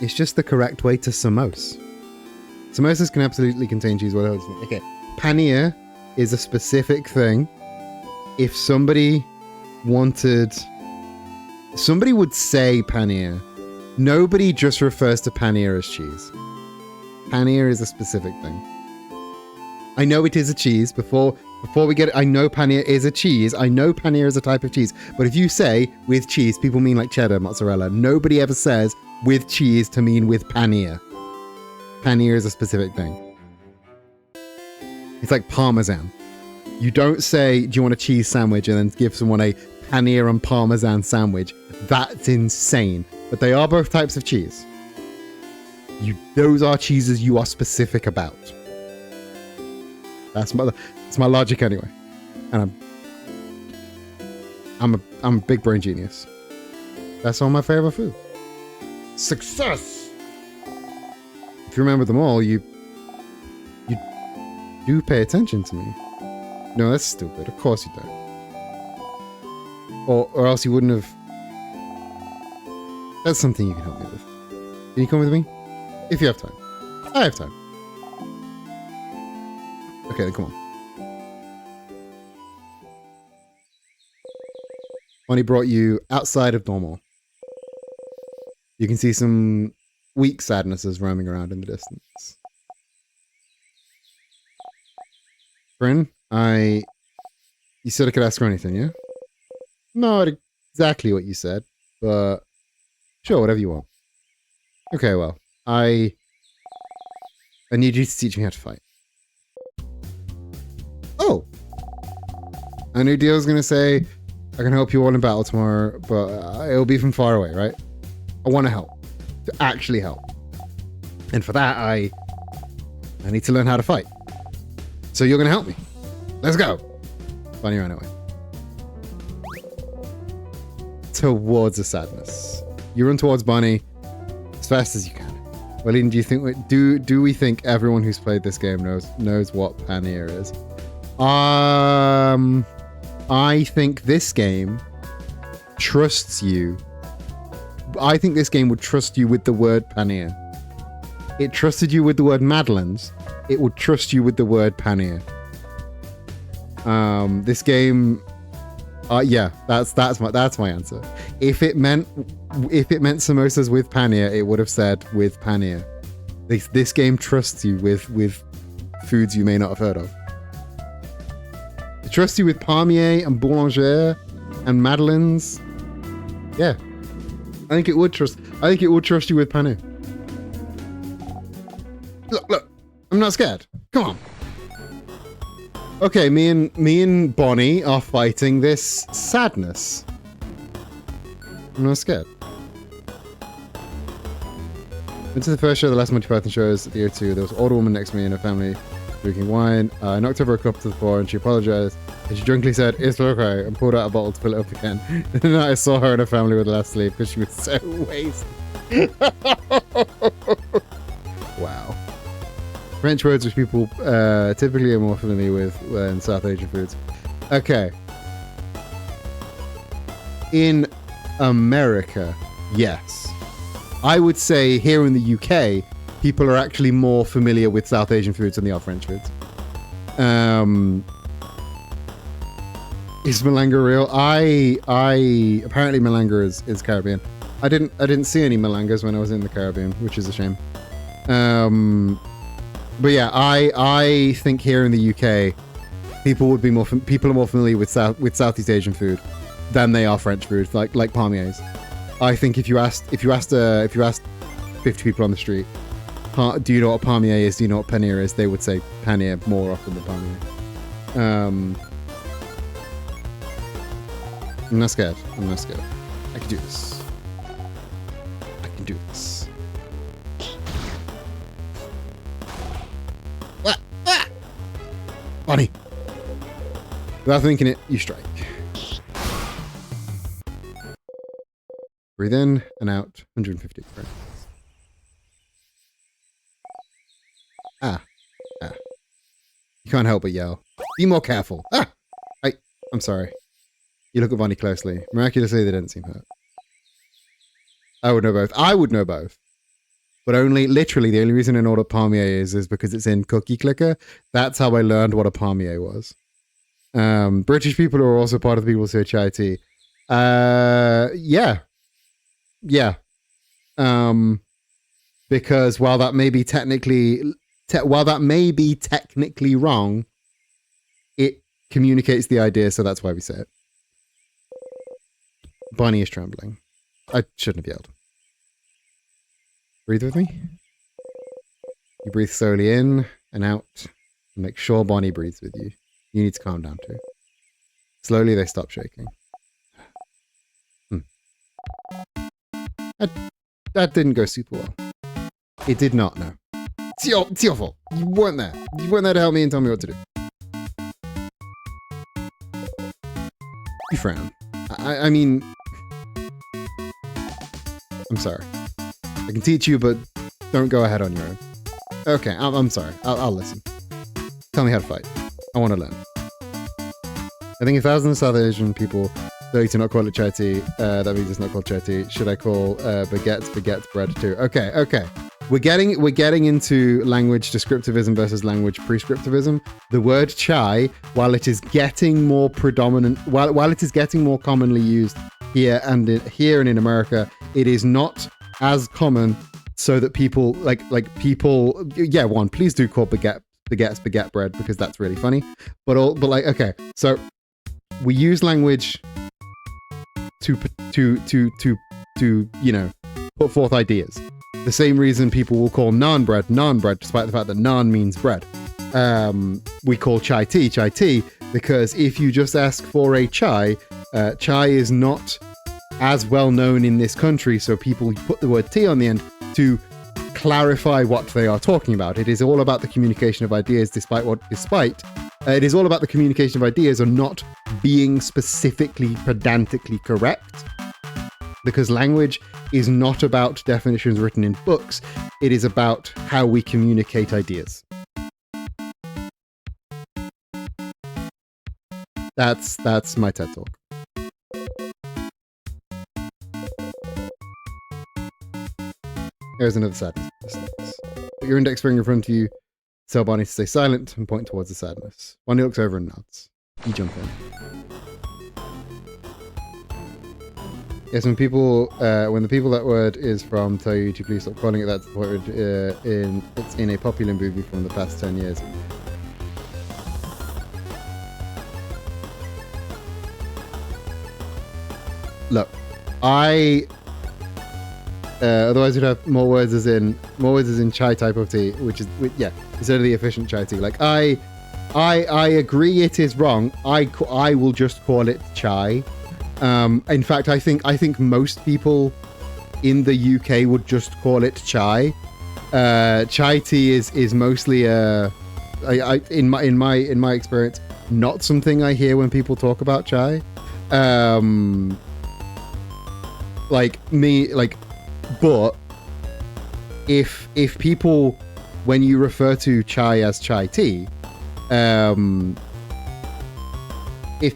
It's just the correct way to samosa. Samosas can absolutely contain cheese. What else? Okay. Paneer is a specific thing. If somebody would say paneer. Nobody just refers to paneer as cheese. Paneer is a specific thing. I know it is a cheese. Before we get it, I know paneer is a cheese. I know paneer is a type of cheese. But if you say with cheese, people mean like cheddar, mozzarella. Nobody ever says with cheese to mean with paneer. Paneer is a specific thing. It's like parmesan. You don't say, do you want a cheese sandwich, and then give someone a paneer and parmesan sandwich. That's insane. But they are both types of cheese. Those are cheeses you are specific about. That's my logic anyway. And I'm a big brain genius. That's all my favorite food. Success! If you remember them all, you do pay attention to me. No, that's stupid. Of course you don't. Or else you wouldn't have... That's something you can help me with. Can you come with me? If you have time. I have time. Okay, then come on. Bonnie brought you outside of normal. You can see some weak sadnesses roaming around in the distance. Bryn, you said I could ask her anything, yeah? Not exactly what you said, but sure, whatever you want. Okay, well, I need you to teach me how to fight. Oh! I knew Dio was going to say, I can help you all in battle tomorrow, but it'll be from far away, right? I want to help. To actually help. And for that, I need to learn how to fight. So you're going to help me. Let's go! Bunny ran away. Towards the sadness. You run towards Bunny as fast as you can. Waleed, do you think do we think everyone who's played this game knows what paneer is? I think this game trusts you. I think this game would trust you with the word paneer. It trusted you with the word Madeleines. It would trust you with the word paneer. This game, yeah, that's my answer. If it meant samosas with paneer, it would have said with paneer. This game trusts you with foods you may not have heard of. It trusts you with palmier and boulanger and Madeleines. Yeah, I think it would trust you with paneer. Look, I'm not scared. Come on. Okay, me and Bonnie are fighting this sadness. I'm not scared. Went to the first show of the last Monty Python shows at the year 2. There was an older woman next to me and her family drinking wine. I knocked over a cup to the floor and she apologized. And she drunkenly said, "It's okay," and pulled out a bottle to fill it up again. And then I saw her and her family with last sleep because she was so wasted. Wow. French words which people typically are more familiar with in South Asian foods. Okay. In America, yes. I would say here in the UK, people are actually more familiar with South Asian foods than they are French foods. Is Malanga real? I apparently Malanga is Caribbean. I didn't see any Malangas when I was in the Caribbean, which is a shame. But yeah, I think here in the UK, people are more familiar with Southeast Asian food than they are French food, like palmiers. I think if you asked 50 people on the street, do you know what palmier is? Do you know what paneer is? They would say paneer more often than palmier. I'm not scared. I can do this. Bonnie. Without thinking it, you strike. Breathe in and out. 150. Right. You can't help but yell. Be more careful. I'm sorry. You look at Bonnie closely. Miraculously, they don't seem hurt. I would know both. But literally, the only reason I know what a palmier is because it's in Cookie Clicker. That's how I learned what a palmier was. British people are also part of the people who say chai tea. Yeah. Because while that may be technically wrong, it communicates the idea, so that's why we say it. Bonnie is trembling. I shouldn't have yelled. Breathe with me. You breathe slowly in and out. And make sure Bonnie breathes with you. You need to calm down too. Slowly they stop shaking. That didn't go super well. It did not, no. It's your fault. You weren't there. You weren't there to help me and tell me what to do. You frown. I mean... I'm sorry. I can teach you, but don't go ahead on your own. Okay, I'm sorry. I'll listen. Tell me how to fight. I want to learn. I think 1,000 South Asian people though to not call it chai tea. That means it's not called chai tea. Should I call baguettes bread too? Okay. We're getting into language descriptivism versus language prescriptivism. The word chai, while it is getting more predominant, while it is getting more commonly used here and in America, it is not as common. So that people please do call baguette bread because that's really funny. But okay, so we use language to put forth ideas. The same reason people will call naan bread, despite the fact that naan means bread. We call chai tea, because if you just ask for a chai is not as well known in this country, so people put the word tea on the end to clarify what they are talking about. It is all about the communication of ideas, it is all about the communication of ideas and not being specifically pedantically correct. Because language is not about definitions written in books. It is about how we communicate ideas. That's my TED Talk. Here's another sadness. Put your index finger in front of you. Tell Bonnie to stay silent and point towards the sadness. Bonnie looks over and nods. You jump in. Yes, when the people that word is from tell you to please stop calling it that word, it's in a popular movie from the past 10 years. Look, otherwise you'd have more words as in chai type of tea, which is instead of the efficient chai tea. Like I agree it is wrong. I will just call it chai. In fact, I think most people in the UK would just call it chai. Chai tea is mostly in my experience not something I hear when people talk about chai. But if people, when you refer to chai as chai tea, if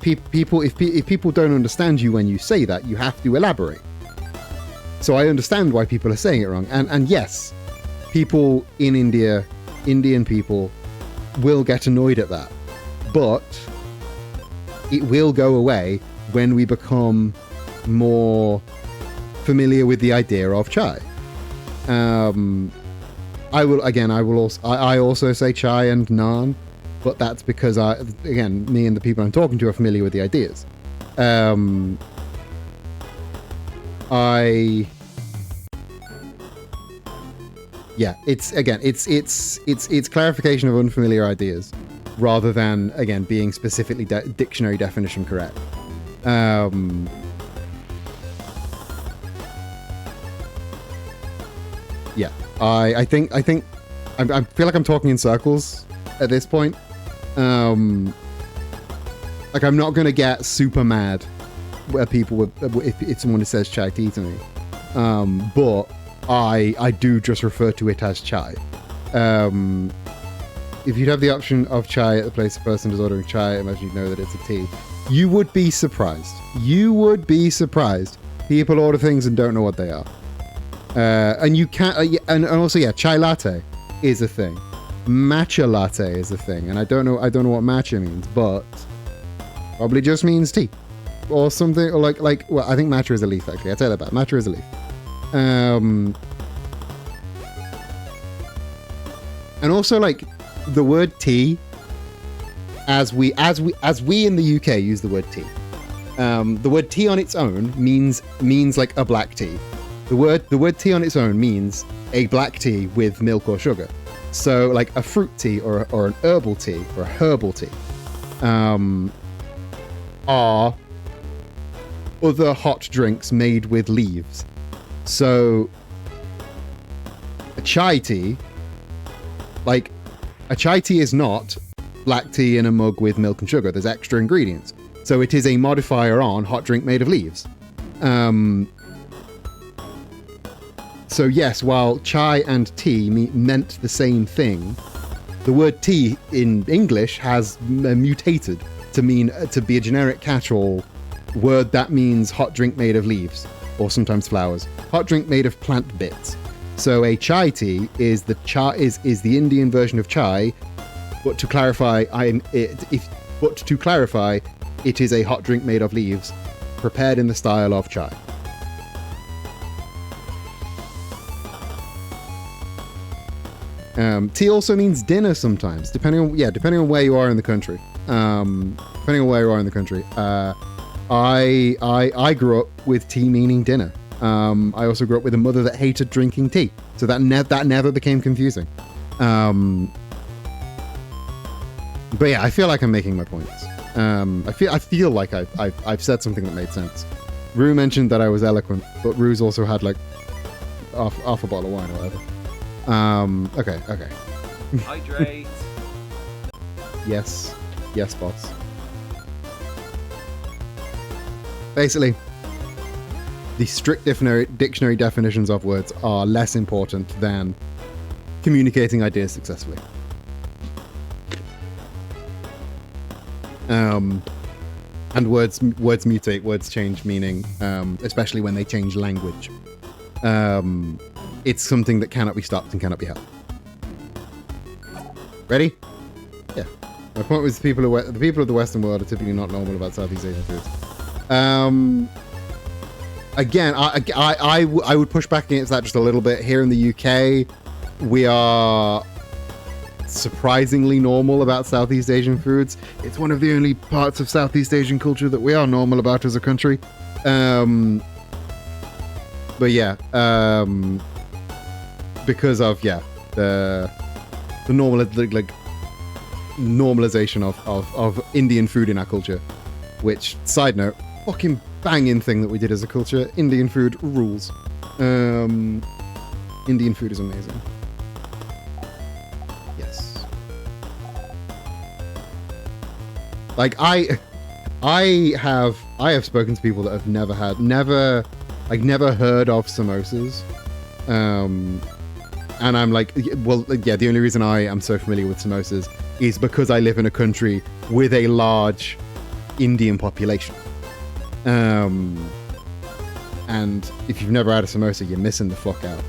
people don't understand you when you say that, you have to elaborate. So I understand why people are saying it wrong. And yes, people in India, Indian people, will get annoyed at that. But it will go away when we become more familiar with the idea of chai. I also say chai and naan, but that's because me and the people I'm talking to are familiar with the ideas. It's clarification of unfamiliar ideas rather than, again, being specifically dictionary definition correct. I feel like I'm talking in circles at this point. I'm not gonna get super mad where people if someone says chai tea to me, but I do just refer to it as chai. If you'd have the option of chai at the place a person is ordering chai, imagine you'd know that it's a tea. You would be surprised. People order things and don't know what they are. And you can't, and also, chai latte is a thing. Matcha latte is a thing, and I don't know what matcha means, but probably just means tea or something. Or well, I think matcha is a leaf. Actually, I tell that back. Matcha is a leaf. And also, the word tea, as we in the UK use the word tea. The word tea on its own means like a black tea. The word tea on its own means a black tea with milk or sugar. So like a fruit tea or an herbal tea or a herbal tea are other hot drinks made with leaves. So a chai tea is not black tea in a mug with milk and sugar. There's extra ingredients. So it is a modifier on hot drink made of leaves. So yes, while chai and tea meant the same thing, the word tea in English has mutated to be a generic catch-all word that means hot drink made of leaves, or sometimes flowers. Hot drink made of plant bits. So a chai tea is the Indian version of chai, but to clarify, it is a hot drink made of leaves, prepared in the style of chai. Tea also means dinner sometimes, depending on where you are in the country. I grew up with tea meaning dinner. I also grew up with a mother that hated drinking tea, so that never became confusing. But yeah, I feel like I'm making my points. I feel like I've said something that made sense. Rue mentioned that I was eloquent, but Rue's also had half a bottle of wine or whatever. Okay. Hydrate. Yes, boss. Basically, the strict dictionary definitions of words are less important than communicating ideas successfully. And words mutate, words change meaning, especially when they change language. It's something that cannot be stopped and cannot be helped. Ready? Yeah. My point was the people of the Western world are typically not normal about Southeast Asian foods. Again, I would push back against that just a little bit. Here in the UK, we are surprisingly normal about Southeast Asian foods. It's one of the only parts of Southeast Asian culture that we are normal about as a country. But yeah, because of the normalization of Indian food in our culture, which, side note, fucking banging thing that we did as a culture. Indian food rules. Indian food is amazing. Yes. I have spoken to people that have never heard of samosas. And I'm like, well, yeah, the only reason I am so familiar with samosas is because I live in a country with a large Indian population. And if you've never had a samosa, you're missing the fuck out.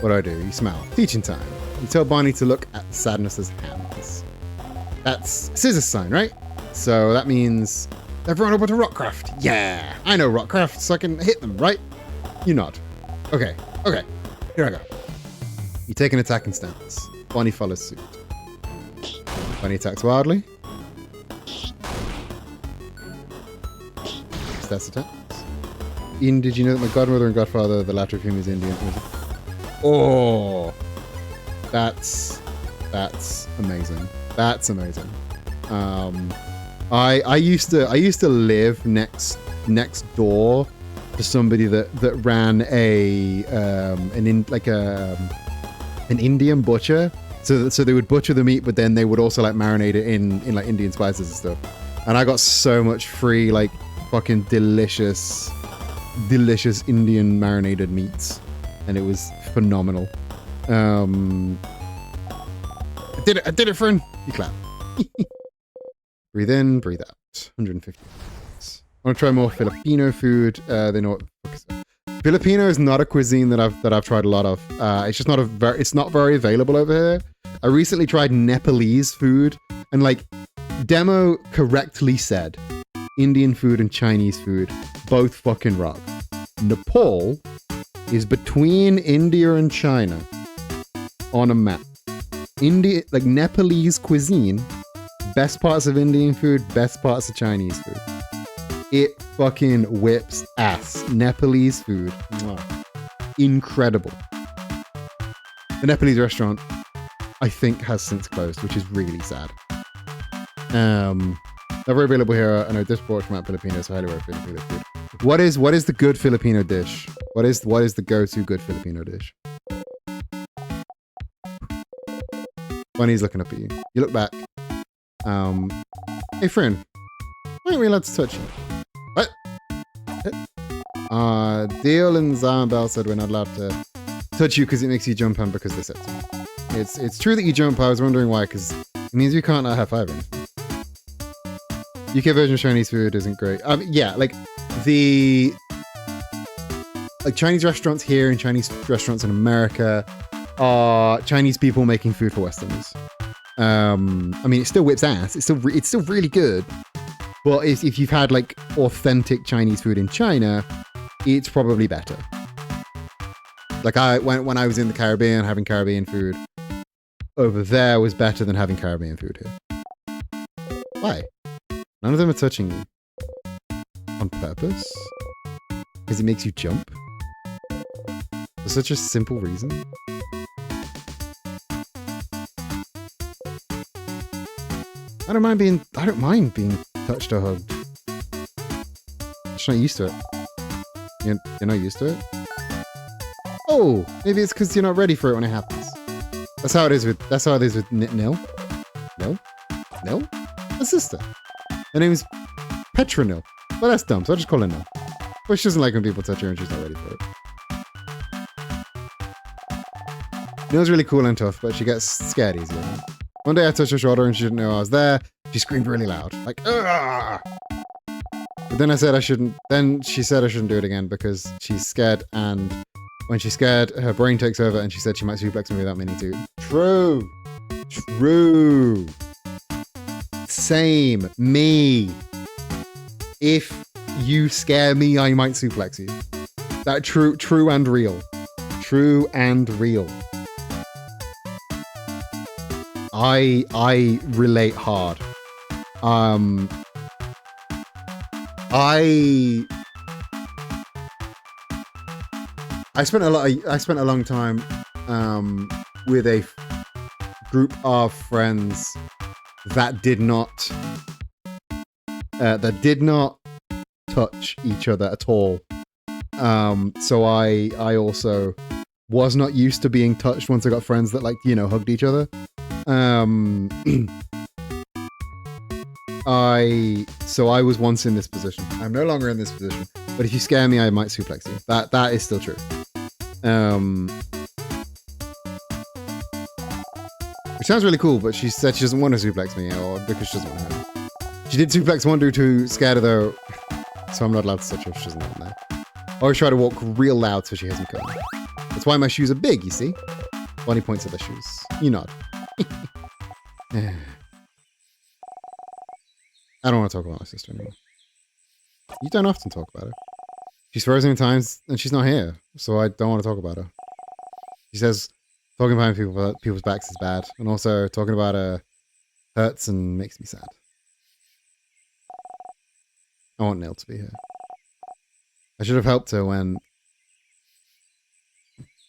What do? You smell. Teaching time. You tell Barney to look at Sadness's hands. That's scissors sign, right? So that means they've run over to Rockcraft. Yeah, I know Rockcraft, so I can hit them, right? You nod. Okay, here I go. You take an attacking stance. Barney follows suit. Barney attacks wildly. That's attacks. Ian, did you know that my godmother and godfather, the latter of whom is Indian? Oh, that's amazing. That's amazing. I used to live next door to somebody that ran an Indian butcher. So they would butcher the meat, but then they would also like marinate it in like Indian spices and stuff. And I got so much free like fucking delicious Indian marinated meats, and it was phenomenal. I did it, friend. You clap. Breathe in, breathe out. 150. I want to try more Filipino food. They know what Filipino is not a cuisine that I've tried a lot of. It's just it's not very available over here. I recently tried Nepalese food, and like Demo correctly said, Indian food and Chinese food both fucking rock. Nepal is between India and China on a map. India, like Nepalese cuisine, best parts of Indian food, best parts of Chinese food. It fucking whips ass. Nepalese food. Mwah. Incredible. The Nepalese restaurant, I think, has since closed, which is really sad. They're very available here. I know disproportionate amount of Filipinos, so highly recommend Filipino food. What is the good Filipino dish? What is the go-to good Filipino dish? Bunny's looking up at you. You look back. Hey friend, why aren't we allowed to touch you? What? Deal and Zambel said we're not allowed to touch you because it makes you jump and because they said so. It's true that you jump. I was wondering why, because it means you can't high five anything. UK version of Chinese food isn't great. Yeah, like Chinese restaurants here and Chinese restaurants in America are Chinese people making food for Westerners. I mean, it still whips ass. It's still really good. But if you've had like authentic Chinese food in China, it's probably better. Like when I was in the Caribbean, having Caribbean food over there was better than having Caribbean food here. Why? None of them are touching you. On purpose? Because it makes you jump? For such a simple reason? I don't mind being touched or hugged. I'm just not used to it. You're not used to it? Oh, maybe it's because you're not ready for it when it happens. That's how it is with Nil. Nil? A sister. Her name's Petra Nil. Well, that's dumb, so I'll just call her Nil. But she doesn't like when people touch her and she's not ready for it. Nil's really cool and tough, but she gets scared easily. One day I touched her shoulder and she didn't know I was there. She screamed really loud. Like, "Ugh!" But then I said I shouldn't. Then she said I shouldn't do it again because she's scared, and when she's scared, her brain takes over and she said she might suplex me without meaning to. True. Same. Me. If you scare me, I might suplex you. That true and real. True and real. I relate hard. I spent a long time with a group of friends that did not touch each other at all. So I also was not used to being touched once I got friends that hugged each other. So I was once in this position. I'm no longer in this position. But if you scare me, I might suplex you. That is still true. Which sounds really cool, but she said she doesn't want to suplex me, or because she doesn't want to. She did suplex one dude who scared her though, so I'm not allowed to touch her if she doesn't want that. I always try to walk real loud so she hears me coming. That's why my shoes are big, you see? Bonnie points at the shoes. You nod. I don't want to talk about my sister anymore. You don't often talk about her. She's frozen in times and she's not here, so I don't want to talk about her. She says talking behind people's backs is bad, and also talking about her hurts and makes me sad. I want Neil to be here. I should have helped her when...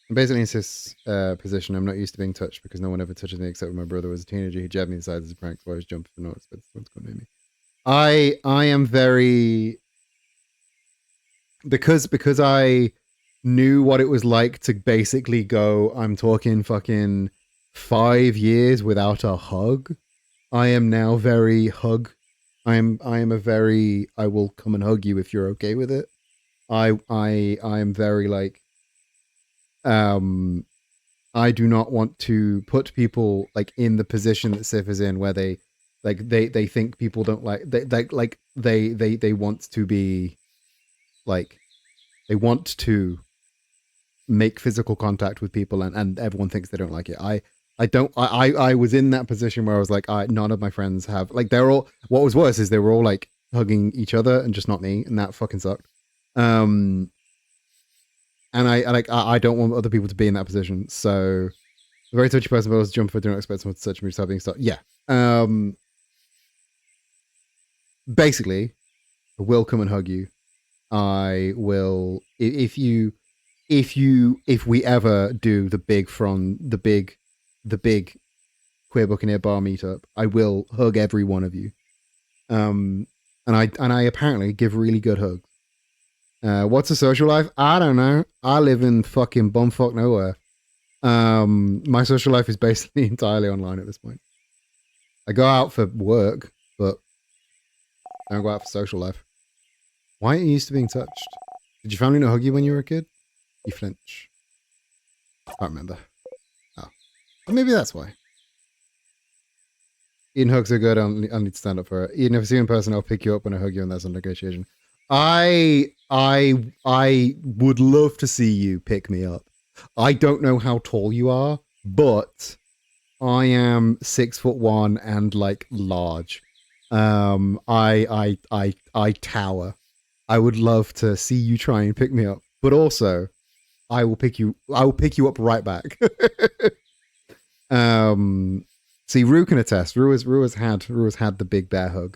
I'm basically in this position. I'm not used to being touched because no one ever touches me except when my brother was a teenager. He jabbed me in the side as a prank, so I was jumping for no expense. What's going to me? I am very... Because I knew what it was like to basically go, I'm talking fucking 5 years without a hug. I am now very hug. I am a very, I will come and hug you if you're okay with it. I am very like, I do not want to put people like in the position that Sif is in where they think people don't like, they want to be like, they want to make physical contact with people and everyone thinks they don't like it. I was in that position where I was like, none of my friends have, like, they're all, what was worse is they were all like hugging each other and just not me, and that fucking sucked. And I don't want other people to be in that position. So a very touchy person, but I was jump for, do not expect someone to touch me, start being stuck. Yeah. Basically, I will come and hug you. I will, if we ever do the big Queer Buccaneer bar meetup, I will hug every one of you. And I apparently give really good hugs. What's a social life? I don't know. I live in fucking bumfuck nowhere. My social life is basically entirely online at this point. I go out for work, but I don't go out for social life. Why aren't you used to being touched? Did your family not hug you when you were a kid? You flinch. I can't remember. Oh. Well, maybe that's why. Eating hugs are good. I'll need to stand up for it. Even if I see you in person, I'll pick you up when I hug you, and that's a negotiation. I would love to see you pick me up. I don't know how tall you are, but I am 6'1" and like large. I tower. I would love to see you try and pick me up, but also I will pick you up right back. See, Rue can attest. Rue has had the big bear hug.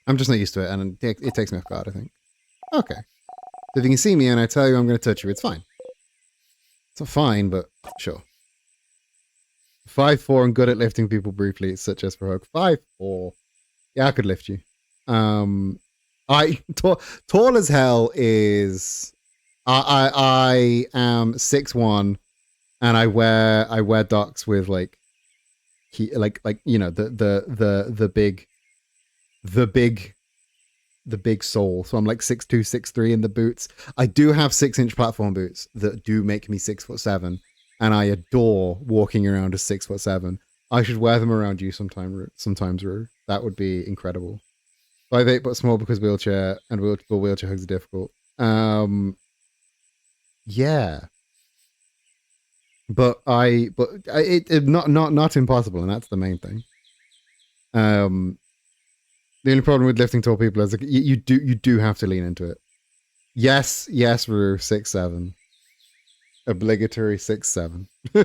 I'm just not used to it, and it takes me off guard, I think. Okay. So if you can see me and I tell you I'm going to touch you, it's fine. It's not fine, but sure. 5'4" and good at lifting people briefly, such as for hug. 5'4". Yeah, I could lift you. Tall as hell is... I am 6'1", and I wear docs with like you know the big sole. So I'm like 6'2", 6'3" in the boots. I do have 6-inch platform boots that do make me 6'7", and I adore walking around as 6'7". I should wear them around you sometimes, Rue. That would be incredible. 5'8" but small because wheelchair, and wheelchair hugs are difficult. Yeah. But it not impossible, and that's the main thing. The only problem with lifting tall people is like, you do have to lean into it. Yes, Rue, 6'7". Obligatory 6'7". But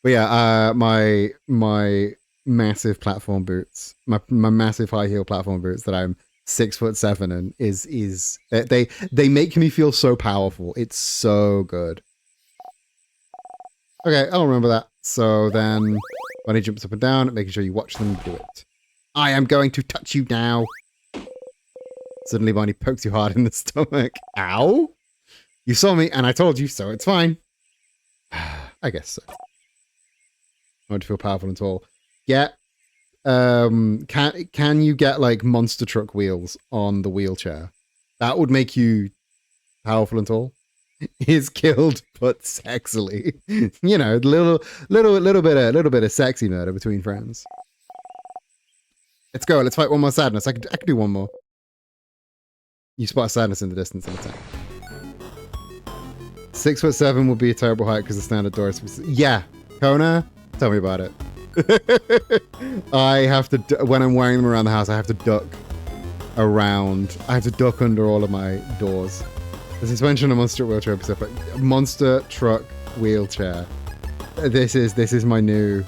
yeah, my massive platform boots, my massive high heel platform boots that I'm 6'7" and is they make me feel so powerful. It's so good. Okay, I'll remember that. So then Bunny jumps up and down, making sure you watch them do it. I am going to touch you now. Suddenly Bunny pokes you hard in the stomach. Ow! You saw me and I told you, so it's fine. I guess so. I want to feel powerful and tall. Yeah. Can you get like monster truck wheels on the wheelchair? That would make you powerful and tall. Is killed but sexily. You know, little bit of sexy murder between friends. Let's go. Let's fight one more sadness. I could do one more. You spot sadness in the distance and attack. 6'7" would be a terrible height because the standard door is... Yeah, Kona, tell me about it. I have to, when I'm wearing them around the house, I have to duck around. I have to duck under all of my doors. The suspension of Monster Wheelchair episode, Monster Truck Wheelchair. This is my new.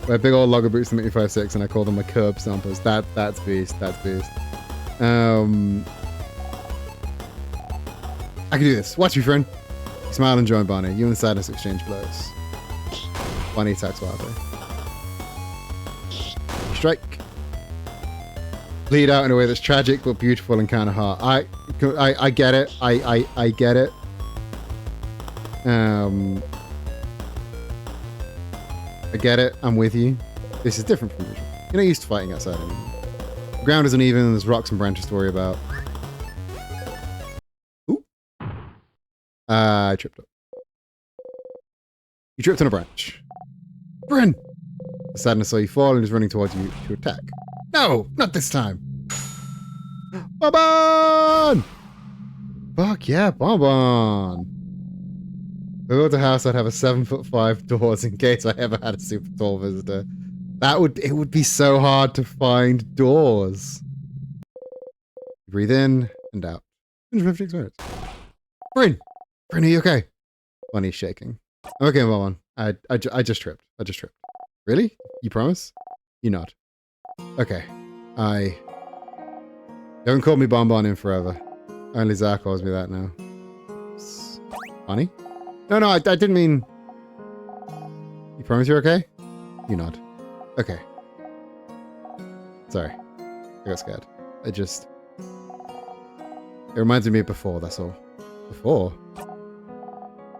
My big old logger boots that make me 5'6", and I call them my curb stompers. That's beast. That's beast. I can do this. Watch me, friend. Smile and join Barney. You and the sadness exchange blows. Barney attacks wildly. Strike. Bleed out in a way that's tragic but beautiful and kind of hard. I get it. I get it. I get it. I'm with you. This is different from usual. You're not used to fighting outside anymore. The ground is uneven and there's rocks and branches to worry about. Ooh. I tripped up. You tripped on a branch. Bryn! The sadness saw you fall and is running towards you to attack. No! Not this time! Bonbon! Fuck yeah, Bonbon! If I built a house, I'd have a 7'5" doors in case I ever had a super tall visitor. It would be so hard to find doors. Breathe in and out. 150 experience. Bryn! Bryn, are you okay? Bunny's shaking. I'm okay, Bonbon. I just tripped. Really? You promise? You nod. Okay. You haven't called me Bonbon in forever. Only Zach calls me that now. Bunny? No, I didn't mean... You promise you're okay? You nod. Okay. Sorry. I got scared. It reminds me of before, that's all. Before?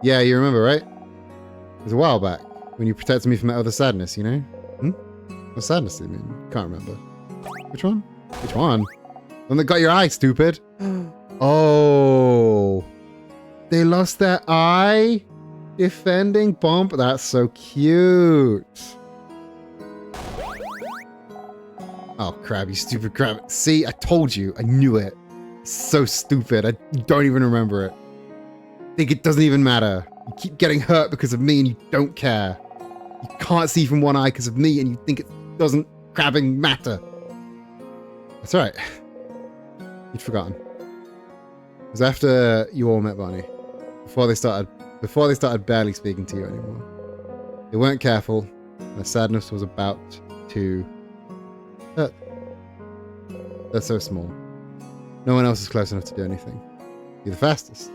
Yeah, you remember, right? It was a while back, when you protected me from that other sadness, you know? What sadness do you mean? Can't remember. Which one? Which one? The one that got your eye, stupid! Oh! They lost their eye? Defending Bump? That's so cute! Oh crap, you stupid crap. See, I told you. I knew it. So stupid. I don't even remember it. I think it doesn't even matter. You keep getting hurt because of me and you don't care. You can't see from one eye because of me and you think it doesn't crabbing matter. That's right. You'd forgotten. It was after you all met Barney. Before they started barely speaking to you anymore. They weren't careful, and the sadness was about to hurt. They're so small. No one else is close enough to do anything. You're the fastest.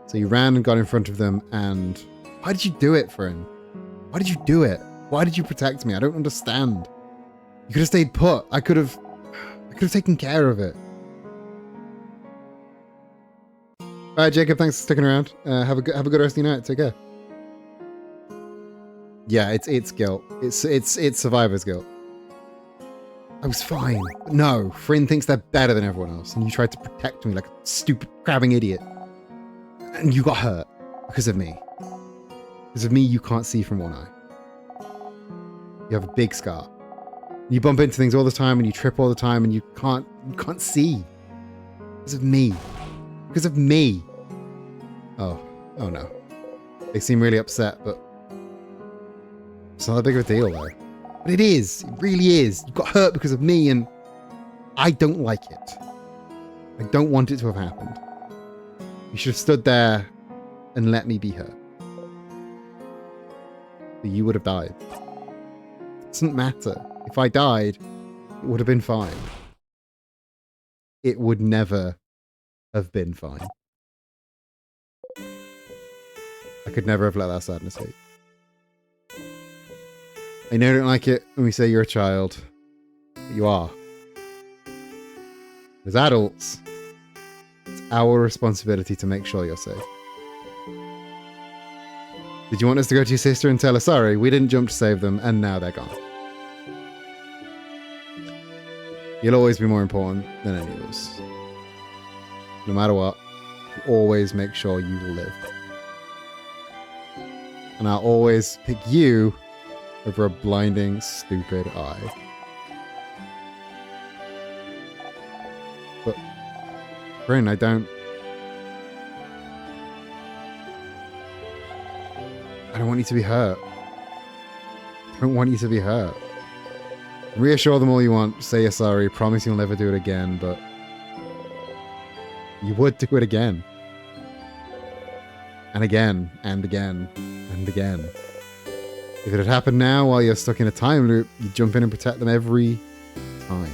So you ran and got in front of them and... Why did you do it, friend? Why did you do it? Why did you protect me? I don't understand. You could have stayed put. I could have taken care of it. Alright, Jacob, thanks for sticking around. Have a good rest of your night. Take care. Yeah, it's guilt. It's survivor's guilt. I was fine. No, Fryn thinks they're better than everyone else, and you tried to protect me like a stupid, crabbing idiot. And you got hurt because of me. Because of me, you can't see from one eye. You have a big scar. You bump into things all the time, and you trip all the time, and you can't see. Because of me. Because of me. Oh no. They seem really upset, but it's not that big of a deal, though. But it is. It really is. You got hurt because of me, and I don't like it. I don't want it to have happened. You should have stood there and let me be hurt. But you would have died. It doesn't matter. If I died, it would have been fine. It would never have been fine. I could never have let that sadness hit. I know you don't like it when we say you're a child, but you are. As adults, it's our responsibility to make sure you're safe. Did you want us to go to your sister and tell her sorry? We didn't jump to save them, and now they're gone. You'll always be more important than any of us. No matter what, you always make sure you will live. And I'll always pick you over a blinding, stupid eye. But Bryn, I don't want you to be hurt. I don't want you to be hurt. Reassure them all you want. Say you're sorry. Promise you'll never do it again, but you would do it again. And again, and again, and again. If it had happened now while you're stuck in a time loop, you'd jump in and protect them every time.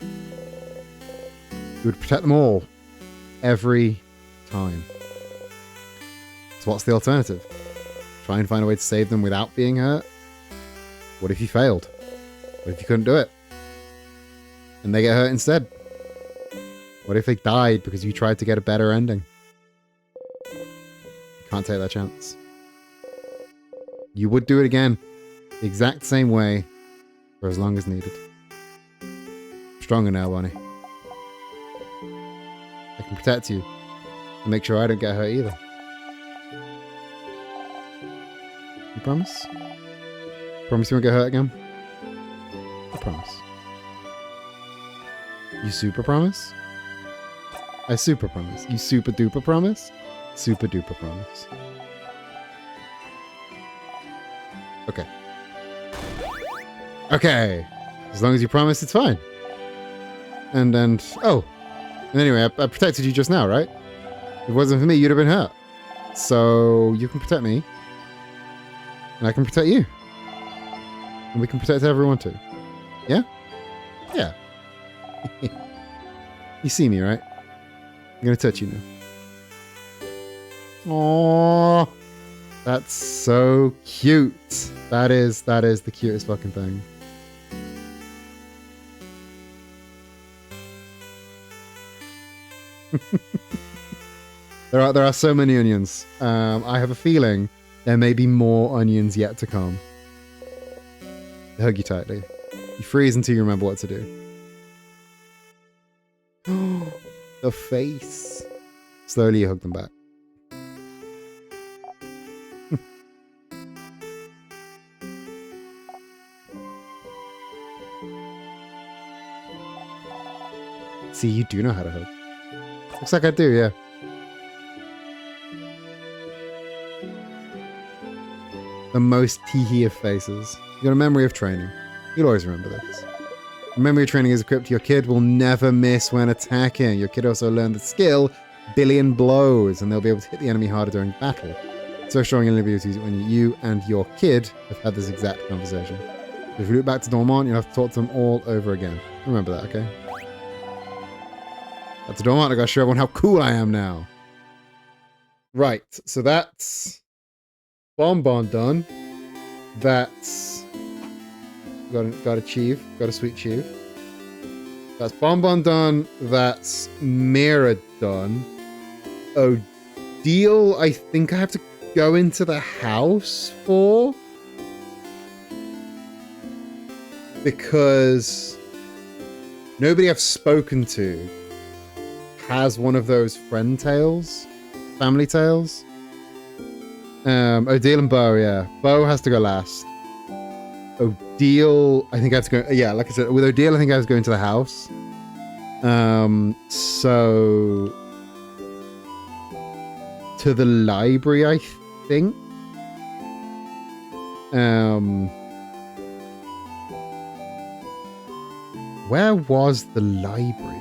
You would protect them all. Every time. So what's the alternative? Try and find a way to save them without being hurt? What if you failed? What if you couldn't do it? And they get hurt instead? What if they died because you tried to get a better ending? You can't take that chance. You would do it again. The exact same way. For as long as needed. Stronger now, Bonnie. I can protect you. And make sure I don't get hurt either. You promise? Promise you won't get hurt again? I promise. You super promise? I super promise. You super duper promise? Super duper promise. Okay. Okay. As long as you promise, it's fine. And anyway, I protected you just now, right? If it wasn't for me, you'd have been hurt. So you can protect me. And I can protect you. And we can protect everyone too. Yeah? Yeah. You see me, right? I'm gonna touch you now. Aww. That's so cute. That is the cutest fucking thing. There are so many onions. I have a feeling there may be more onions yet to come. They hug you tightly. You freeze until you remember what to do. The face. Slowly you hug them back. See, you do know how to hug. Looks like I do, yeah. The most teehee of faces. You got a memory of training. You'll always remember this. Memory training is equipped. Your kid will never miss when attacking. Your kid also learned the skill billion blows, and they'll be able to hit the enemy harder during battle. So strong in abilities when you and your kid have had this exact conversation. If you look back to Dormont, you'll have to talk to them all over again. Remember that, okay? Back to Dormont, I gotta show everyone how cool I am now. Right, so that's Bonbon done. That's got achieve, got a sweet achieve. That's Bonbon done. That's Mira done. Odile, I think I have to go into the house for, because nobody I've spoken to has one of those friend tales, family tales. Odile and Beau, yeah. Beau has to go last. Odile, I think I have to go. Yeah, like I said, with Odile, I think I was going to the house. So to the library, I think. Where was the library?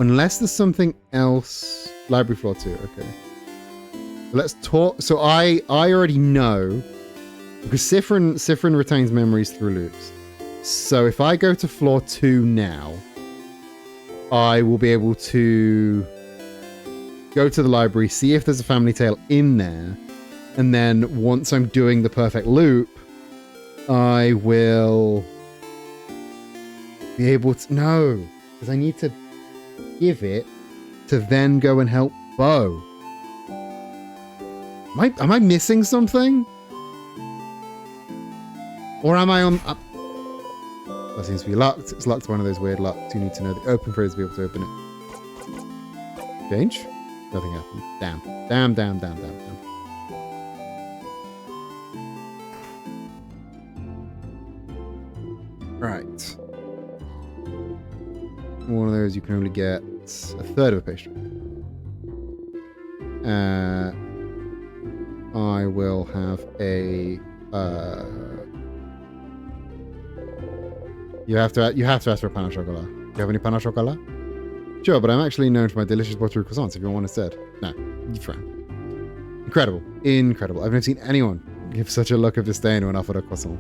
Unless there's something else. Library floor 2, okay. Let's talk. So I already know, because Siffrin retains memories through loops. So if I go to floor 2 now, I will be able to go to the library, see if there's a family tale in there, and then once I'm doing the perfect loop, I will be able to... No, because I need to give it to then go and help Beau. Am I missing something? Or am I on... that seems to be locked. It's locked to one of those weird locks. You need to know the open for it to be able to open it. Change? Nothing happened. Damn. those, you can only get a third of a pastry. I will have a. You have to ask for pain au chocolat. Do you have any pain au chocolat? Sure, but I'm actually known for my delicious butter croissants. If you want one instead, no, you frown. Incredible, incredible. I've never seen anyone give such a look of disdain when offered a croissant.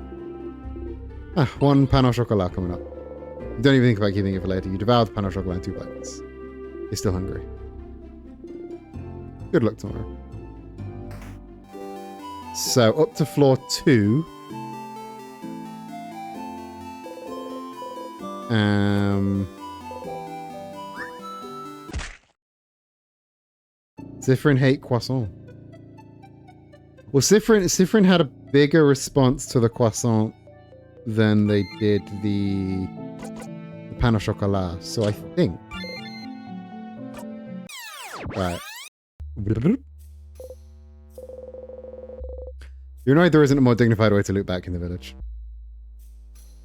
One pain au chocolat coming up. You don't even think about keeping it for later. You devour the pain au chocolat in 2 bites. You're still hungry. Good luck tomorrow. So, up to floor 2. Siffrin hate croissant. Well, Siffrin had a bigger response to the croissant than they did the pain au chocolat. So I think. Right. You're annoyed there isn't a more dignified way to loop back in the village.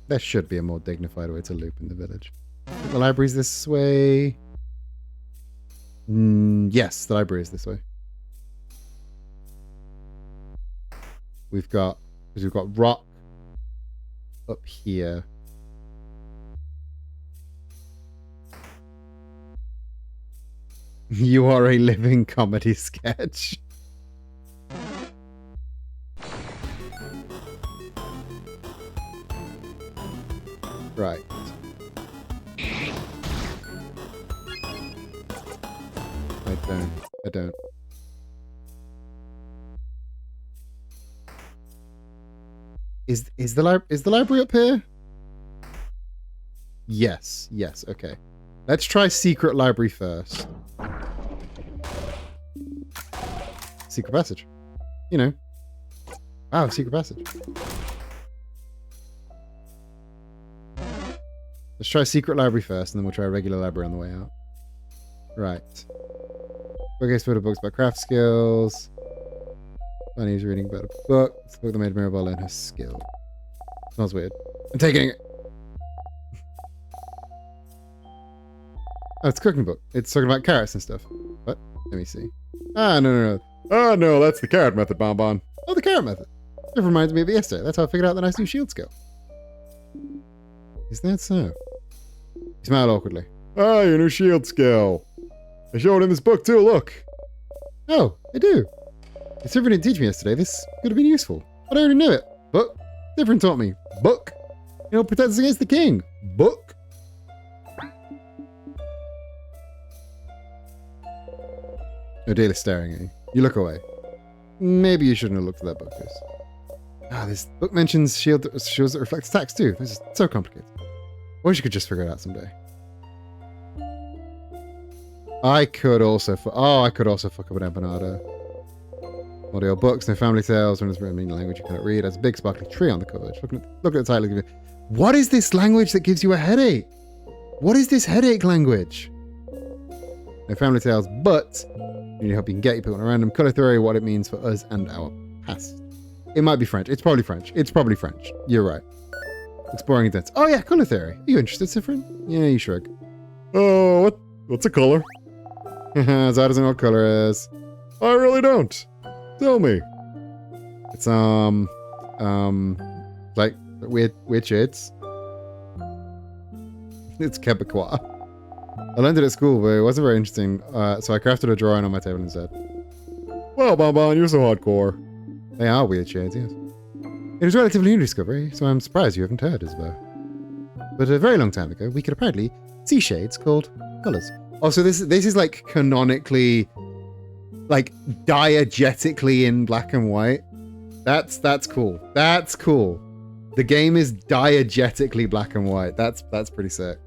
There should be a more dignified way to loop in the village. The library's this way. Yes, the library is this way. We've got rock up here. You are a living comedy sketch. Right. I don't. Is the library up here? Yes, okay. Let's try secret library first. Secret passage. You know. Wow, secret passage. Let's try secret library first, and then we'll try a regular library on the way out. Right. Bookcase full of books about craft skills. Bunny's reading about a book. It's the book that made Mirabelle learn her skill. Smells weird. I'm taking it. Oh, it's a cooking book. It's talking about carrots and stuff. What? Let me see. No. Ah, no, that's the carrot method, Bonbon. Oh, the carrot method. It reminds me of it yesterday. That's how I figured out the nice new shield skill. Is that so? You smile awkwardly. Ah, your new shield skill. I showed it in this book too, look. Oh, I do. If Siffrin didn't teach me yesterday, this could have been useful. But I already knew it. Book. Siffrin taught me. Book. You know, protect us against the king. Book. Odalia's staring at you. You look away. Maybe you shouldn't have looked at that book, Chris. This book mentions shields that reflect attacks too. This is so complicated. I wish you could just figure it out someday. I could also fuck up an empanada. Audio books, no family tales, when it's written in a language you cannot read. There's a big sparkly tree on the cover. Look at the title. What is this language that gives you a headache? What is this headache language? No family tales, but you need help you can get. You put on a random color theory, what it means for us and our past. It might be French. It's probably French. You're right. Exploring dense. Oh yeah, color theory. Are you interested, Siffrin? Yeah, you shrug. Oh, what's a color? Zara doesn't know what color is. I really don't. Tell me. It's like weird shades. It's Quebecois. I learned it at school, but it wasn't very interesting. So I crafted a drawing on my table instead. Well, Bonbon, you're so hardcore. They are weird shades, yes. It was a relatively new discovery, so I'm surprised you haven't heard, Isabel. But a very long time ago, we could apparently see shades called colors. Also, this is like canonically, like diegetically in black and white. That's cool. That's cool. The game is diegetically black and white. That's pretty sick.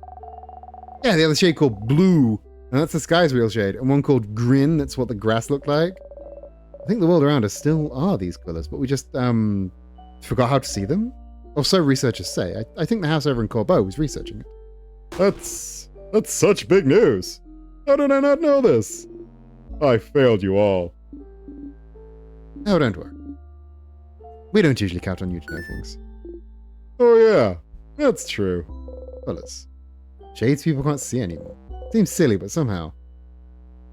Yeah, the other shade called blue, and that's the sky's real shade, and one called grin. That's what the grass looked like. I think the world around us still are these colors, but we just forgot how to see them. Or so researchers say. I think the house over in Corbeau was researching it. That's such big news. How did I not know this? I failed you all. No, don't worry. We don't usually count on you to know things. Oh yeah, that's true. Colors. Shades people can't see anymore. Seems silly, but somehow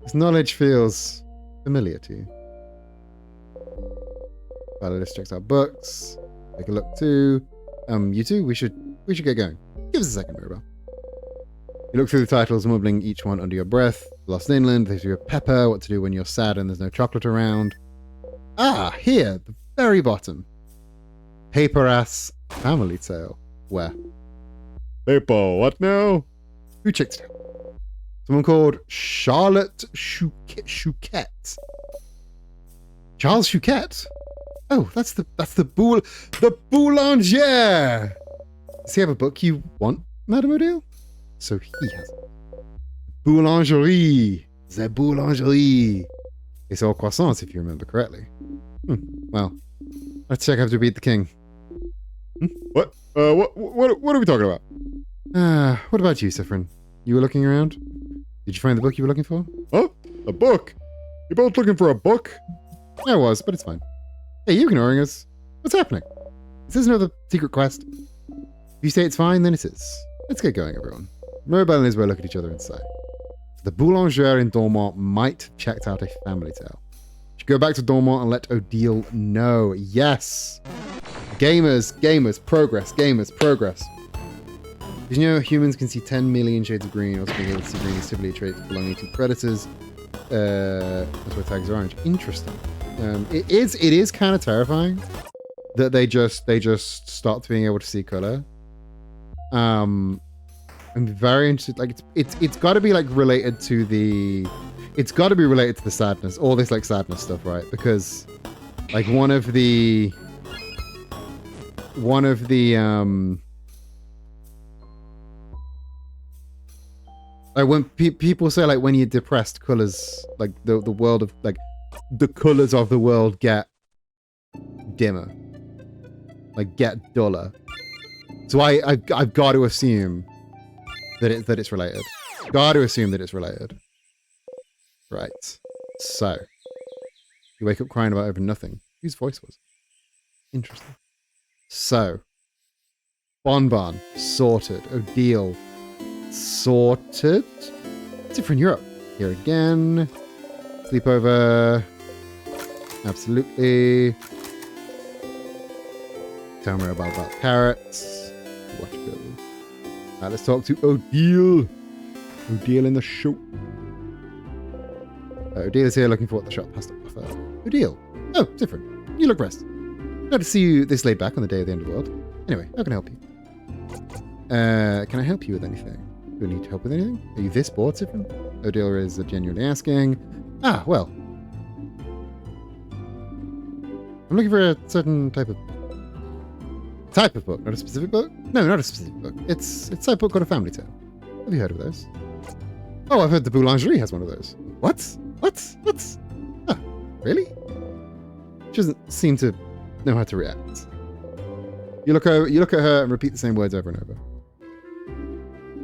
this knowledge feels familiar to you. Violinist checks out books. Take a look too. You two, we should get going. Give us a second, Mirabelle. You look through the titles, mumbling each one under your breath. Lost Inland, The History of Pepper, What to Do When You're Sad and There's No Chocolate Around. Ah, here, the very bottom. Paper Ass Family Tale. Where? Paper, what now? Who checked it out? Someone called Charlotte Chouquet. Charles Chouquet? Oh, that's the boulanger. Does he have a book you want, Madame Odile? So he has it. Boulangerie. The boulangerie. It's all croissants, if you remember correctly. Well, let's check how to beat the king. What? What are we talking about? What about you, Siffrin? You were looking around? Did you find the book you were looking for? Huh? A book? You're both looking for a book? I was, but it's fine. Hey, you ignoring us? What's happening? Is this another secret quest? If you say it's fine, then it is. Let's get going, everyone. Mirabelle and Isabel look at each other and sigh. The boulanger in Dormont might have checked out a family tale. Should go back to Dormont and let Odile know. Yes! Gamers, progress. Did you know humans can see 10 million shades of green? Also being able to see green is typically a trait belonging to predators. That's why tags are orange. Interesting. It is kind of terrifying that they just stopped being able to see color. I'm very interested. Like it's got to be like related to the. It's got to be related to the sadness, all this like sadness stuff, right? Because like one of the like when people say like when you're depressed, colors like the world of like the colors of the world get dimmer, like get duller. So I've got to assume that it's related. Got to assume that it's related. Right. So you wake up crying about over nothing. Whose voice was it? Interesting. So Bonbon sorted. Odile sorted. Different Europe. Here again. Sleepover. Absolutely. Tell me about carrots. Watch go. Let's talk to Odile. Odile in the show. Odile is here looking for what the shop has to offer. Odile. Oh, different. You look pressed. Glad to see you this laid back on the day of the end of the world. Anyway, how can I help you? Can I help you with anything? Do you need help with anything? Are you this bored, Siffrin? Odile is genuinely asking. Ah, well. I'm looking for a certain type of book, not a specific book? No, not a specific book. It's a type of book called A Family Tale. Have you heard of those? Oh, I've heard the Boulangerie has one of those. What? Ah, really? She doesn't seem to know how to react. You look at her and repeat the same words over and over.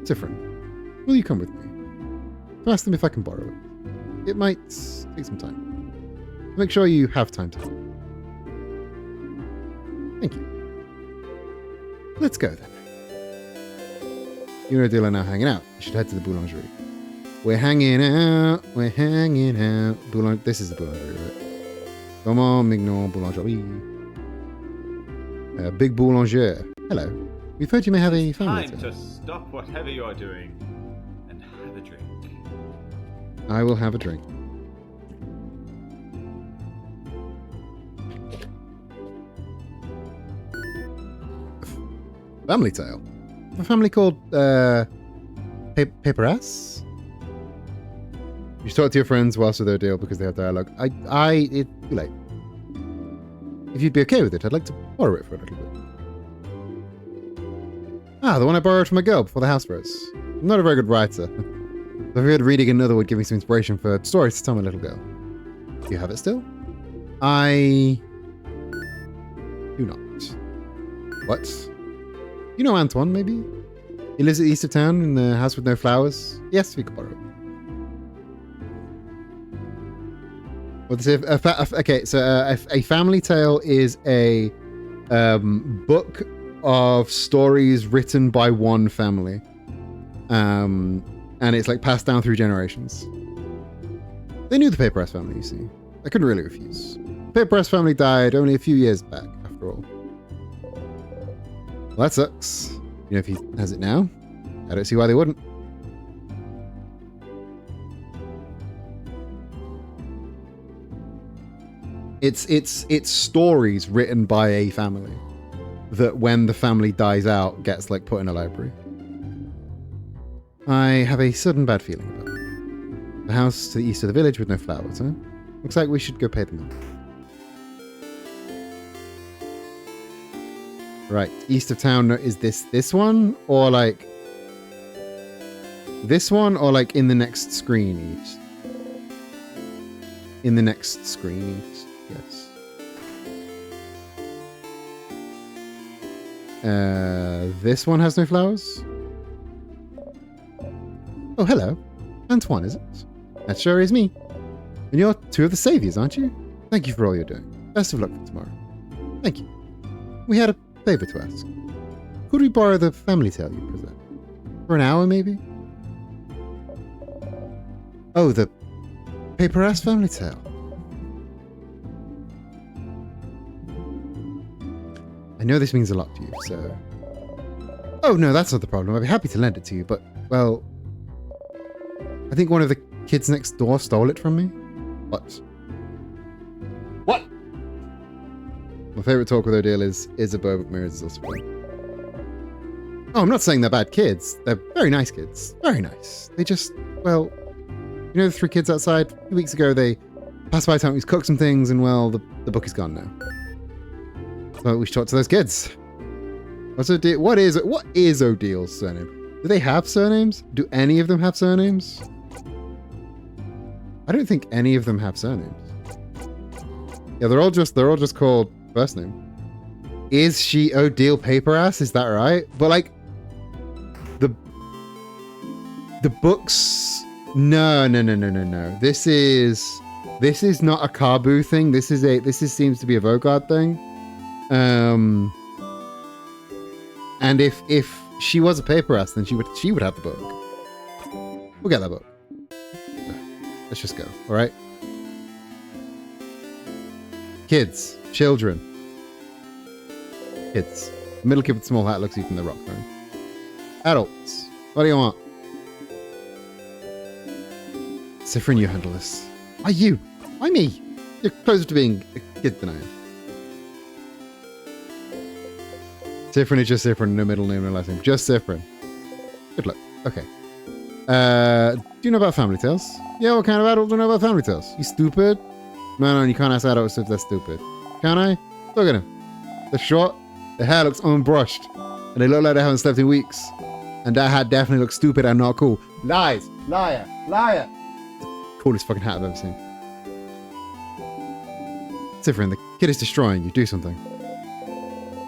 Siffrin, will you come with me? To ask them if I can borrow it. It might take some time. Make sure you have time to help. Thank you. Let's go then. You and Odile are now hanging out. You should head to the Boulangerie. We're hanging out. This is the Boulangerie, right? Come on, Mignon Boulangerie. Big Boulanger. Hello. We've heard you may have a family Time to stop whatever you're doing and have a drink. I will have a drink. Family tale. A family called Paper Ass. You should talk to your friends whilst with Odile because they have dialogue. It's too late. If you'd be okay with it, I'd like to borrow it for a little bit. Ah, the one I borrowed from a girl before the house rose. I'm not a very good writer. But I figured reading another would give me some inspiration for stories to tell my little girl. Do you have it still? I do not. What? You know Antoine, maybe? He lives at the east of town in the house with no flowers. Yes, we could borrow it. What's it? Okay, so a family tale is a book of stories written by one family. And it's like passed down through generations. They knew the Paper Ass family, you see. I couldn't really refuse. The Paper Ass family died only a few years back, after all. Well, that sucks. You know, if he has it now, I don't see why they wouldn't. It's stories written by a family that when the family dies out gets like put in a library. I have a sudden bad feeling about it. The house to the east of the village with no flowers, huh? Looks like we should go pay them. Right, east of town, is this one? Or like this one, or like in the next screen east? In the next screen east, yes. This one has no flowers? Oh, hello. Antoine, is it? That sure is me. And you're two of the saviors, aren't you? Thank you for all you're doing. Best of luck for tomorrow. Thank you. We had a favor to ask. Could we borrow the family tale you present? For an hour, maybe? Oh, the Paper Ass family tale. I know this means a lot to you, so... Oh, no, that's not the problem. I'd be happy to lend it to you, but, well... I think one of the kids next door stole it from me. What? What? My favorite talk with Odile is Isabeau, but Mirrors is also fun. Oh, I'm not saying they're bad kids. They're very nice kids. Very nice. They just, well... You know the three kids outside? A few weeks ago, they passed by town, we cooked some things, and, well, the book is gone now. So we should talk to those kids. What is Odile's surname? Do they have surnames? Do any of them have surnames? I don't think any of them have surnames. Yeah, they're all just called first name. Is she Odile Paper Ass? Is that right? But like the books. No. This is not a Kabu thing. This seems to be a Vogard thing. And if she was a Paper Ass, then she would have the book. We'll get that book. Let's just go, all right? Kids, children. Kids. The middle kid with the small hat looks at you from the rock throne. Adults, what do you want? Siffrin, you handle this. Why you? Why me? You're closer to being a kid than I am. Siffrin is just Siffrin, no middle name, no last name. Just Siffrin. Good luck. Okay. Do you know about family tales? Yeah, what kind of adult do you know about family tales? You stupid? No, you can't ask adults if they're stupid. Can I? Look at him. They're short, their hair looks unbrushed, and they look like they haven't slept in weeks. And that hat definitely looks stupid and not cool. Lies! Liar! Liar! Coolest fucking hat I've ever seen. Siffrin, the kid is destroying you. Do something.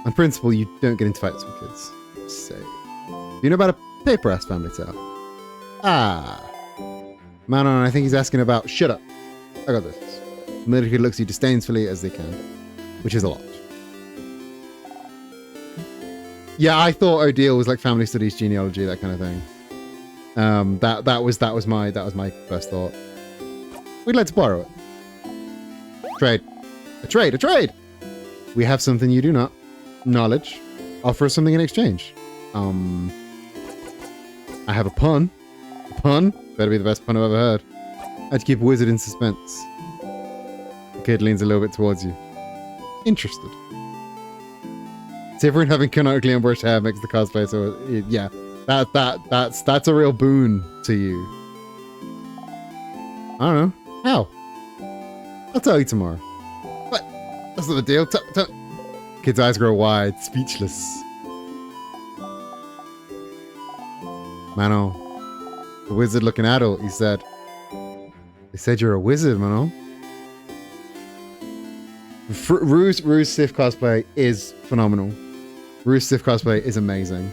On principle, you don't get into fights with kids. Say. Do you know about a Paper Ass family tale? Ah. Manon, I think he's asking about... Shut up. I got this. The middle kid looks at you disdainfully as they can. Which is a lot. Yeah, I thought Odile was like family studies, genealogy, that kind of thing. That was my first thought. We'd like to borrow it. Trade. A trade! We have something you do not. Knowledge. Offer us something in exchange. I have a pun. A pun? Better be the best pun I've ever heard. I'd keep a wizard in suspense. The kid leans a little bit towards you. Interested. Siffrin having canonically unbrushed hair makes the cosplay so yeah. That's a real boon to you. I don't know. How? I'll tell you tomorrow. What? That's not the deal. Kid's eyes grow wide, speechless. Manon, the wizard-looking adult, he said. They said you're a wizard, Manon. Rue's Sif cosplay is phenomenal. Rue's Sif cosplay is amazing.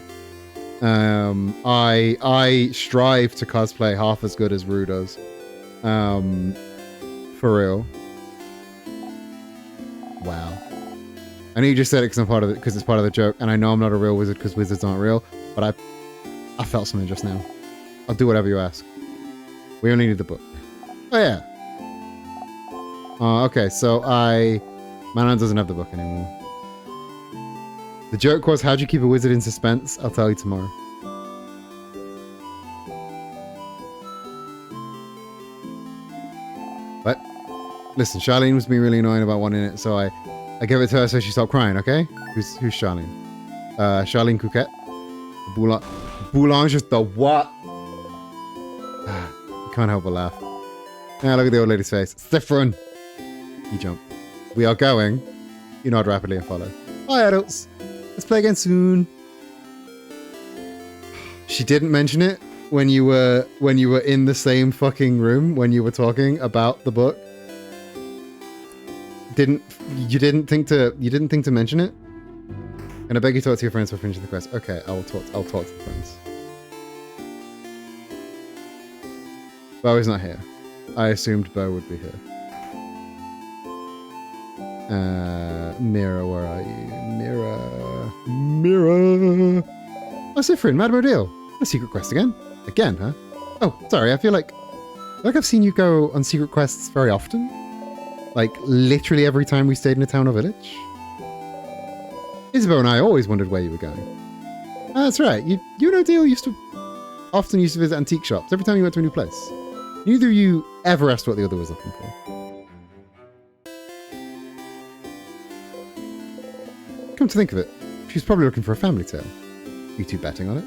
I strive to cosplay half as good as Rue does. For real. Wow. I know you just said it because it's part of the joke, and I know I'm not a real wizard because wizards aren't real, but I felt something just now. I'll do whatever you ask. We only need the book. Oh, yeah. Okay, so Manon doesn't have the book anymore. The joke was, how'd you keep a wizard in suspense? I'll tell you tomorrow. What? Listen, Charlene was being really annoying about wanting it, so I gave it to her so she stopped crying, okay? Who's Charlene? Charlene Couquet? Boulanger's the what? I can't help but laugh. Yeah, look at the old lady's face. It's different. You jump. We are going. You nod rapidly and follow. Hi, adults. Let's play again soon. She didn't mention it when you were in the same fucking room when you were talking about the book. You didn't think to mention it? And I beg you to talk to your friends before finishing the quest. Okay, I'll talk to the friends. Bo is not here. I assumed Bo would be here. Mira, where are you? Mira. Oh, Cypherin, Madame Odile. A secret quest again? Again, huh? Oh, sorry, I feel like I've seen you go on secret quests very often. Like, literally every time we stayed in a town or village. Isabeau and I always wondered where you were going. That's right, you and Odile often used to visit antique shops every time you went to a new place. Neither of you ever asked what the other was looking for. Come to think of it, she's probably looking for a family tale. You two betting on it?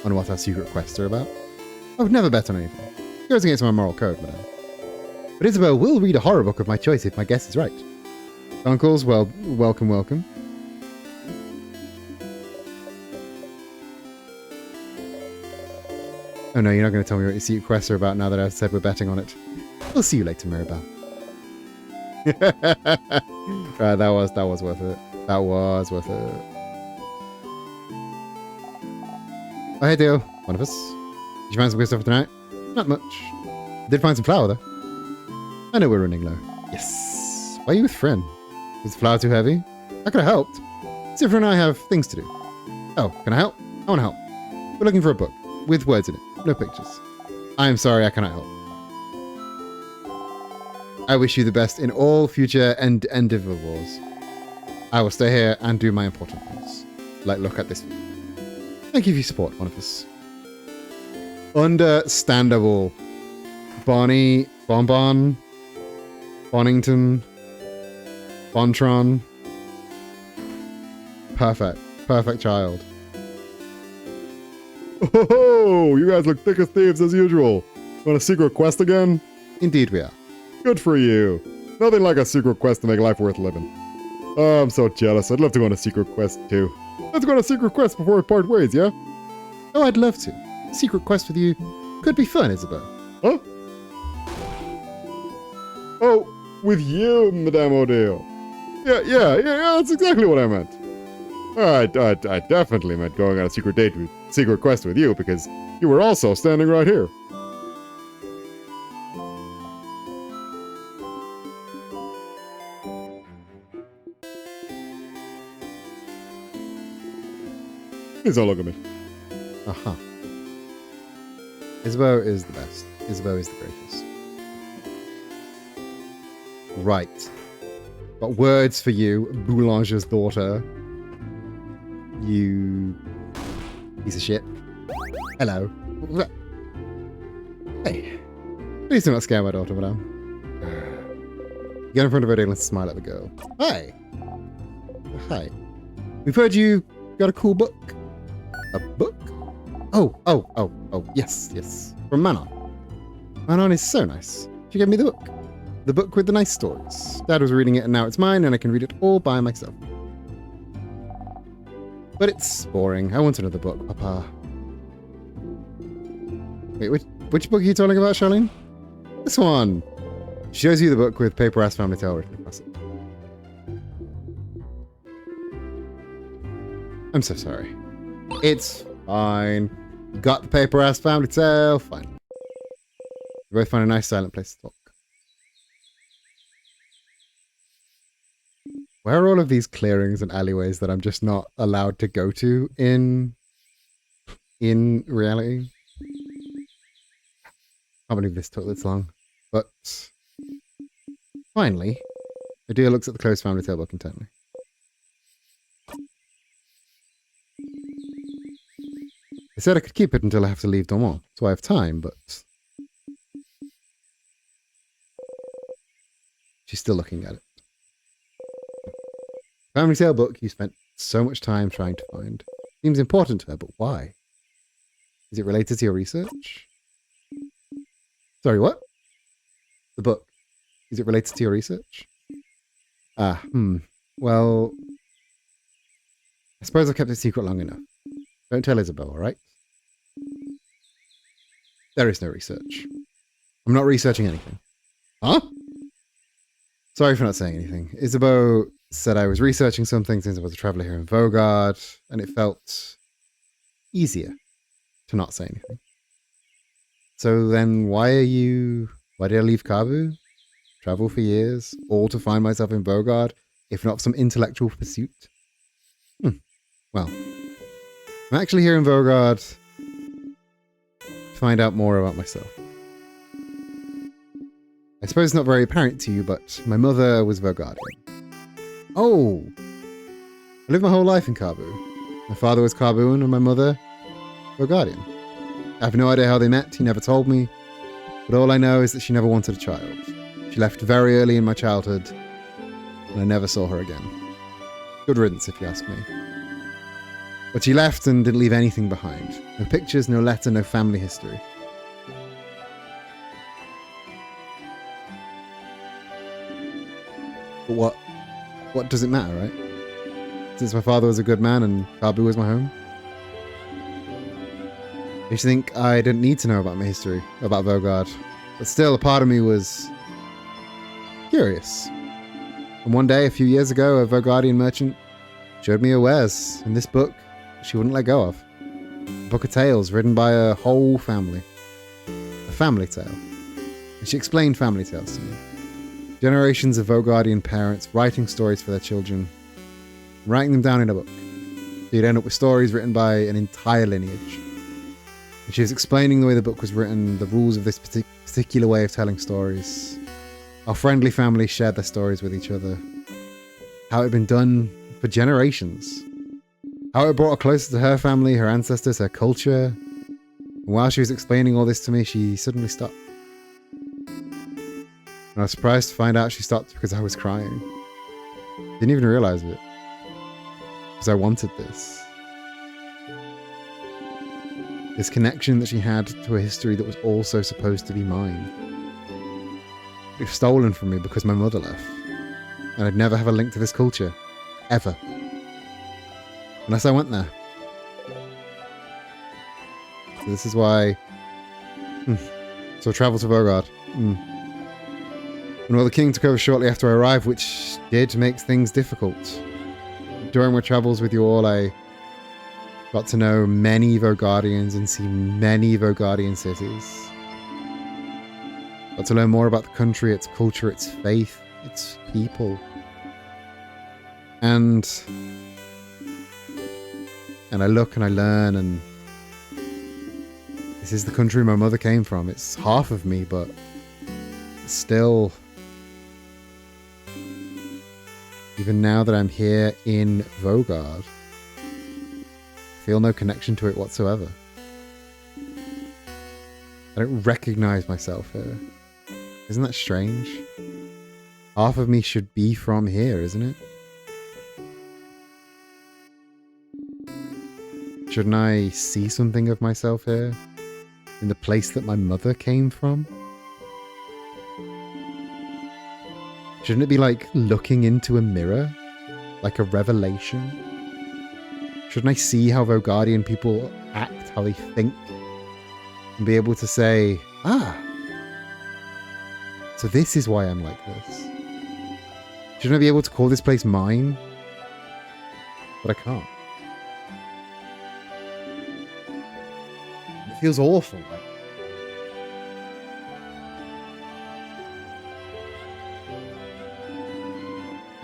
On what our secret quests are about? I would never bet on anything. It goes against my moral code, madame. But Isabeau will read a horror book of my choice if my guess is right. Uncles, well, welcome. Oh no, you're not going to tell me what your secret quests are about now that I've said we're betting on it. We'll see you later, Mirabelle. Right, that was worth it. That was worth it. Oh, hey, Dale. One of us. Did you find some good stuff for tonight? Not much. Did find some flour, though. I know we're running low. Yes. Why are you with Friend? Was the flour too heavy? I could have helped. Cypher and I have things to do. Oh, can I help? I want to help. We're looking for a book. With words in it. No pictures. I am sorry I cannot help. I wish you the best in all future endeavors. I will stay here and do my important things. Like look at this view. Thank you for your support, one of us. Understandable. Bonnie, Bonbon, Bonington, Bontron. Perfect child. Oh, you guys look thick as thieves as usual. Want a secret quest again? Indeed we are. Good for you. Nothing like a secret quest to make life worth living. Oh, I'm so jealous. I'd love to go on a secret quest too. Let's go on a secret quest before we part ways, yeah? Oh, I'd love to. A secret quest with you could be fun, Isabeau. Huh? Oh, with you, Madame Odile. Yeah, that's exactly what I meant. I definitely meant going on a secret quest with you because you were also standing right here. Please don't look at me. Aha. Isabeau is the best. Isabeau is the greatest. Right. Got words for you, Boulanger's daughter. You piece of shit. Hello. Hey. Please do not scare my daughter, madame. Get in front of her and smile at the girl. Hi. Hi. We've heard you got a cool book. A book? Oh, yes. From Manon. Manon is so nice. She gave me the book. The book with the nice stories. Dad was reading it and now it's mine and I can read it all by myself. But it's boring. I want another book, Papa. Wait, which book are you talking about, Charlene? This one. She shows you the book with paper ass family tale written across it. I'm so sorry. It's fine. You got the paper ass family tale. Fine. We both find a nice silent place to talk. Where are all of these clearings and alleyways that I'm just not allowed to go to in reality? Can't believe this took this long. But finally, Adele looks at the closed family tale book intently. I said I could keep it until I have to leave Dormont, so I have time, but... She's still looking at it. Family tale book you spent so much time trying to find. Seems important to her, but why? Is it related to your research? Sorry, what? The book. Is it related to your research? Well, I suppose I've kept it secret long enough. Don't tell Isabel, alright? There is no research. I'm not researching anything. Huh? Sorry for not saying anything. Isabeau said I was researching something since I was a traveler here in Vogard, and it felt easier to not say anything. So then why did I leave Kabu? Travel for years, all to find myself in Vogard, if not some intellectual pursuit? Well, I'm actually here in Vogard to find out more about myself. I suppose it's not very apparent to you, but my mother was Vogardian. Oh! I lived my whole life in Kabu. My father was Kabuan and my mother, Vogardian. I have no idea how they met, he never told me, but all I know is that she never wanted a child. She left very early in my childhood, and I never saw her again. Good riddance, if you ask me. But she left and didn't leave anything behind. No pictures, no letter, no family history. But what does it matter, right? Since my father was a good man and Kabu was my home? I used to think I didn't need to know about my history, about Vogard. But still, a part of me was curious. And one day, a few years ago, a Vogardian merchant showed me a wares in this book she wouldn't let go of. A book of tales written by a whole family. A family tale. And she explained family tales to me. Generations of Vogardian parents writing stories for their children, writing them down in a book. So you'd end up with stories written by an entire lineage. And she was explaining the way the book was written, the rules of this particular way of telling stories. How friendly families shared their stories with each other. How it had been done for generations. How it brought her closer to her family, her ancestors, her culture. And while she was explaining all this to me, she suddenly stopped. And I was surprised to find out she stopped because I was crying. Didn't even realize it. Because I wanted this. This connection that she had to a history that was also supposed to be mine. It was stolen from me because my mother left. And I'd never have a link to this culture. Ever. Unless I went there. So this is why... So I travelled to Vogard. And well, the king took over shortly after I arrived, which did make things difficult. During my travels with you all, I got to know many Vogardians and see many Vogardian cities. Got to learn more about the country, its culture, its faith, its people. And I look and I learn, and this is the country my mother came from. It's half of me, but still... Even now that I'm here in Vogard, I feel no connection to it whatsoever. I don't recognize myself here. Isn't that strange? Half of me should be from here, isn't it? Shouldn't I see something of myself here? In the place that my mother came from? Shouldn't it be like looking into a mirror? Like a revelation? Shouldn't I see how Vogardian people act, how they think? And be able to say, so this is why I'm like this. Shouldn't I be able to call this place mine? But I can't. It feels awful.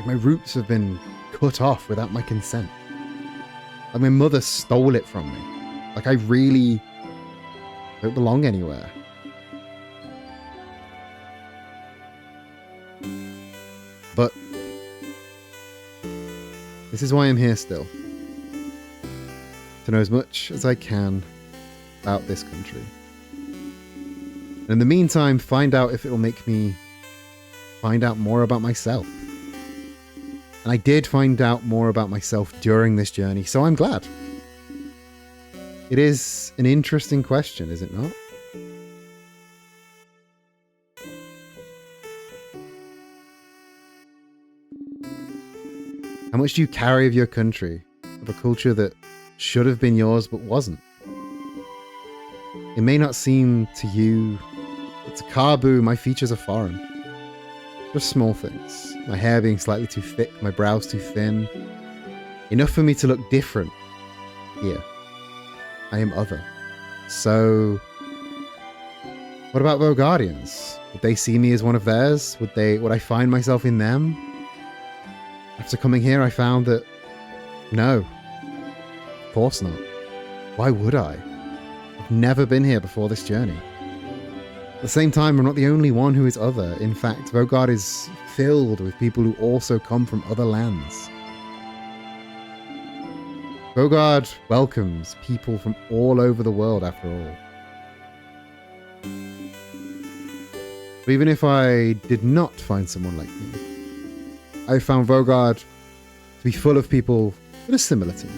My roots have been cut off without my consent. Like my mother stole it from me. Like I really don't belong anywhere. But this is why I'm here still. To know as much as I can about this country. And in the meantime, find out if it'll make me find out more about myself. And I did find out more about myself during this journey, so I'm glad. It is an interesting question, is it not? How much do you carry of your country, of a culture that should have been yours but wasn't? It may not seem to you, but to Kabu, my features are foreign. Just small things. My hair being slightly too thick, my brows too thin. Enough for me to look different here. I am other. So, what about Vogardians? Would they see me as one of theirs? Would I find myself in them? After coming here, I found that no, of course not. Why would I? I've never been here before this journey. At the same time, I'm not the only one who is other. In fact, Vogard is filled with people who also come from other lands. Vogard welcomes people from all over the world, after all. But even if I did not find someone like me, I found Vogard to be full of people that are similar to me.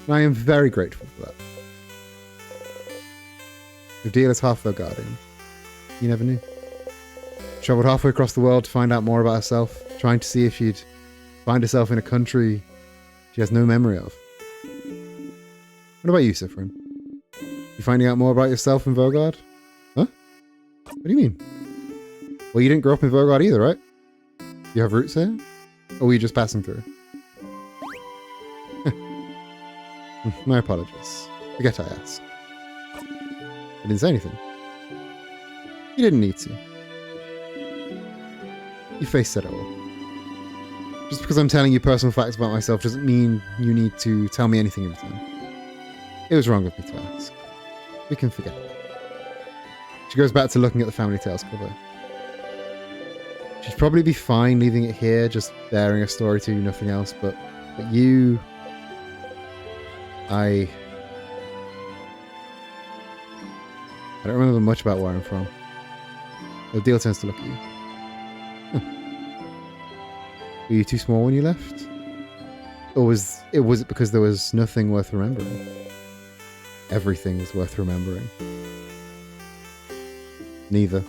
And I am very grateful for that. Udil is half Vogardian. You never knew. Travelled halfway across the world to find out more about herself, trying to see if she'd find herself in a country she has no memory of. What about you, Sifrin? You finding out more about yourself in Vogard? Huh? What do you mean? Well, you didn't grow up in Vogard either, right? You have roots here? Or were you just passing through? My apologies. Forget I asked. I didn't say anything. You didn't need to. Your face said it all. Just because I'm telling you personal facts about myself doesn't mean you need to tell me anything in return. It was wrong of me to ask. We can forget that. She goes back to looking at the Family Tales cover. She'd probably be fine leaving it here, just bearing a story to you, nothing else, but you... I don't remember much about where I'm from. Odile tends to look at you. Were you too small when you left? Or was it because there was nothing worth remembering? Everything was worth remembering. Neither.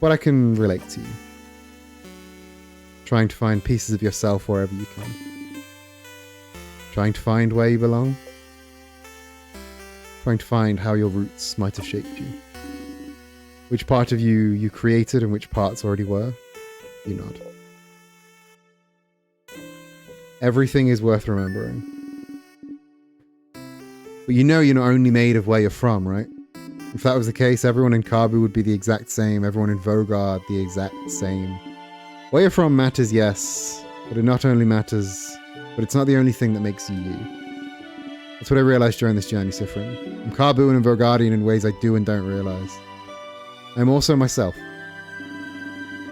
But I can relate to you. Trying to find pieces of yourself wherever you can. Trying to find where you belong. Trying to find how your roots might have shaped you. Which part of you created and which parts already were. You nod. Everything is worth remembering. But you know you're not only made of where you're from, right? If that was the case, everyone in Kabu would be the exact same, everyone in Vogard the exact same. Where you're from matters, yes, but it not only matters, but it's not the only thing that makes you you. That's what I realized during this journey, Sifrin. I'm Kabuan and Vogardian in ways I do and don't realize. I'm also myself.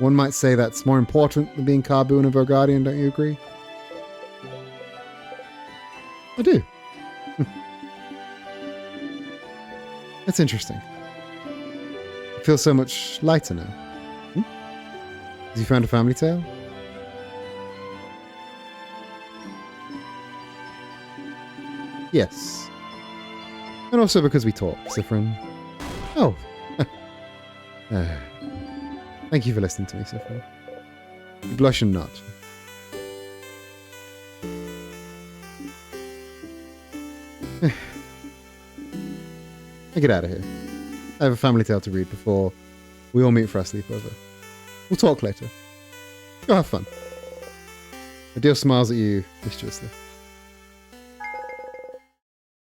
One might say that's more important than being Kabuan and Vogardian, don't you agree? I do. That's interesting. I feel so much lighter now. Have you found a family tale? Yes. And also because we talk, Sifrin. Oh. Thank you for listening to me, Sifrin. You blush and nod. I get out of here. I have a family tale to read before we all meet for our sleepover. We'll talk later. Go have fun. Adil smiles at you mischievously.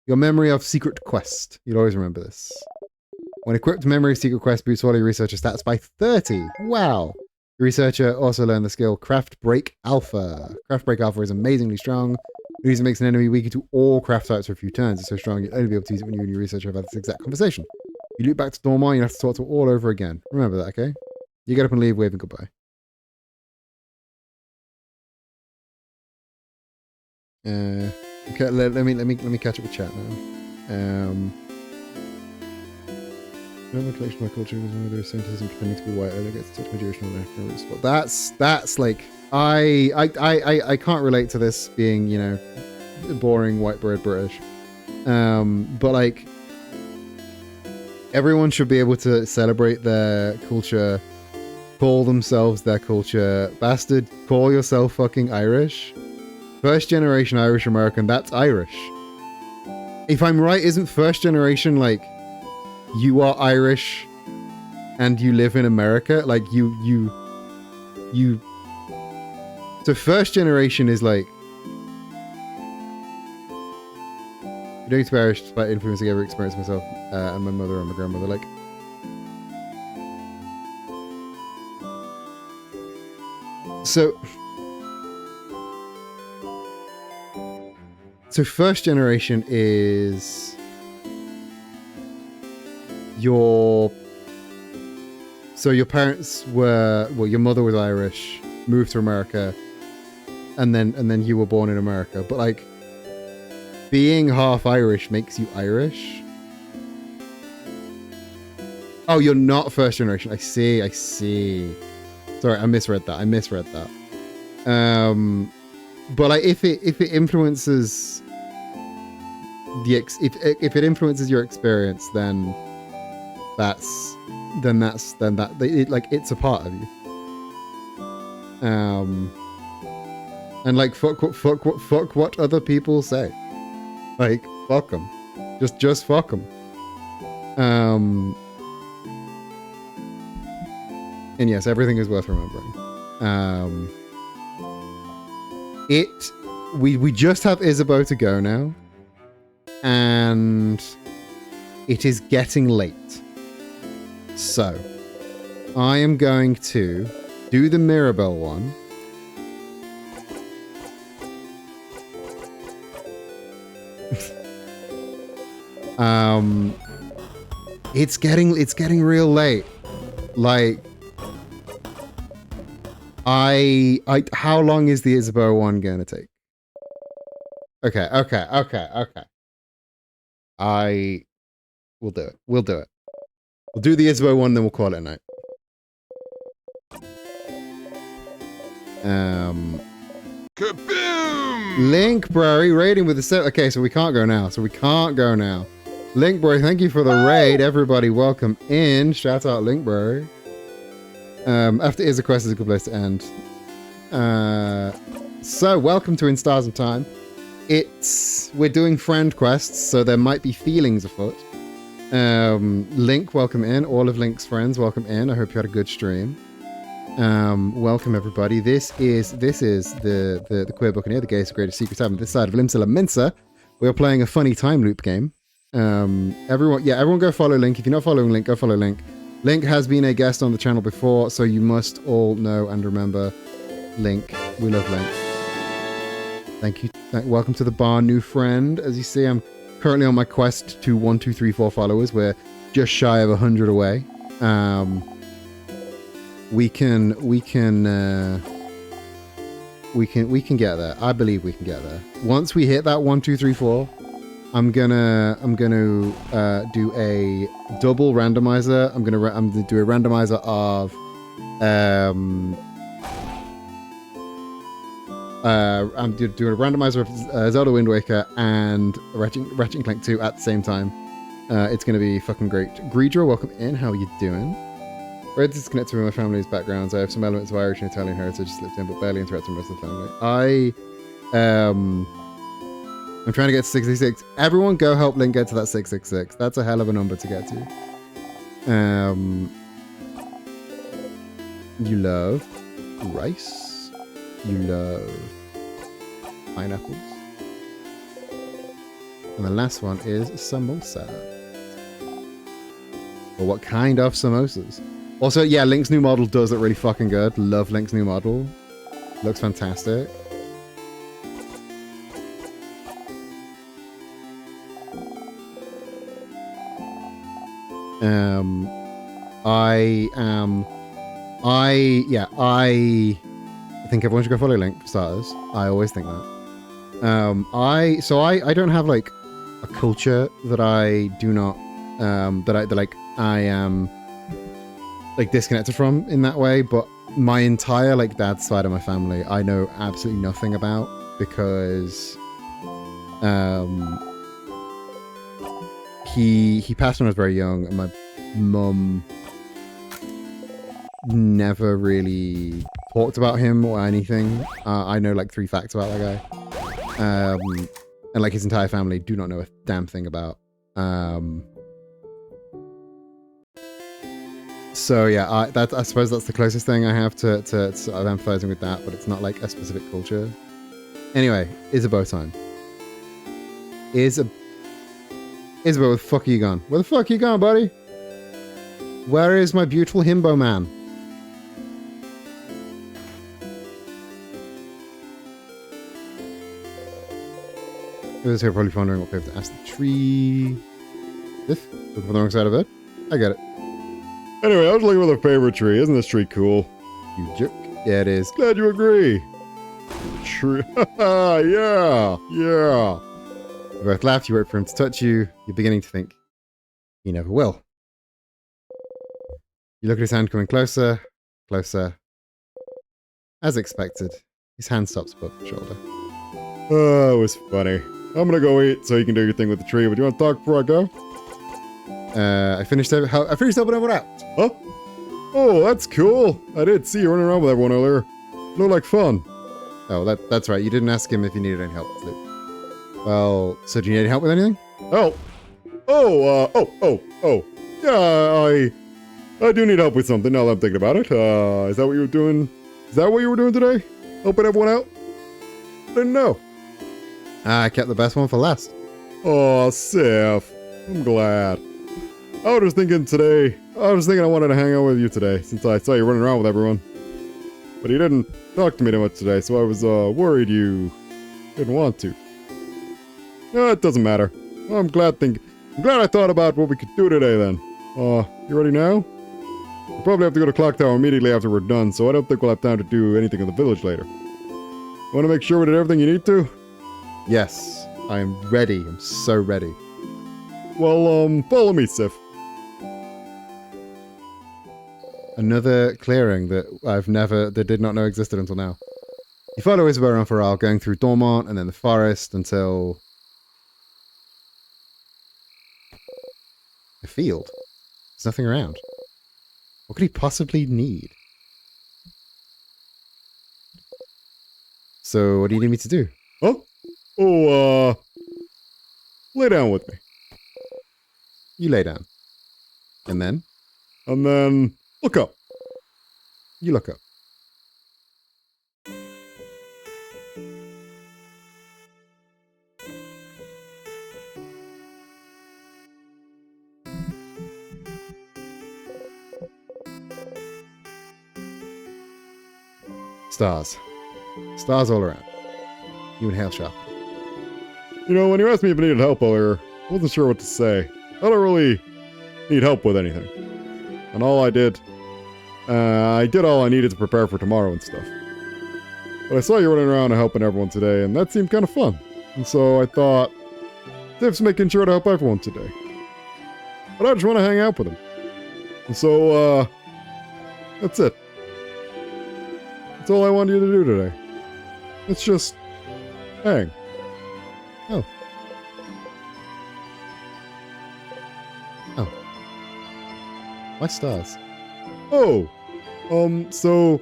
Your memory of Secret Quest. You'll always remember this. When equipped, memory of Secret Quest boosts all your researcher stats by 30. Wow. The researcher also learned the skill Craft Break Alpha. Craft Break Alpha is amazingly strong. It usually makes an enemy weaker to all craft types for a few turns. It's so strong you'll only be able to use it when you and your researcher have had this exact conversation. You loop back to Dormar, you have to talk to it all over again. Remember that, okay? You get up and leave, waving goodbye. Okay, let me catch up with chat now. No collection of my culture is one of their scientism pretending to be white. I don't get to touch my Jewish and African roots. Well, that's like I can't relate to this being, you know, boring white bread British. But like everyone should be able to celebrate their culture, call themselves their culture. Bastard, call yourself fucking Irish. First generation Irish American, that's Irish. If I'm right, isn't first generation like you are Irish and you live in America? Like you so first generation is like you don't need to be Irish despite influencing every experience myself and my mother and my grandmother. Like so first generation is your parents were, well, your mother was Irish, moved to America, and then you were born in America. But like being half Irish makes you Irish. Oh, you're not first generation. I see. Sorry, I misread that. But like if it influences if it influences your experience, then it's a part of you. And like fuck what other people say. Like fuck them, just fuck them. And yes, everything is worth remembering. We just have Isabeau to go now, and it is getting late. So I am going to do the Mirabelle one. It's getting real late. Like how long is the Isabeau one gonna take? Okay. We'll do it. We'll do the Isabeau one, then we'll call it a night. Kaboom! Link, bro, raiding with the set. Okay, so we can't go now. Link, bro, thank you for the raid. Everybody, welcome in. Shout out, Link, bro. After is a quest is a good place to end. So welcome to In Stars and Time. We're doing friend quests, so there might be feelings afoot. Link, welcome in. All of Link's friends, welcome in. I hope you had a good stream. Welcome everybody. This is the Queer Buccaneer, the gayest greatest secret time on this side of Limsa Minsa. We're playing a funny time loop game. Everyone go follow Link. If you're not following Link, go follow Link. Link has been a guest on the channel before, so you must all know and remember Link. We love Link. Thank you. Welcome to the bar, new friend. As you see, I'm currently on my quest to 1, 2, 3, 4 followers. We're just shy of 100 away. We can get there. I believe we can get there. Once we hit that 1, 2, 3, 4, I'm gonna do a double randomizer. I'm gonna do a randomizer of I'm doing a randomizer of Zelda Wind Waker and Ratchet & Clank 2 at the same time. It's gonna be fucking great. Greedra, welcome in. How are you doing? Very disconnected from my family's backgrounds. I have some elements of Irish and Italian heritage slipped in, but barely interact with the rest of the family. I'm trying to get to 666. Everyone go help Link get to that 666. That's a hell of a number to get to. You love rice. You love pineapples. And the last one is samosa. But what kind of samosas? Also, yeah, Link's new model does look really fucking good. Love Link's new model. Looks fantastic. I think everyone should go follow Link for starters. I always think that. I don't have like a culture that I do not I am like disconnected from in that way, but my entire like dad's side of my family I know absolutely nothing about because he passed when I was very young, and my mum never really talked about him or anything. I know like 3 facts about that guy, and like his entire family do not know a damn thing about. So yeah, I suppose that's the closest thing I have to sort of empathizing with that, but it's not like a specific culture. Anyway, Isabeau time. Isabeau, where the fuck are you gone? Where the fuck are you gone, buddy? Where is my beautiful himbo man? Those who are probably wondering what we have to ask the tree. If looking for the wrong side of it, I get it. Anyway, I was looking for the favorite tree. Isn't this tree cool? You jerk. Yeah, it is. Glad you agree. Tree. Yeah. Yeah. You both laughed. You wait for him to touch you. You're beginning to think he never will. You look at his hand coming closer, closer. As expected, his hand stops above your shoulder. Oh, it was funny. I'm gonna go eat so you can do your thing with the tree, but do you want to talk before I go? I finished helping everyone out. Huh? Oh, that's cool. I did see you running around with everyone earlier. Looked like fun. Oh, that's right. You didn't ask him if he needed any help. Well, so do you need any help with anything? Oh. Yeah, I do need help with something now that I'm thinking about it. Is that what you were doing? Is that what you were doing today? Helping everyone out? Didn't know. I kept the best one for last. Oh, Sif. I'm glad. I was thinking I wanted to hang out with you today, since I saw you running around with everyone. But you didn't talk to me too much today, so I was worried you didn't want to. No, it doesn't matter. I'm glad I thought about what we could do today then. You ready now? We'll probably have to go to Clock Tower immediately after we're done, so I don't think we'll have time to do anything in the village later. Want to make sure we did everything you need to? Yes, I am ready. I'm so ready. Well, follow me, Sif. Another clearing that did not know existed until now. You follow Isabeau around for a while, going through Dormont and then the forest until a field. There's nothing around. What could he possibly need? So, what do you need me to do? Huh? Oh, lay down with me. You lay down. And then? And then, look up. You look up. Stars. Stars all around. You inhale sharply. You know, when you asked me if I needed help earlier, I wasn't sure what to say. I don't really need help with anything. And I did all I needed to prepare for tomorrow and stuff. But I saw you running around and helping everyone today, and that seemed kind of fun. And so I thought, Sif's making sure to help everyone today. But I just want to hang out with him. And so, that's it. That's all I wanted you to do today. It's just hang. Oh. Why stars? Oh. So,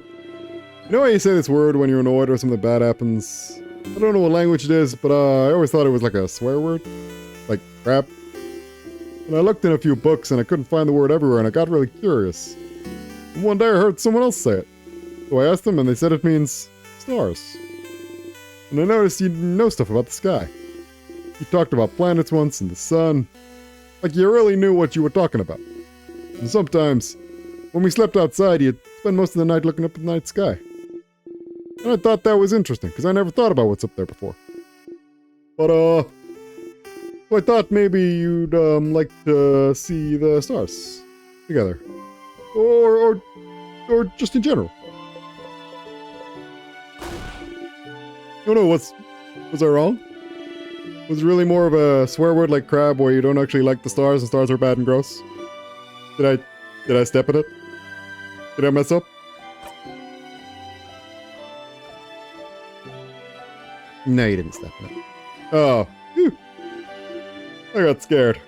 you know how you say this word when you're annoyed or something bad happens? I don't know what language it is, but I always thought it was like a swear word. Like crap. And I looked in a few books and I couldn't find the word everywhere and I got really curious. And one day I heard someone else say it. So I asked them and they said it means stars. And I noticed you know stuff about the sky. You talked about planets once and the sun. Like you really knew what you were talking about. And sometimes, when we slept outside, you'd spend most of the night looking up at the night sky. And I thought that was interesting, because I never thought about what's up there before. But, so I thought maybe you'd, like to see the stars together. Or Or just in general. No, was I wrong? Was it really more of a swear word like crab where you don't actually like the stars and stars are bad and gross? Did I step in it? Did I mess up? No, you didn't step in it. Oh, phew. I got scared.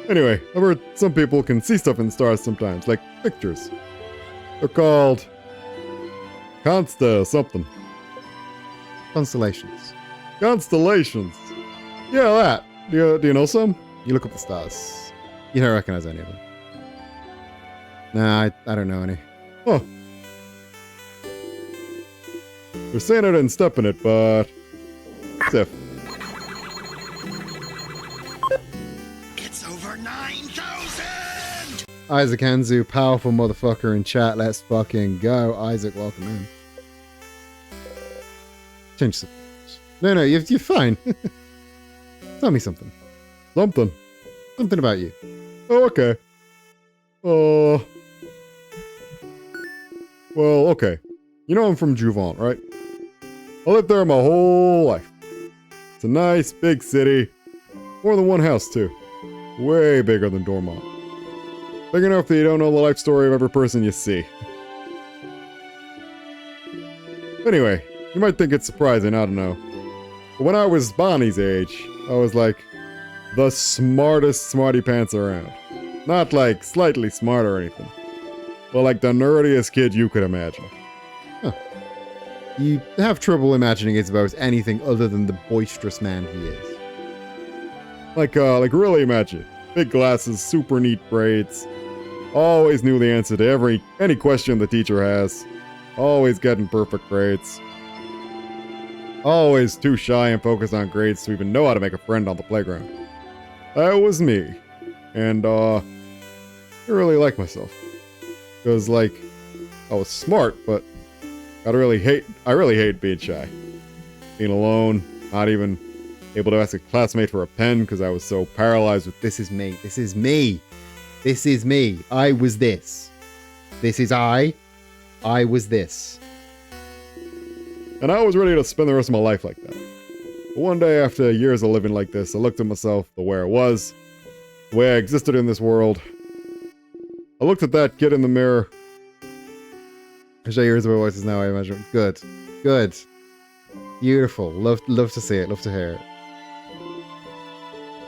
Anyway, I've heard some people can see stuff in the stars sometimes, like pictures. They're called Consta something. Constellations. Constellations. Yeah, that. Do you know some? You look up the stars. You don't recognize any of them. Nah, I don't know any. Huh. They're saying I didn't step in it, but... Stiff. It's over 9,000! Isaac Hanzu, powerful motherfucker in chat. Let's fucking go. Isaac, welcome in. Change something. No, you're fine. Tell me something. Something. Something about you. Oh, okay. Well, okay. You know I'm from Juvent, right? I lived there my whole life. It's a nice, big city. More than one house, too. Way bigger than Dormont. Big enough that you don't know the life story of every person you see. Anyway, you might think it's surprising, I don't know. But when I was Bonnie's age, I was like the smartest smarty pants around. Not like slightly smart or anything, but like the nerdiest kid you could imagine. You have trouble imagining Isabeau's anything other than the boisterous man he is. Like really imagine. Big glasses, super neat braids. Always knew the answer to any question the teacher has. Always getting perfect grades. Always too shy and focused on grades to even know how to make a friend on the playground. That was me. And, I really like myself. Because, like, I was smart, but I really hate being shy. Being alone, not even able to ask a classmate for a pen because I was so paralyzed with This is me. This is me. This is me. I was this. This is I. I was this. And I was ready to spend the rest of my life like that. But one day after years of living like this, I looked at myself the way I was, the way I existed in this world. I looked at that kid in the mirror. I show you Isabel voices now, I imagine. Good. Good. Beautiful. Love to see it. Love to hear it.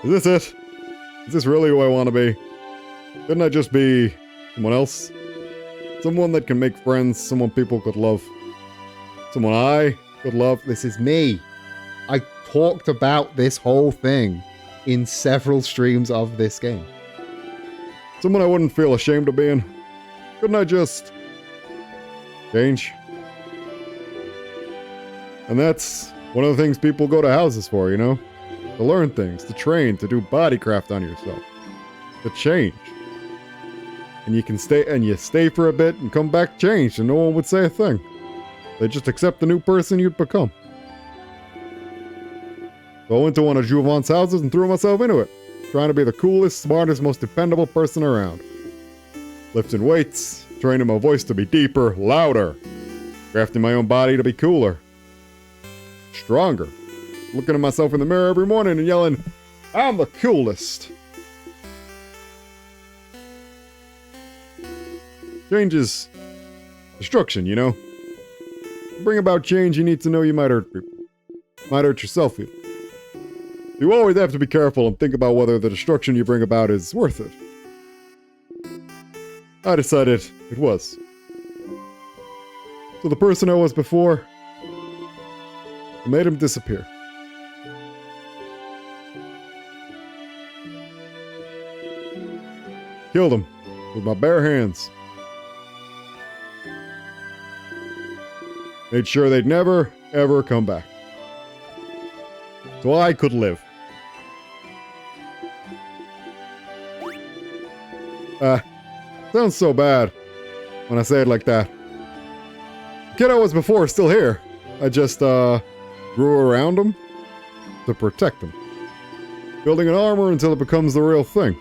Is this it? Is this really who I want to be? Couldn't I just be someone else? Someone that can make friends, someone people could love. Someone I could love. This is me. I talked about this whole thing in several streams of this game. Someone I wouldn't feel ashamed of being. Couldn't I just change? And that's one of the things people go to houses for, you know? To learn things, to train, to do bodycraft on yourself. To change. And you stay for a bit and come back changed and no one would say a thing. They just accept the new person you'd become. Go into one of Juvent's houses and threw myself into it. Trying to be the coolest, smartest, most dependable person around. Lifting weights, training my voice to be deeper, louder. Crafting my own body to be cooler. Stronger. Looking at myself in the mirror every morning and yelling, I'm the coolest. Change is destruction, you know? To bring about change, you need to know you might hurt people. Might hurt yourself even. You always have to be careful and think about whether the destruction you bring about is worth it. I decided it was. So the person I was before, I made him disappear. Killed him with my bare hands. Made sure they'd never, ever come back. So I could live. Sounds so bad when I say it like that. The kid I was before is still here. I just, grew around him to protect him. Building an armor until it becomes the real thing.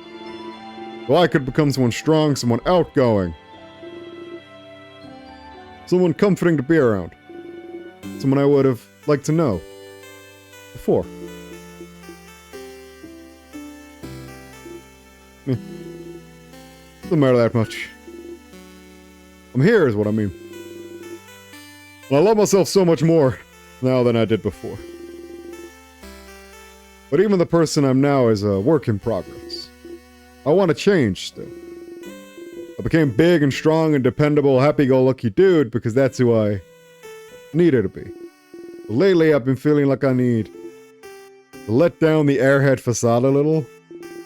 So I could become someone strong, someone outgoing. Someone comforting to be around. Someone I would have liked to know. Before. Doesn't matter that much. I'm here is what I mean. And I love myself so much more now than I did before. But even the person I'm now is a work in progress. I want to change still. I became big and strong and dependable, happy-go-lucky dude because that's who I needed to be. But lately I've been feeling like I need to let down the airhead facade a little.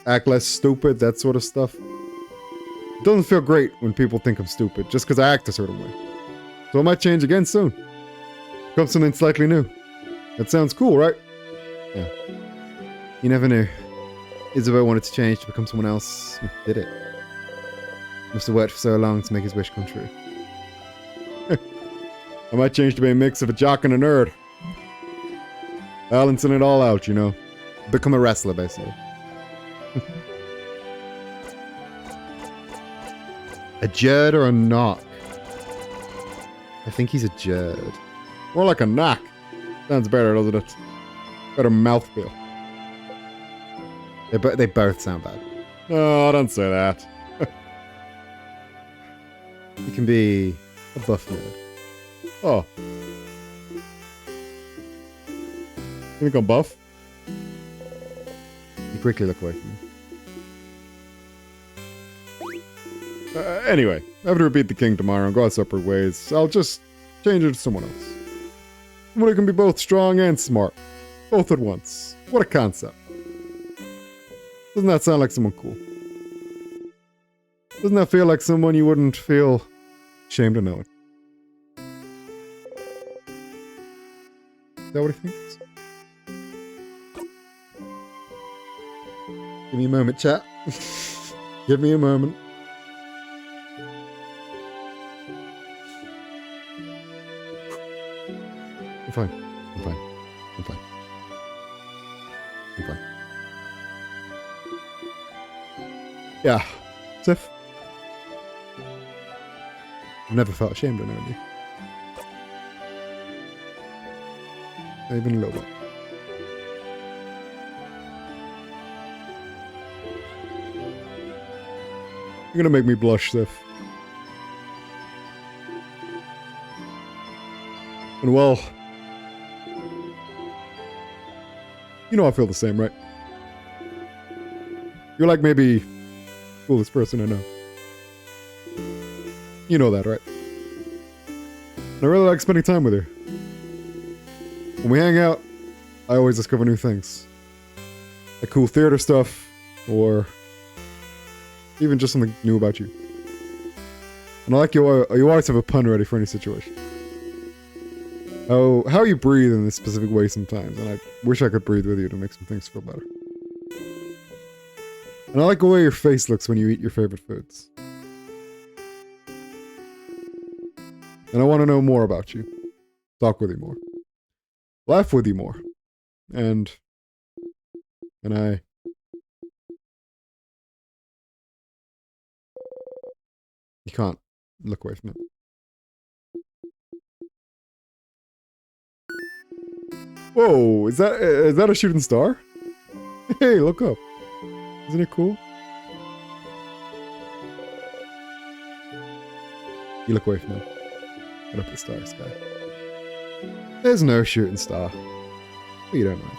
Act less stupid, that sort of stuff. It doesn't feel great when people think I'm stupid just because I act a certain way. So I might change again soon. Become something slightly new. That sounds cool, right? Yeah. You never knew. Isabel wanted to change to become someone else. He did it. Must have worked for so long to make his wish come true. I might change to be a mix of a jock and a nerd. Balancing it all out, you know. Become a wrestler, basically. A Jerd or a knock? I think he's a Jerd. More like a knock. Sounds better, doesn't it? Better mouthfeel. They both sound bad. Oh, don't say that. You can be a buff nerd. Oh. You think I'm buff? You quickly look away from me. Anyway, after we beat the king tomorrow and go our separate ways, I'll just change it to someone else. Someone who can be both strong and smart. Both at once. What a concept. Doesn't that sound like someone cool? Doesn't that feel like someone you wouldn't feel ashamed of knowing? Is that what he thinks? Give me a moment, chat. Give me a moment. I'm fine. I'm fine. I'm fine. I'm fine. Yeah. Sif? I've never felt ashamed of knowing you. Not even a little bit. You're gonna make me blush, Sif. And well, you know I feel the same, right? You're like maybe the coolest person I know. You know that, right? And I really like spending time with her. When we hang out, I always discover new things. Like cool theater stuff, or even just something new about you. And I like you always have a pun ready for any situation. How you breathe in this specific way sometimes, and I wish I could breathe with you to make some things feel better. And I like the way your face looks when you eat your favorite foods. And I want to know more about you. Talk with you more. Laugh with you more. And I... You can't look away from it. Whoa, is that a shooting star? Hey, look up. Isn't it cool? You look away from it. Look up at the star sky. There's no shooting star. But you don't mind.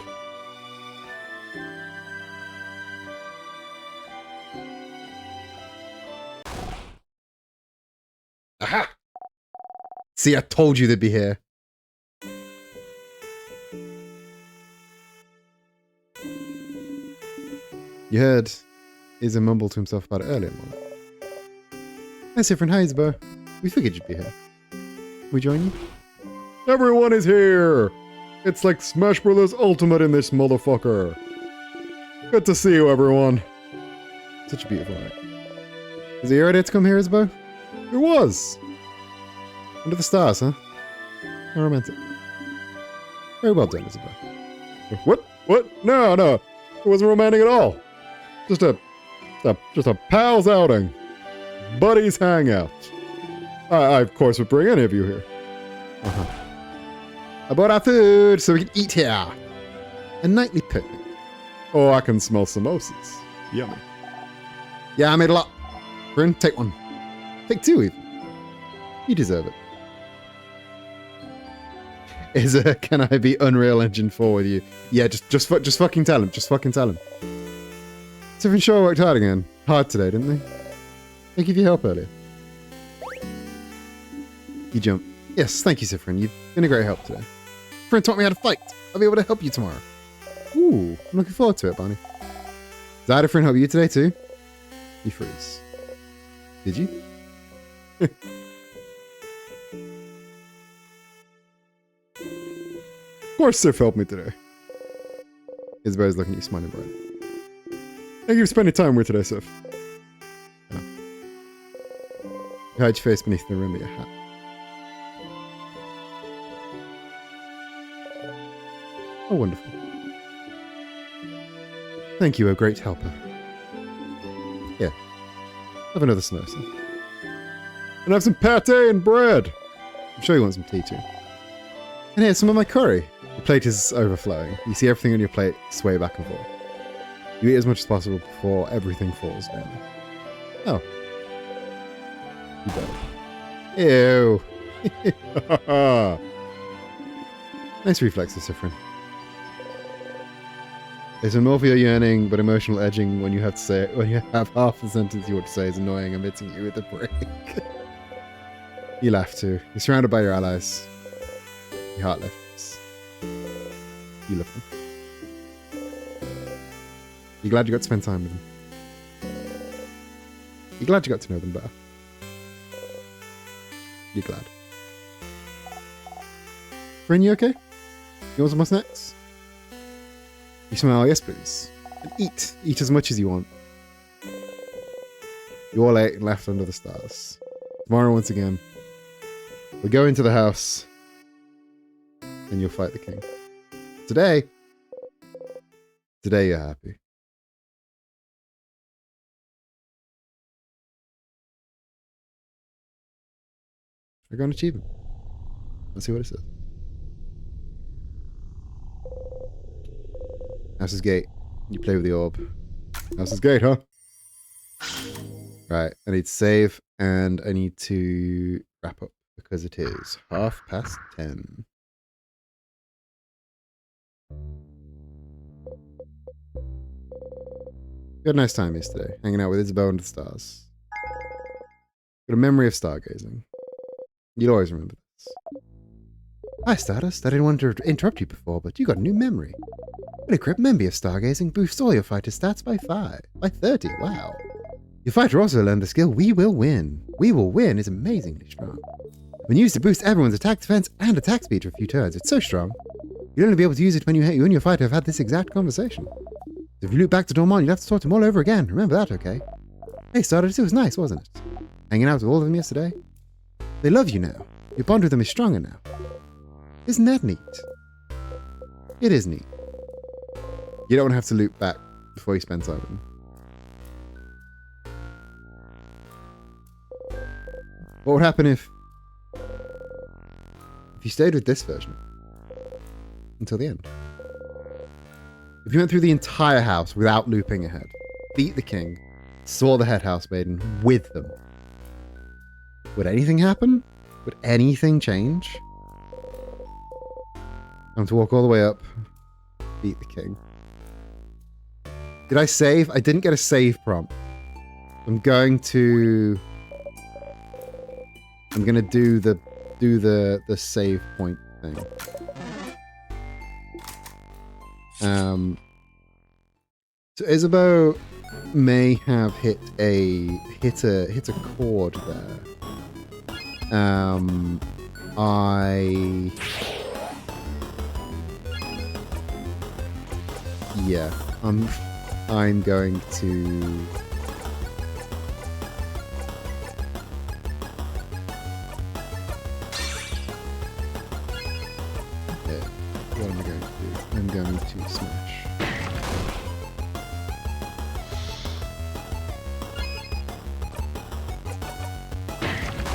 Aha! See, I told you they'd be here. You heard Izzy mumble to himself about it earlier, Mom. That's different. Hi, Isabel. We figured you'd be here. We join you? Everyone is here! It's like Smash Bros. Ultimate in this motherfucker. Good to see you, everyone. Such a beautiful night. Is it your idea to come here, Isabel? It was. Under the stars, huh? How romantic. Very well done, Isabel. What? What? No, no. It wasn't romantic at all. Just a pals outing. Buddies hangout. I of course would bring any of you here. I bought our food so we can eat here. A nightly picnic. Oh, I can smell samosas. Yummy. Yeah, I made a lot. Bryn, take one. Take two even. You deserve it. Can I be Unreal Engine 4 with you? Yeah, just fucking tell him. Just fucking tell him. Tiffin sure worked hard today, didn't they? Thank you for your help earlier. You jump. Yes, thank you, Sifrin. You've been a great help today. Sifrin taught me how to fight. I'll be able to help you tomorrow. Ooh, I'm looking forward to it, Barney. Did Sifrin help you today too? You freeze. Did you? Of course Sif helped me today. Isabel's looking at you, smiling bright. Thank you for spending time with me today, Sif. You hide your face beneath the rim of your hat. Oh, wonderful. Thank you, a great helper. Here. Have another snow, sir. And have some pate and bread. I'm sure you want some tea too. And here's some of my curry. The plate is overflowing. You see everything on your plate sway back and forth. You eat as much as possible before everything falls down. Oh. You don't. Ew. Nice reflexes, Sifrin. There's a more for your yearning, but emotional edging when you have half the sentence you want to say is annoying and hitting you with a break. You laugh too. You're surrounded by your allies. Your heart lifts. You love them. You're glad you got to spend time with them. You're glad you got to know them better. You're glad. Bryn, you okay? You want some more snacks? You smile, yes please. And eat. Eat as much as you want. You all ate and left under the stars. Tomorrow once again, we'll go into the house and you'll fight the king. Today you're happy. I got an achievement. Let's see what it says. House's gate. You play with the orb. House's gate, huh? Right. I need to save and I need to wrap up because it is 10:30. We had a nice time yesterday, hanging out with Isabel under the stars. Got a memory of stargazing. You'll always remember this. Hi, Stardust. I didn't want to interrupt you before, but you got a new memory. What a great memory of stargazing boosts all your fighter stats by 30. Wow. Your fighter also learned the skill We Will Win. We Will Win is amazingly strong. When used to boost everyone's attack defense and attack speed for a few turns, it's so strong. You'll only be able to use it when you and your fighter have had this exact conversation. So if you loop back to Dormont, you'll have to talk to him all over again. Remember that, okay? Hey, Stardust, it was nice, wasn't it? Hanging out with all of them yesterday? They love you now. Your bond with them is stronger now. Isn't that neat? It is neat. You don't want to have to loop back before you spend time with them. What would happen if you stayed with this version until the end? If you went through the entire house without looping ahead, beat the king, saw the head house maiden with them, would anything happen? Would anything change? I'm to walk all the way up, beat the king. Did I save? I didn't get a save prompt. I'm gonna do the save point thing. So Isabeau may have hit a chord there. I'm going to what am I going to do? I'm going to smash.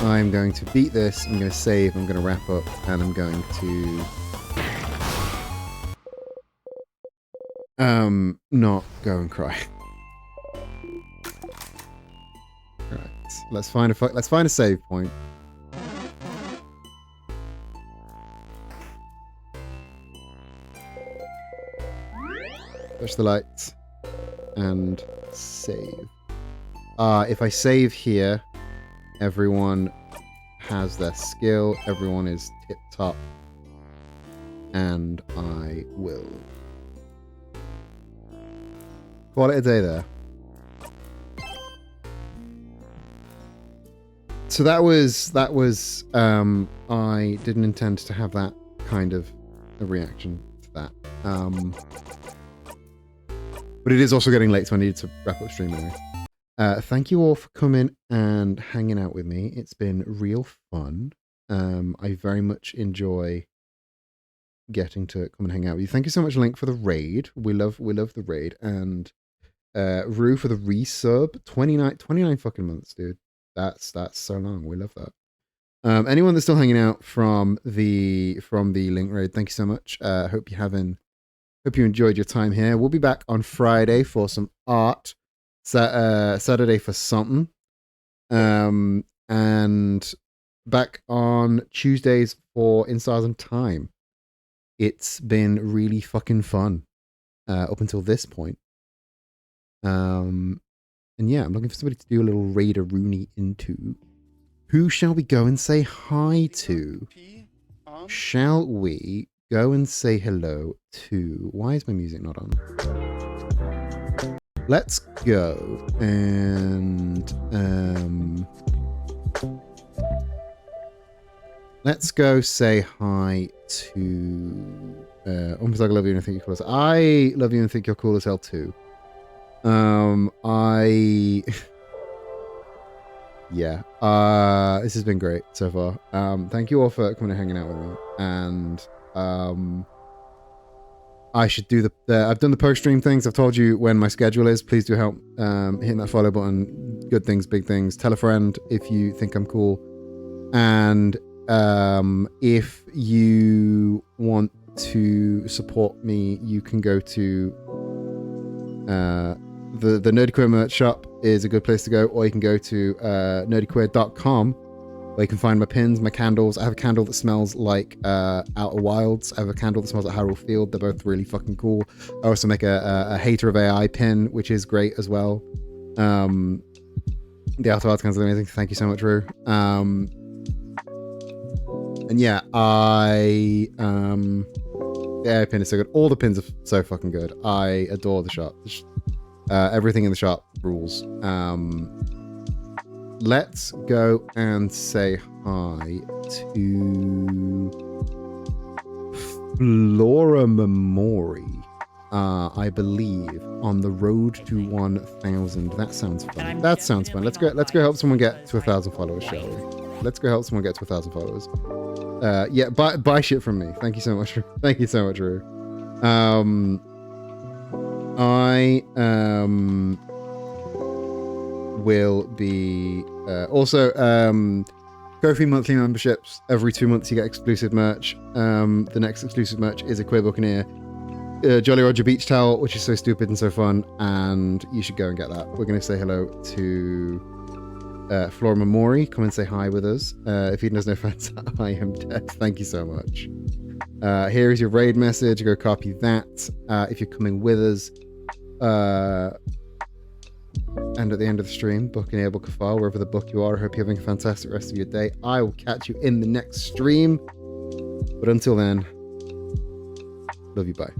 I'm going to beat this. I'm going to save. I'm going to wrap up, and I'm going to not go and cry. Right. Let's find a save point. Touch the lights and save. If I save here, everyone has their skill. Everyone is tip top, and I will call it a day there. So that was I didn't intend to have that kind of a reaction to that. But it is also getting late, so I needed to wrap up stream anyway. Thank you all for coming and hanging out with me. It's been real fun. I very much enjoy getting to come and hang out with you. Thank you so much, Link, for the raid. We love the raid. And Rue for the resub. 29 fucking months, dude. That's so long. We love that. Anyone that's still hanging out from the Link raid, thank you so much. Hope you enjoyed your time here. We'll be back on Friday for some art. Saturday for something. And back on Tuesdays for In Stars and Time. It's been really fucking fun up until this point. And yeah, I'm looking for somebody to do a little Raider Rooney into. Who shall we go and say hi to? Shall we go and say hello to... Why is my music not on? Let's go and... let's go say hi to... almost like I love you and I think you're cool as... I love you and think you're cool as hell too. Yeah. This has been great so far. Thank you all for coming and hanging out with me. And I should do I've done the post-stream things. I've told you when my schedule is. Please do help hitting that follow button. Good things, big things. Tell a friend if you think I'm cool. And if you want to support me, you can go to the Nerdy Queer merch shop is a good place to go, or you can go to nerdyqueer.com, where you can find my pins, my candles. I have a candle that smells like Outer Wilds. I have a candle that smells like Hyrule Field. They're both really fucking cool. I also make a Hater of AI pin, which is great as well. The Outer Wilds candles are amazing. Thank you so much, Rue. And yeah, the AI pin is so good. All the pins are so fucking good. I adore the shop. Everything in the shop rules. Let's go and say hi to Flora Memori. I believe on the road to 1,000. That sounds fun. That sounds fun. Let's go help someone get to 1,000 followers, shall we? Let's go help someone get to 1,000 followers. Yeah, buy shit from me. Thank you so much. Thank you so much, Rue. I will be also Ko-fi monthly memberships. Every 2 months you get exclusive merch. The next exclusive merch is a Queer Buccaneer Jolly Roger Beach towel, which is so stupid and so fun, and you should go and get that. We're going to say hello to Flora Memori. Come and say hi with us. If he knows no offense, I am dead. Thank you so much. Here is your raid message. Go copy that. If you're coming with us, and at the end of the stream, book an able kafal wherever the book you are. I hope you're having a fantastic rest of your day. I will catch you in the next stream. But until then, love you, bye.